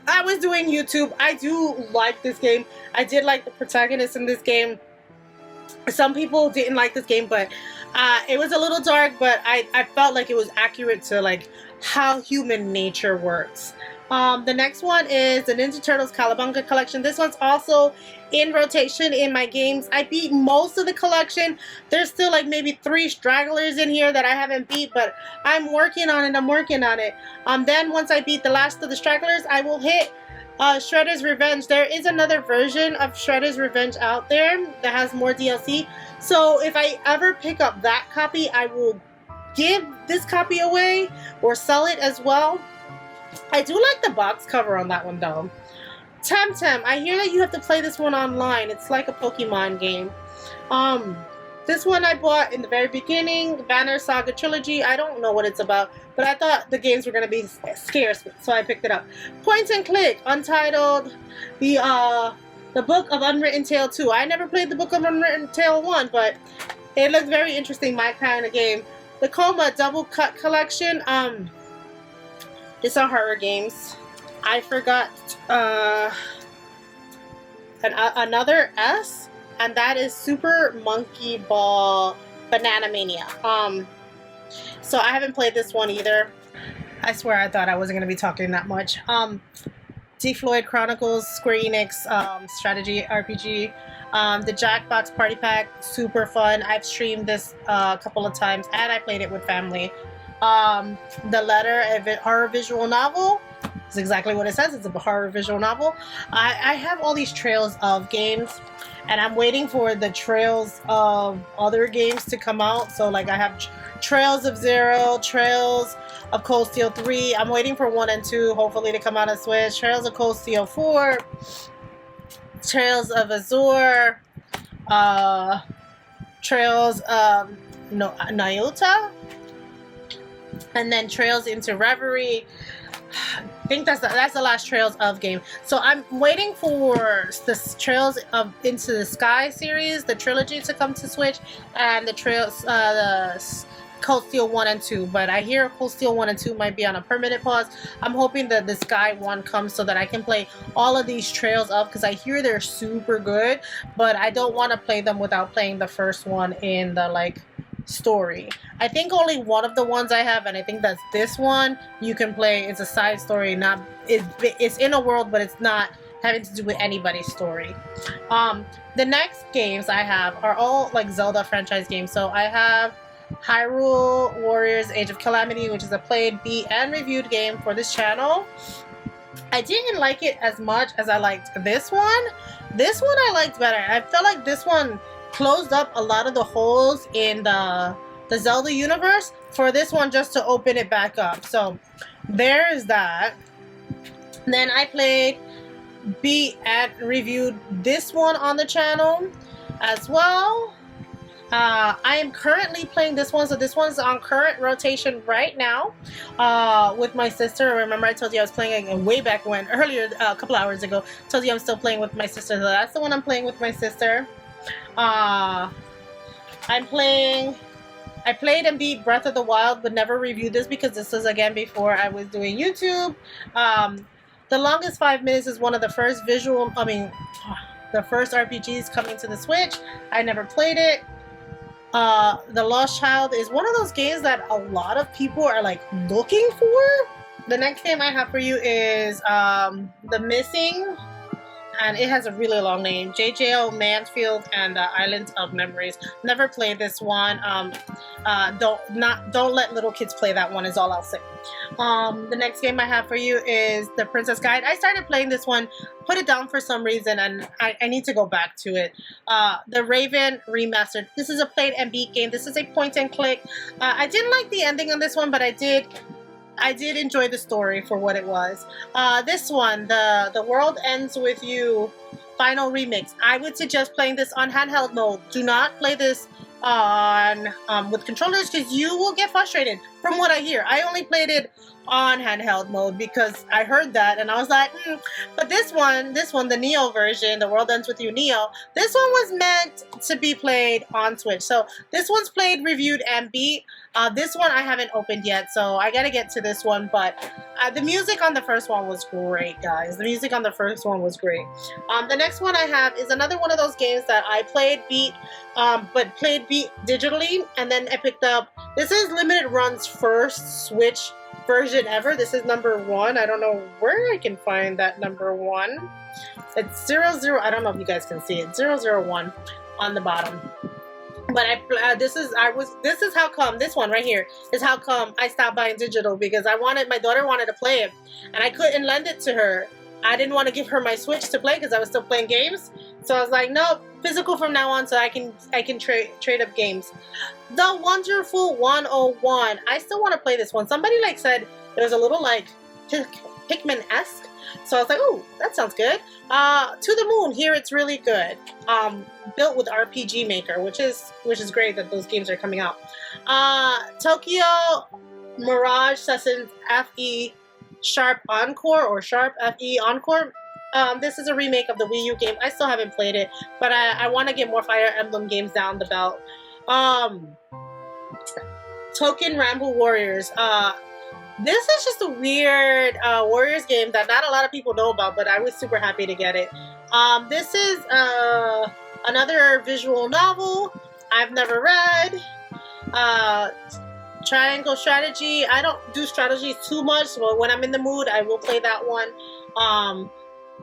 I was doing YouTube. I do like this game. I did like the protagonist in this game. Some people didn't like this game, but it was a little dark, but I felt like it was accurate to like how human nature works. The next one is the Ninja Turtles Calabunga collection. This one's also in rotation in my games. I beat most of the collection. There's still like maybe 3 stragglers in here that I haven't beat, but I'm working on it. Then once I beat the last of the stragglers, I will hit Shredder's Revenge. There is another version of Shredder's Revenge out there that has more DLC. So if I ever pick up that copy, I will give this copy away or sell it as well. I do like the box cover on that one though. Temtem. I hear that you have to play this one online. It's like a Pokemon game. This one I bought in the very beginning, Banner Saga Trilogy. I don't know what it's about, but I thought the games were going to be scarce, so I picked it up. Point and Click, Untitled, the Book of Unwritten Tale 2. I never played the Book of Unwritten Tale 1, but it looks very interesting, my kind of game. the Coma Double Cut Collection. These are horror games. I forgot another S, and that is Super Monkey Ball Banana Mania. So I haven't played this one either. I swear I thought I wasn't going to be talking that much. D. Floyd Chronicles, Square Enix strategy RPG. The Jackbox Party Pack, super fun. I've streamed this a couple of times, and I played it with family. The Letter, a horror visual novel. It's exactly what it says. It's a horror visual novel. I have all these trails of games, and I'm waiting for the trails of other games to come out. So like I have Trails of Zero, Trails of Cold Steel 3. I'm waiting for 1 and 2 hopefully to come out on Switch. Trails of Cold Steel 4. Trails of Azure. Trails of Nyota. And then Trails into Reverie. I think that's the last Trails of game. So I'm waiting for the Trails of Into the Sky series, the trilogy, to come to Switch, and the Trails, the Cold Steel 1 and 2. But I hear Cold Steel 1 and 2 might be on a permanent pause. I'm hoping that the Sky one comes so that I can play all of these Trails of, because I hear they're super good, but I don't want to play them without playing the first one in the like story. I think only one of the ones I have, and I think that's this one, you can play. It's a side story, not it's in a world, but it's not having to do with anybody's story. The next games I have are all like Zelda franchise games. So I have Hyrule Warriors Age of Calamity, which is a played, beat, and reviewed game for this channel. I didn't like it as much as I liked this one. This one I liked better. I felt like this one closed up a lot of the holes in the Zelda universe for this one just to open it back up. So there's that. Then I played, beat, and reviewed this one on the channel as well. I am currently playing this one, so this one's on current rotation right now with my sister. Remember I told you I was playing it way back when, earlier, a couple hours ago. Told you I'm still playing with my sister, so that's the one I'm playing with my sister. I played and beat Breath of the Wild, but never reviewed this because this was again before I was doing YouTube. The Longest 5 Minutes is one of the first the first RPGs coming to the Switch. I never played it. The Lost Child is one of those games that a lot of people are like looking for. The next game I have for you is The Missing, and it has a really long name. JJO Mansfield and the Islands of Memories. Never played this one. Don't let little kids play that one is all I'll say. The next game I have for you is The Princess Guide. I started playing this one, put it down for some reason, and I need to go back to it. The Raven Remastered. This is a played and beat game. This is a point and click. I didn't like the ending on this one, but I did enjoy the story for what it was. This one, The World Ends With You Final Remix. I would suggest playing this on handheld mode. Do not play this on with controllers because you will get frustrated from what I hear. I only played it on handheld mode because I heard that and I was like, But this one, the Neo version, The World Ends With You Neo, this one was meant to be played on Switch. So this one's played, reviewed, and beat. This one I haven't opened yet, so I gotta get to this one, but the music on the first one was great, guys. The music on the first one was great. The next one I have is another one of those games that I played, beat, but played, beat digitally, and then I picked up, this is Limited Run's first Switch version ever. This is number 1. I don't know where I can find that number 1. It's 00, I don't know if you guys can see it, 001 on the bottom. But this is how come, this one right here is how come I stopped buying digital, because my daughter wanted to play it and I couldn't lend it to her. I didn't want to give her my Switch to play because I was still playing games. So I was like, nope, physical from now on so I can trade up games. The Wonderful 101. I still want to play this one. Somebody like said there's a little like Pikmin-esque. So I was like, oh, that sounds good. To the Moon, here it's really good. Built with RPG Maker, which is great that those games are coming out. Tokyo Mirage Sessions FE Sharp Encore, or Sharp FE Encore. This is a remake of the Wii U game. I still haven't played it, but I want to get more Fire Emblem games down the belt. Token Ramble Warriors. This is just a weird Warriors game that not a lot of people know about, but I was super happy to get it. This is another visual novel I've never read. Triangle strategy. I don't do strategies too much, but when I'm in the mood, I will play that one.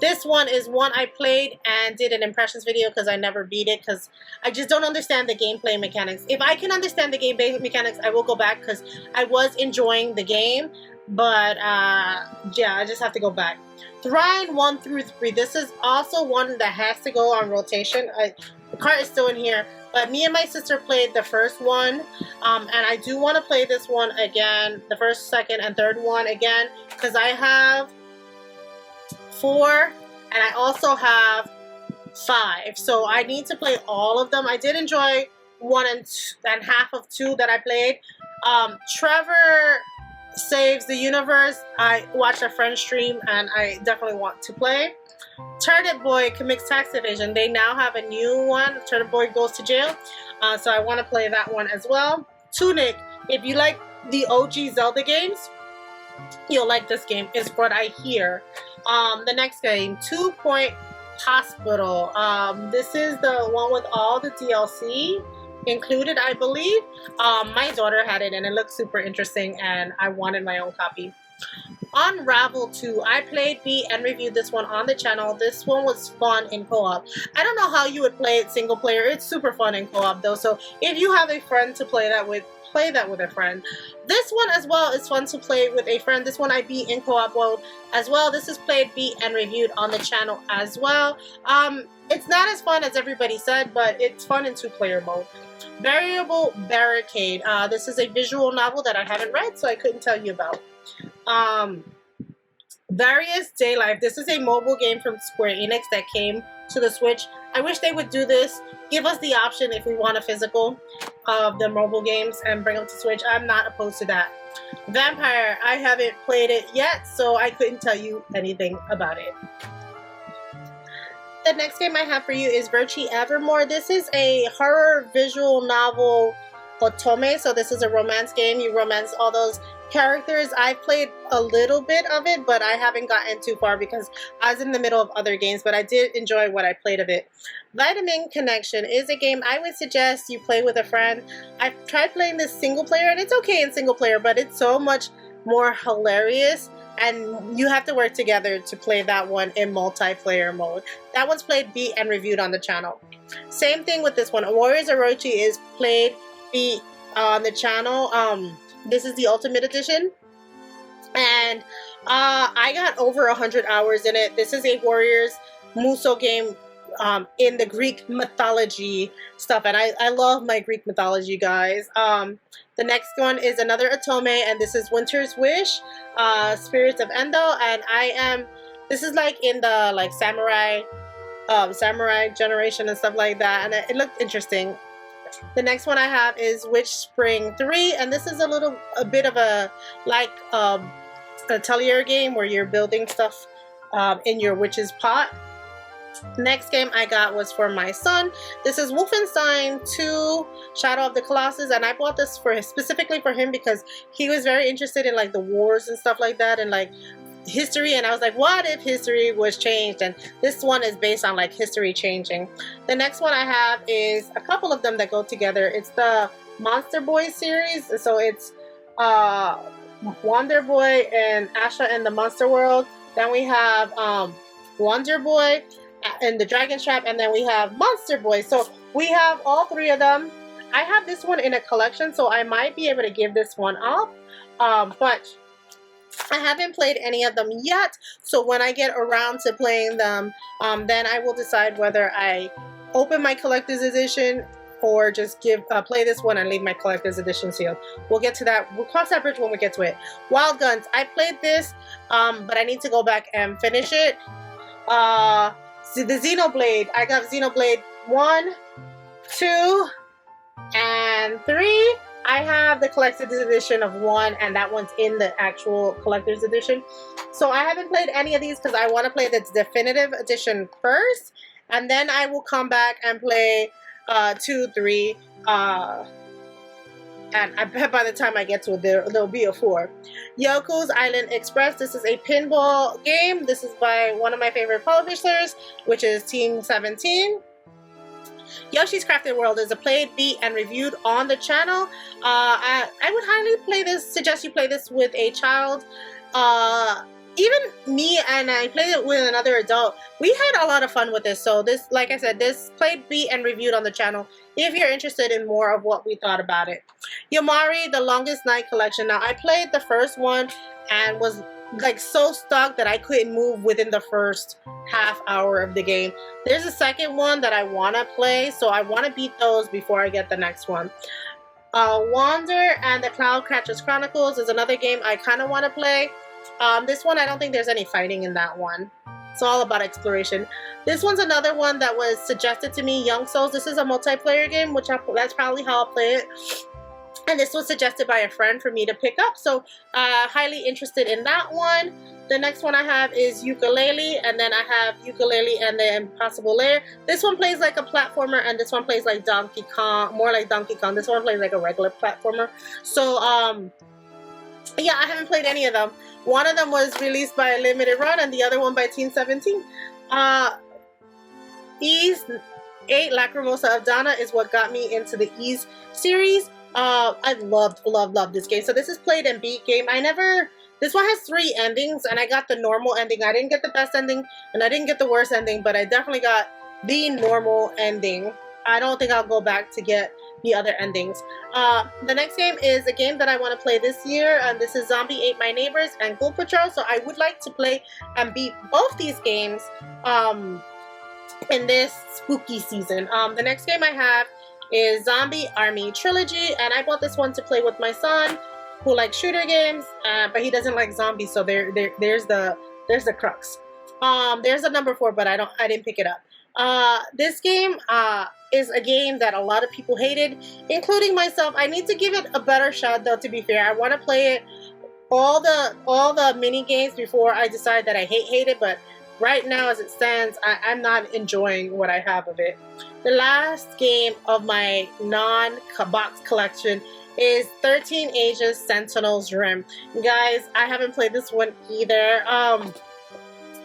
This one is one I played and did an impressions video because I never beat it because I just don't understand the gameplay mechanics. If I can understand the gameplay mechanics, I will go back because I was enjoying the game. But yeah, I just have to go back. Thrine 1 through 3. This is also one that has to go on rotation. The cart is still in here. But me and my sister played the first one. And I do want to play this one again. The first, second, and third one again. Because I have 4 and I also have 5, so I need to play all of them. I did enjoy 1 and half of 2 that I played. Trevor Saves the Universe, I watched a friend stream and I definitely want to play. Turnip Boy Commits Tax Evasion, they now have a new one. Turnip Boy Goes to Jail, so I want to play that one as well. Tunic, if you like the OG Zelda games, you'll like this game, is what I hear. The next game, 2 Point Hospital. This is the one with all the DLC included, I believe. My daughter had it and it looked super interesting and I wanted my own copy. Unravel 2. I played, beat, and reviewed this one on the channel. This one was fun in co-op. I don't know how you would play it single player. It's super fun in co-op though, so if you have a friend to play that with a friend. This one as well is fun to play with a friend. This one I beat in co-op mode as well. This is played, beat, and reviewed on the channel as well. It's not as fun as everybody said, but it's fun in 2-player mode. Variable Barricade. This is a visual novel that I haven't read, so I couldn't tell you about. Various Daylife. This is a mobile game from Square Enix that came to the Switch. I wish they would do this. Give us the option if we want a physical of the mobile games and bring them to Switch. I'm not opposed to that. Vampire. I haven't played it yet, so I couldn't tell you anything about it. The next game I have for you is Virtue Evermore. This is a horror visual novel otome, so this is a romance game. You romance all those characters. I played a little bit of it, but I haven't gotten too far because I was in the middle of other games, but I did enjoy what I played of it. Vitamin Connection is a game I would suggest you play with a friend. I've tried playing this single player and it's okay in single player, but it's so much more hilarious and you have to work together to play that one in multiplayer mode. That one's played, beat, and reviewed on the channel. Same thing with this one. Warriors Orochi is played, beat on the channel. This is the Ultimate Edition, and I got over 100 hours in it. This is a Warriors Musou game in the Greek mythology stuff, and I love my Greek mythology, guys. The next one is another otome, and this is Winter's Wish, Spirits of Endo, and this is like in the samurai generation and stuff like that, and it looked interesting. The next one I have is Witch Spring 3, and this is a bit of a atelier game where you're building stuff in your witch's pot. Next game I got was for my son. This is Wolfenstein 2 Shadow of the Colossus, and I bought this specifically for him because he was very interested in like the wars and stuff like that and like history, and I was like, what if history was changed? And this one is based on like history changing. The next one I have is a couple of them that go together. It's the Monster Boy series, so it's Wonder Boy and Asha and the Monster World. Then we have Wonder Boy and the Dragon Trap, and then we have Monster Boy. So we have all 3 of them. I have this one in a collection, so I might be able to give this one up, but I haven't played any of them yet, so when I get around to playing them, then I will decide whether I open my collector's edition or just play this one and leave my collector's edition sealed. We'll get to that. We'll cross that bridge when we get to it. Wild Guns. I played this, but I need to go back and finish it. The Xenoblade. I got Xenoblade 1, 2, and 3. I have the collector's edition of 1, and that one's in the actual collector's edition. So I haven't played any of these because I want to play the definitive edition first, and then I will come back and play 2, 3, and I bet by the time I get to it, there'll be a 4. Yoku's Island Express. This is a pinball game. This is by one of my favorite publishers, which is Team 17. Yoshi's Crafted World is a played, beat, and reviewed on the channel. I would highly suggest you play this with a child. Even me, and I played it with another adult. We had a lot of fun with this. So this, like I said, this played, beat, and reviewed on the channel if you're interested in more of what we thought about it. Yomari, The Longest Night Collection. Now, I played the first one and was like so stuck that I couldn't move within the first half hour of the game. There's a second one that I want to play, so I want to beat those before I get the next one. Wander and the Cloudcatchers Chronicles is another game I kind of want to play. This one, I don't think there's any fighting in that one. It's all about exploration. This one's another one that was suggested to me, Young Souls. This is a multiplayer game, which that's probably how I'll play it. And this was suggested by a friend for me to pick up, so highly interested in that one. The next one I have is Yooka-Laylee, and then I have Yooka-Laylee and the Impossible Lair. This one plays like a platformer, and this one plays like Donkey Kong, more like Donkey Kong. This one plays like a regular platformer. So, yeah, I haven't played any of them. One of them was released by Limited Run, and the other one by Team 17. Ys 8 Lacrimosa of Dana is what got me into the Ys series. I loved this game. So this is played and beat game. This one has 3 endings, and I got the normal ending. I didn't get the best ending, and I didn't get the worst ending, but I definitely got the normal ending. I don't think I'll go back to get the other endings. The next game is a game that I want to play this year, and this is Zombie Ate My Neighbors and Ghoul Patrol. So I would like to play and beat both these games in this spooky season. The next game I have is Zombie Army Trilogy, and I bought this one to play with my son, who likes shooter games, but he doesn't like zombies. So there's the crux. There's a number 4, but I didn't pick it up. This game is a game that a lot of people hated, including myself. I need to give it a better shot, though. To be fair, I want to play it all the mini games before I decide that I hate it. But right now, as it stands, I'm not enjoying what I have of it. The last game of my non-box collection is 13 Ages Sentinel's Rim. Guys, I haven't played this one either.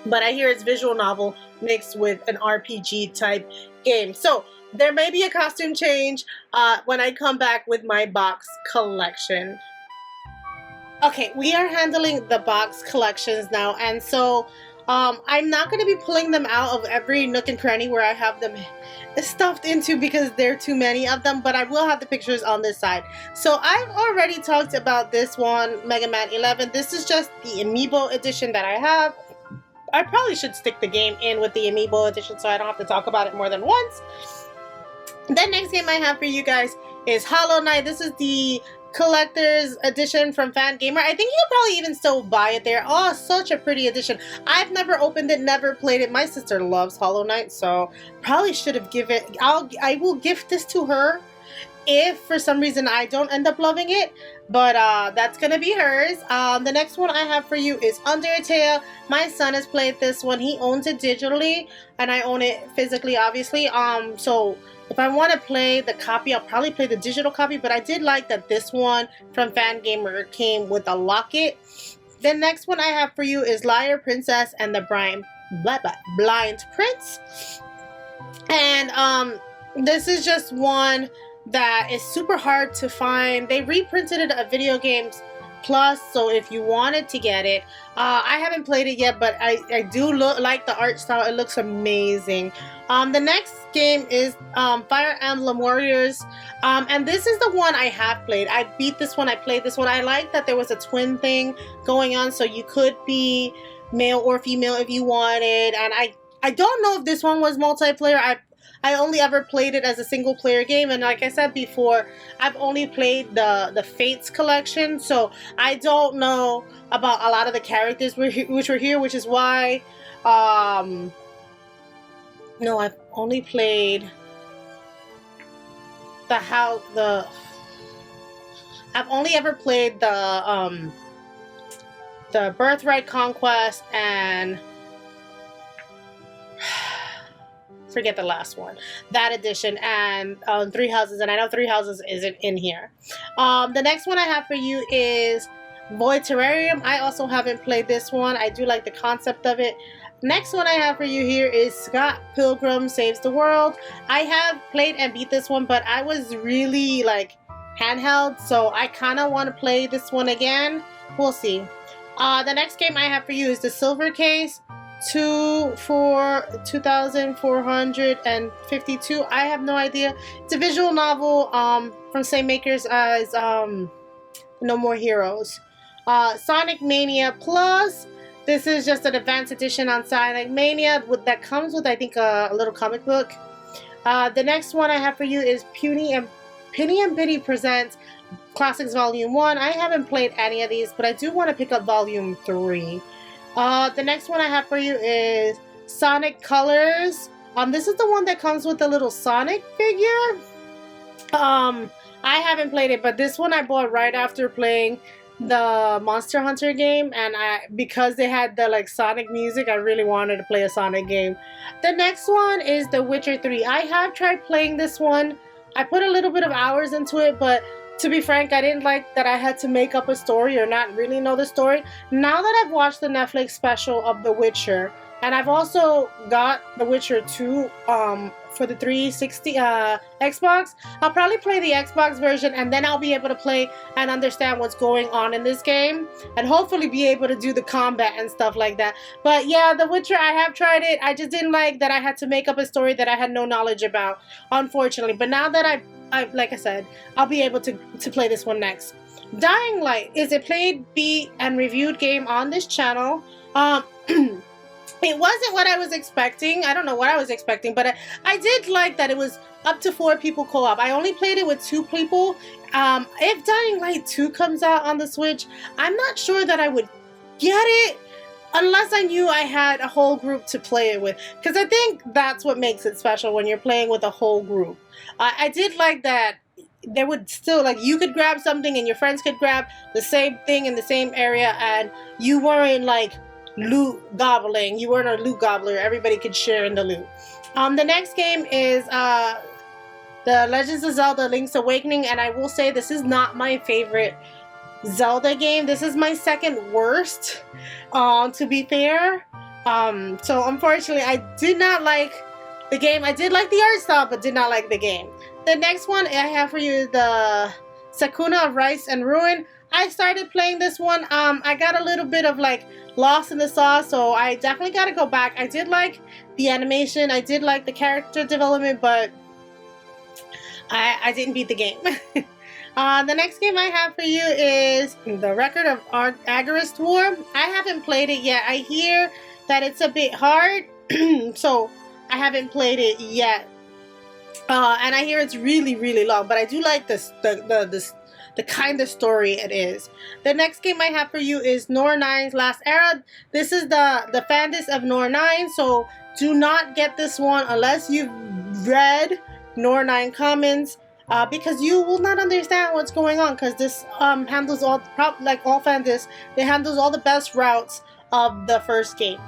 But I hear it's visual novel mixed with an RPG type game. So there may be a costume change when I come back with my box collection. Okay, we are handling the box collections now, and so I'm not going to be pulling them out of every nook and cranny where I have them stuffed into because there are too many of them, but I will have the pictures on this side. So I've already talked about this one, Mega Man 11. This is just the Amiibo edition that I have. I probably should stick the game in with the Amiibo edition so I don't have to talk about it more than once. The next game I have for you guys is Hollow Knight. This is the collector's edition from Fangamer. I think you'll probably even still buy it there. Oh, such a pretty edition. I've never opened it, never played it. My sister loves Hollow Knight, so probably should have given it. I will gift this to her if for some reason I don't end up loving it, but that's gonna be hers. The next one I have for you is Undertale. My son has played this one. He owns it digitally, and I own it physically, obviously. So if I want to play the copy, I'll probably play the digital copy, but I did like that this one from Fangamer came with a locket. The next one I have for you is Liar Princess and the Blind Prince. And this is just one that is super hard to find. They reprinted it at Video Games Plus, so if you wanted to get it, I haven't played it yet, but I do like the art style. It looks amazing. The next game is Fire Emblem Warriors, and this is the one I have played. I beat this one. I played this one. I like that there was a twin thing going on, so you could be male or female if you wanted. And I don't know if this one was multiplayer. I only ever played it as a single player game, and like I said before, I've only played the Fates collection, so I don't know about a lot of the characters which were here, which is why no, I've only played I've only ever played the Birthright Conquest and forget the last one. That edition and Three Houses, and I know Three Houses isn't in here. The next one I have for you is Void Terrarium. I also haven't played this one. I do like the concept of it. Next one I have for you here is Scott Pilgrim Saves the World. I have played and beat this one, but I was really like handheld, so I kind of want to play this one again. We'll see. The next game I have for you is the Silver Case 2452. I have no idea. It's a visual novel from same makers as No More Heroes. Sonic Mania Plus. This is just an advanced edition on Sonic Mania that comes with, I think, a little comic book. The next one I have for you is Penny and Pity Presents Classics Volume 1. I haven't played any of these, but I do want to pick up Volume 3. The next one I have for you is Sonic Colors. This is the one that comes with the little Sonic figure. I haven't played it, but this one I bought right after playing the Monster Hunter game, and because they had the like Sonic music, I really wanted to play a Sonic game. The next one is The Witcher 3. I have tried playing this one. I put a little bit of hours into it, but to be frank, I didn't like that I had to make up a story or not really know the story. Now that I've watched the Netflix special of The Witcher, and I've also got The Witcher 2 for the 360 Xbox, I'll probably play the Xbox version, and then I'll be able to play and understand what's going on in this game, and hopefully be able to do the combat and stuff like that. But yeah, The Witcher, I have tried it. I just didn't like that I had to make up a story that I had no knowledge about, unfortunately. But now that I like I said, I'll be able to play this one next. Dying Light is a played, beat, and reviewed game on this channel. It wasn't what I was expecting. I don't know what I was expecting, but I did like that it was up to 4 people co-op. I only played it with 2 people. If Dying Light 2 comes out on the Switch, I'm not sure that I would get it unless I knew I had a whole group to play it with. Because I think that's what makes it special when you're playing with a whole group. I did like that there would still, like, you could grab something and your friends could grab the same thing in the same area, and you weren't like loot gobbling. You weren't a loot gobbler. Everybody could share in the loot. The next game is The Legends of Zelda Link's Awakening, and I will say this is not my favorite Zelda game. This is my second worst, to be fair. So unfortunately, I did not like the game. I did like the art style, but did not like the game. The next one I have for you is the Sakuna of Rice and Ruin. I started playing this one. I got a little bit of like lost in the sauce, so I definitely got to go back. I did like the animation. I did like the character development, but I didn't beat the game. The next game I have for you is The Record of Agarest War. I haven't played it yet. I hear that it's a bit hard, so I haven't played it yet. And I hear it's really, really long, but I do like the kind of story it is. The next game I have for you is Nor 9's Last Era. This is the Fandis of Nor 9, so do not get this one unless you've read Nor 9 Commons, because you will not understand what's going on, because this handles all, like all Fandis, it handles all the best routes of the first game.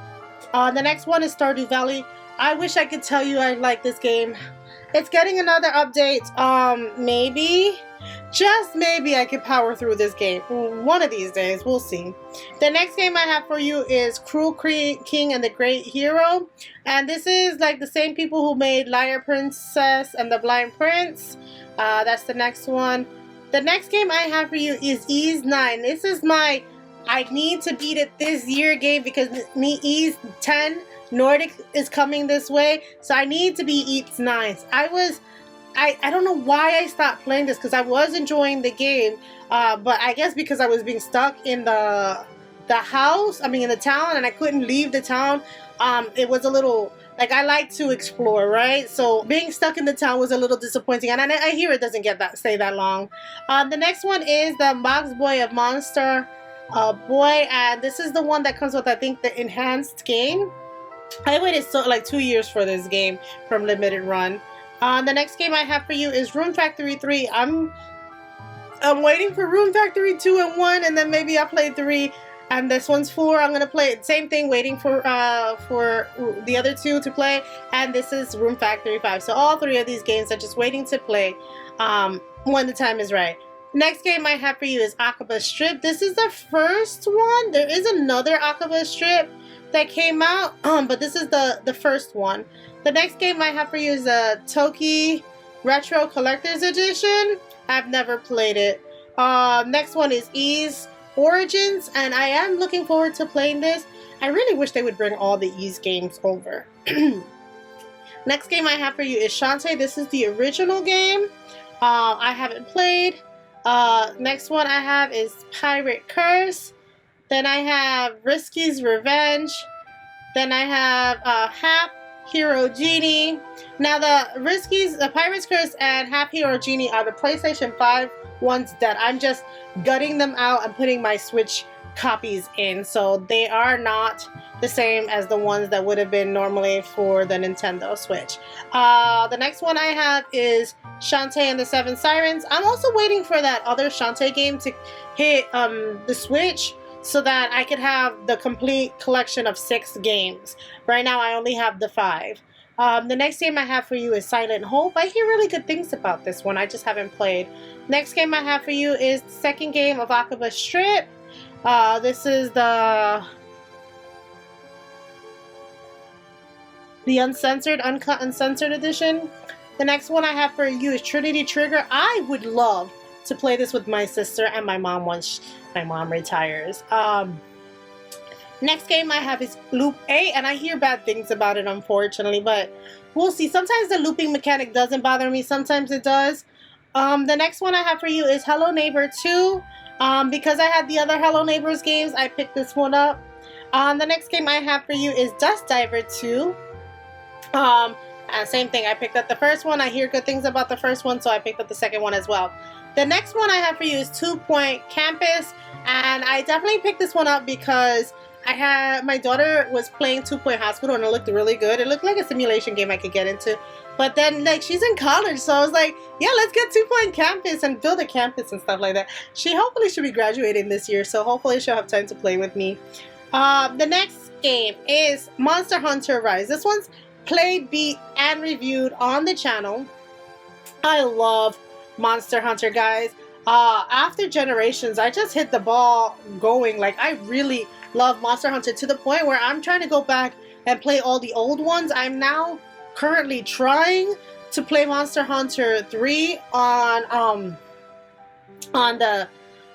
The next one is Stardew Valley. I wish I could tell you I like this game. It's getting another update. Maybe, just maybe, I could power through this game. One of these days, we'll see. The next game I have for you is Cruel King and the Great Hero. And this is like the same people who made Liar Princess and the Blind Prince. That's the next one. The next game I have for you is Ys 9. This is my I need to beat it this year game, because Ys 10 Nordic is coming this way, so I need to beat Ys 9. I don't know why I stopped playing this, because I was enjoying the game, but I guess because I was being stuck in the house, in the town, and I couldn't leave the town. It was a little, like, I like to explore, right? So being stuck in the town was a little disappointing, and I hear it doesn't stay that long. The next one is the Box Boy of Monster Boy, and this is the one that comes with, I think, the enhanced game. I waited 2 years for this game from Limited Run. The next game I have for you is Room Factory 3. I'm waiting for Room Factory 2 and 1, and then maybe I'll play 3. And this one's 4. I'm gonna play it. Same thing, waiting for the other 2 to play. And this is Room Factory 5. So all 3 of these games are just waiting to play when the time is right. Next game I have for you is Akiba Strip. This is the first one. There is another Akiba Strip that came out, but this is the first one. The next game I have for you is a Toki Retro Collector's Edition. I've never played it. Next one is Ys Origins, and I am looking forward to playing this. I really wish they would bring all the Ys games over. Next game I have for you is Shantae. This is the original game. I haven't played. Next one I have is Pirate Curse. Then I have Risky's Revenge. Then I have Half Hero Genie. Now the Pirate's Curse and Half Hero Genie are the PlayStation 5 ones that I'm just gutting them out and putting my Switch copies in. So they are not the same as the ones that would have been normally for the Nintendo Switch. The next one I have is Shantae and the Seven Sirens. I'm also waiting for that other Shantae game to hit the Switch so that I could have the complete collection of 6 games. Right now I only have the 5. The next game I have for you is Silent Hope. I hear really good things about this one. I just haven't played. Next game I have for you is the second game of Akiba Strip. This is the uncensored, uncut, uncensored edition. The next one I have for you is Trinity Trigger. I would love to play this with my sister and my mom once my mom retires. Next game I have is Loop 8, and I hear bad things about it, unfortunately, but we'll see. Sometimes the looping mechanic doesn't bother me, sometimes it does. The next one I have for you is Hello Neighbor 2. Because I had the other Hello Neighbors games, I picked this one up. The next game I have for you is Dust Diver 2. And same thing, I picked up the first one. I hear good things about the first one, so I picked up the second one as well. The next one I have for you is 2 Point Campus, and I definitely picked this one up because my daughter was playing 2 Point Hospital and it looked really good. It looked like a simulation game I could get into. But then, like, she's in college, so I was like, yeah, let's get 2 Point Campus and build a campus and stuff like that. She hopefully should be graduating this year, so hopefully she'll have time to play with me. The next game is Monster Hunter Rise. This one's played, beat, and reviewed on the channel. I love Monster Hunter, guys. After Generations, I just hit the ball going. Like, I really love Monster Hunter to the point where I'm trying to go back and play all the old ones. I'm now currently trying to play Monster Hunter 3 on the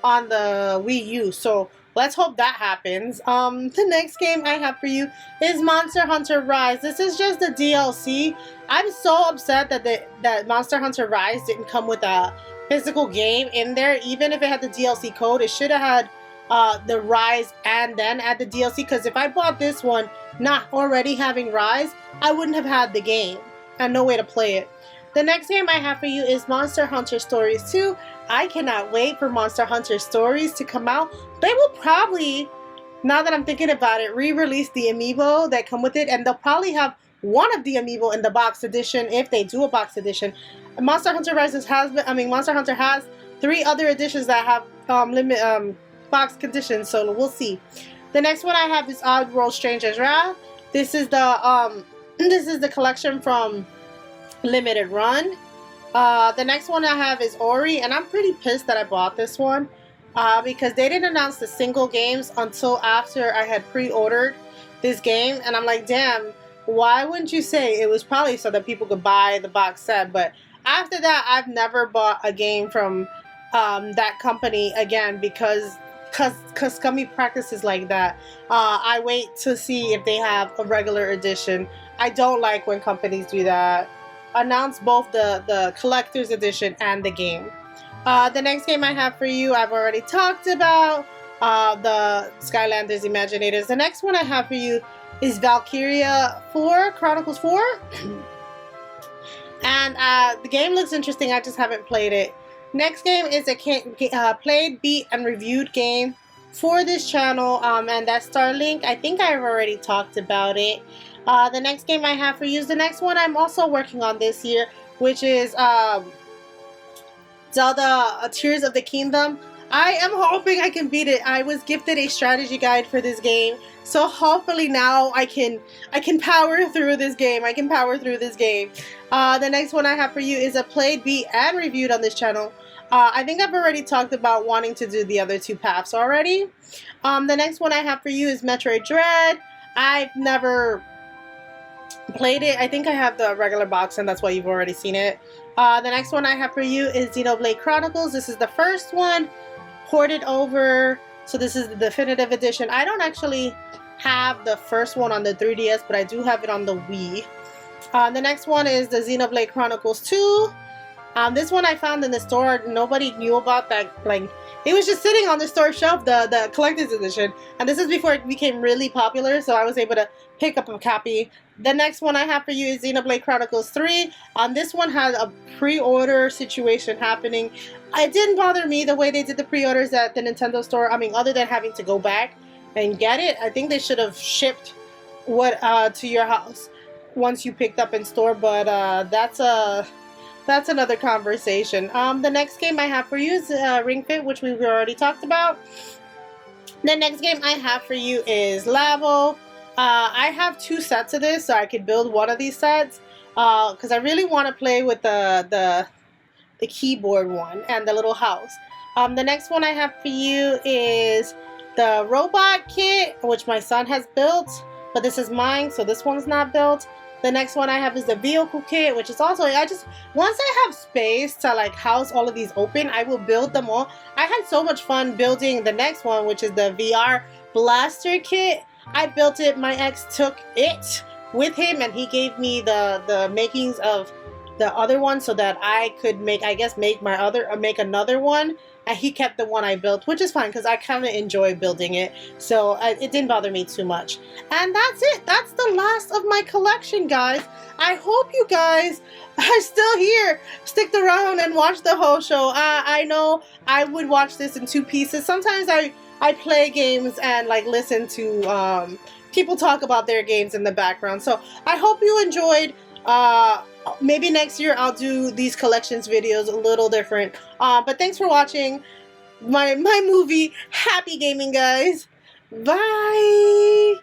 Wii U. So let's hope that happens. The next game I have for you is Monster Hunter Rise. This is just the DLC. I'm so upset that Monster Hunter Rise didn't come with a physical game in there. Even if it had the DLC code, it should have had the Rise and then add the DLC, because if I bought this one not already having Rise, I wouldn't have had the game and no way to play it. The next game I have for you is Monster Hunter Stories 2. I cannot wait for Monster Hunter Stories to come out. They will probably, now that I'm thinking about it, re-release the amiibo that come with it, and they'll probably have one of the amiibo in the box edition if they do a box edition. Monster Hunter Monster Hunter has 3 other editions that have box conditions, so we'll see. The next one I have is Oddworld Stranger's Wrath. This is the collection from Limited Run. The next one I have is Ori, and I'm pretty pissed that I bought this one because they didn't announce the single games until after I had pre-ordered this game, and I'm like, damn, why wouldn't you say? It was probably so that people could buy the box set, but after that I've never bought a game from that company again because scummy practices like that. I wait to see if they have a regular edition. I don't like when companies do that. Announce both the collector's edition and the game. The next game I have for you, I've already talked about, the Skylanders Imaginators. The next one I have for you is Valkyria 4, Chronicles 4. And the game looks interesting, I just haven't played it. Next game is a played, beat, and reviewed game for this channel, and that's Starlink. I think I've already talked about it. The next game I have for you is the next one I'm also working on this year, which is Zelda Tears of the Kingdom. I am hoping I can beat it. I was gifted a strategy guide for this game, so hopefully now I can power through this game. I can power through this game. The next one I have for you is a played, beat, and reviewed on this channel. I think I've already talked about wanting to do the other two paths already. The next one I have for you is Metroid Dread. I've never played it. I think I have the regular box, and that's why you've already seen it. The next one I have for you is Xenoblade Chronicles. This is the first one, ported over, so this is the definitive edition. I don't actually have the first one on the 3DS, but I do have it on the Wii. The next one is the Xenoblade Chronicles 2. This one I found in the store. Nobody knew about that. Like, it was just sitting on the store shelf, the collector's edition. And this is before it became really popular, so I was able to pick up a copy. The next one I have for you is Xenoblade Chronicles 3. This one had a pre-order situation happening. It didn't bother me the way they did the pre-orders at the Nintendo store. I mean, other than having to go back and get it, I think they should have shipped what to your house once you picked up in store. But that's another conversation. The next game I have for you is Ring Fit, which we've already talked about. The next game I have for you is Labo. I have 2 sets of this, so I could build one of these sets. Because I really want to play with the keyboard one and the little house. The next one I have for you is the robot kit, which my son has built, but this is mine, so this one's not built. The next one I have is the vehicle kit, which is also, once I have space to like house all of these open, I will build them all. I had so much fun building the next one, which is the VR blaster kit. I built it, my ex took it with him, and he gave me the makings of the other one so that I could make another one. And he kept the one I built, which is fine because I kind of enjoy building it, so it didn't bother me too much. And that's it. That's the last of my collection, guys. I hope you guys are still here, stick around and watch the whole show. I know I would watch this in 2 pieces. Sometimes I play games and like listen to people talk about their games in the background. So I hope you enjoyed. Maybe next year I'll do these collections videos a little different. But thanks for watching my movie. Happy gaming, guys. Bye.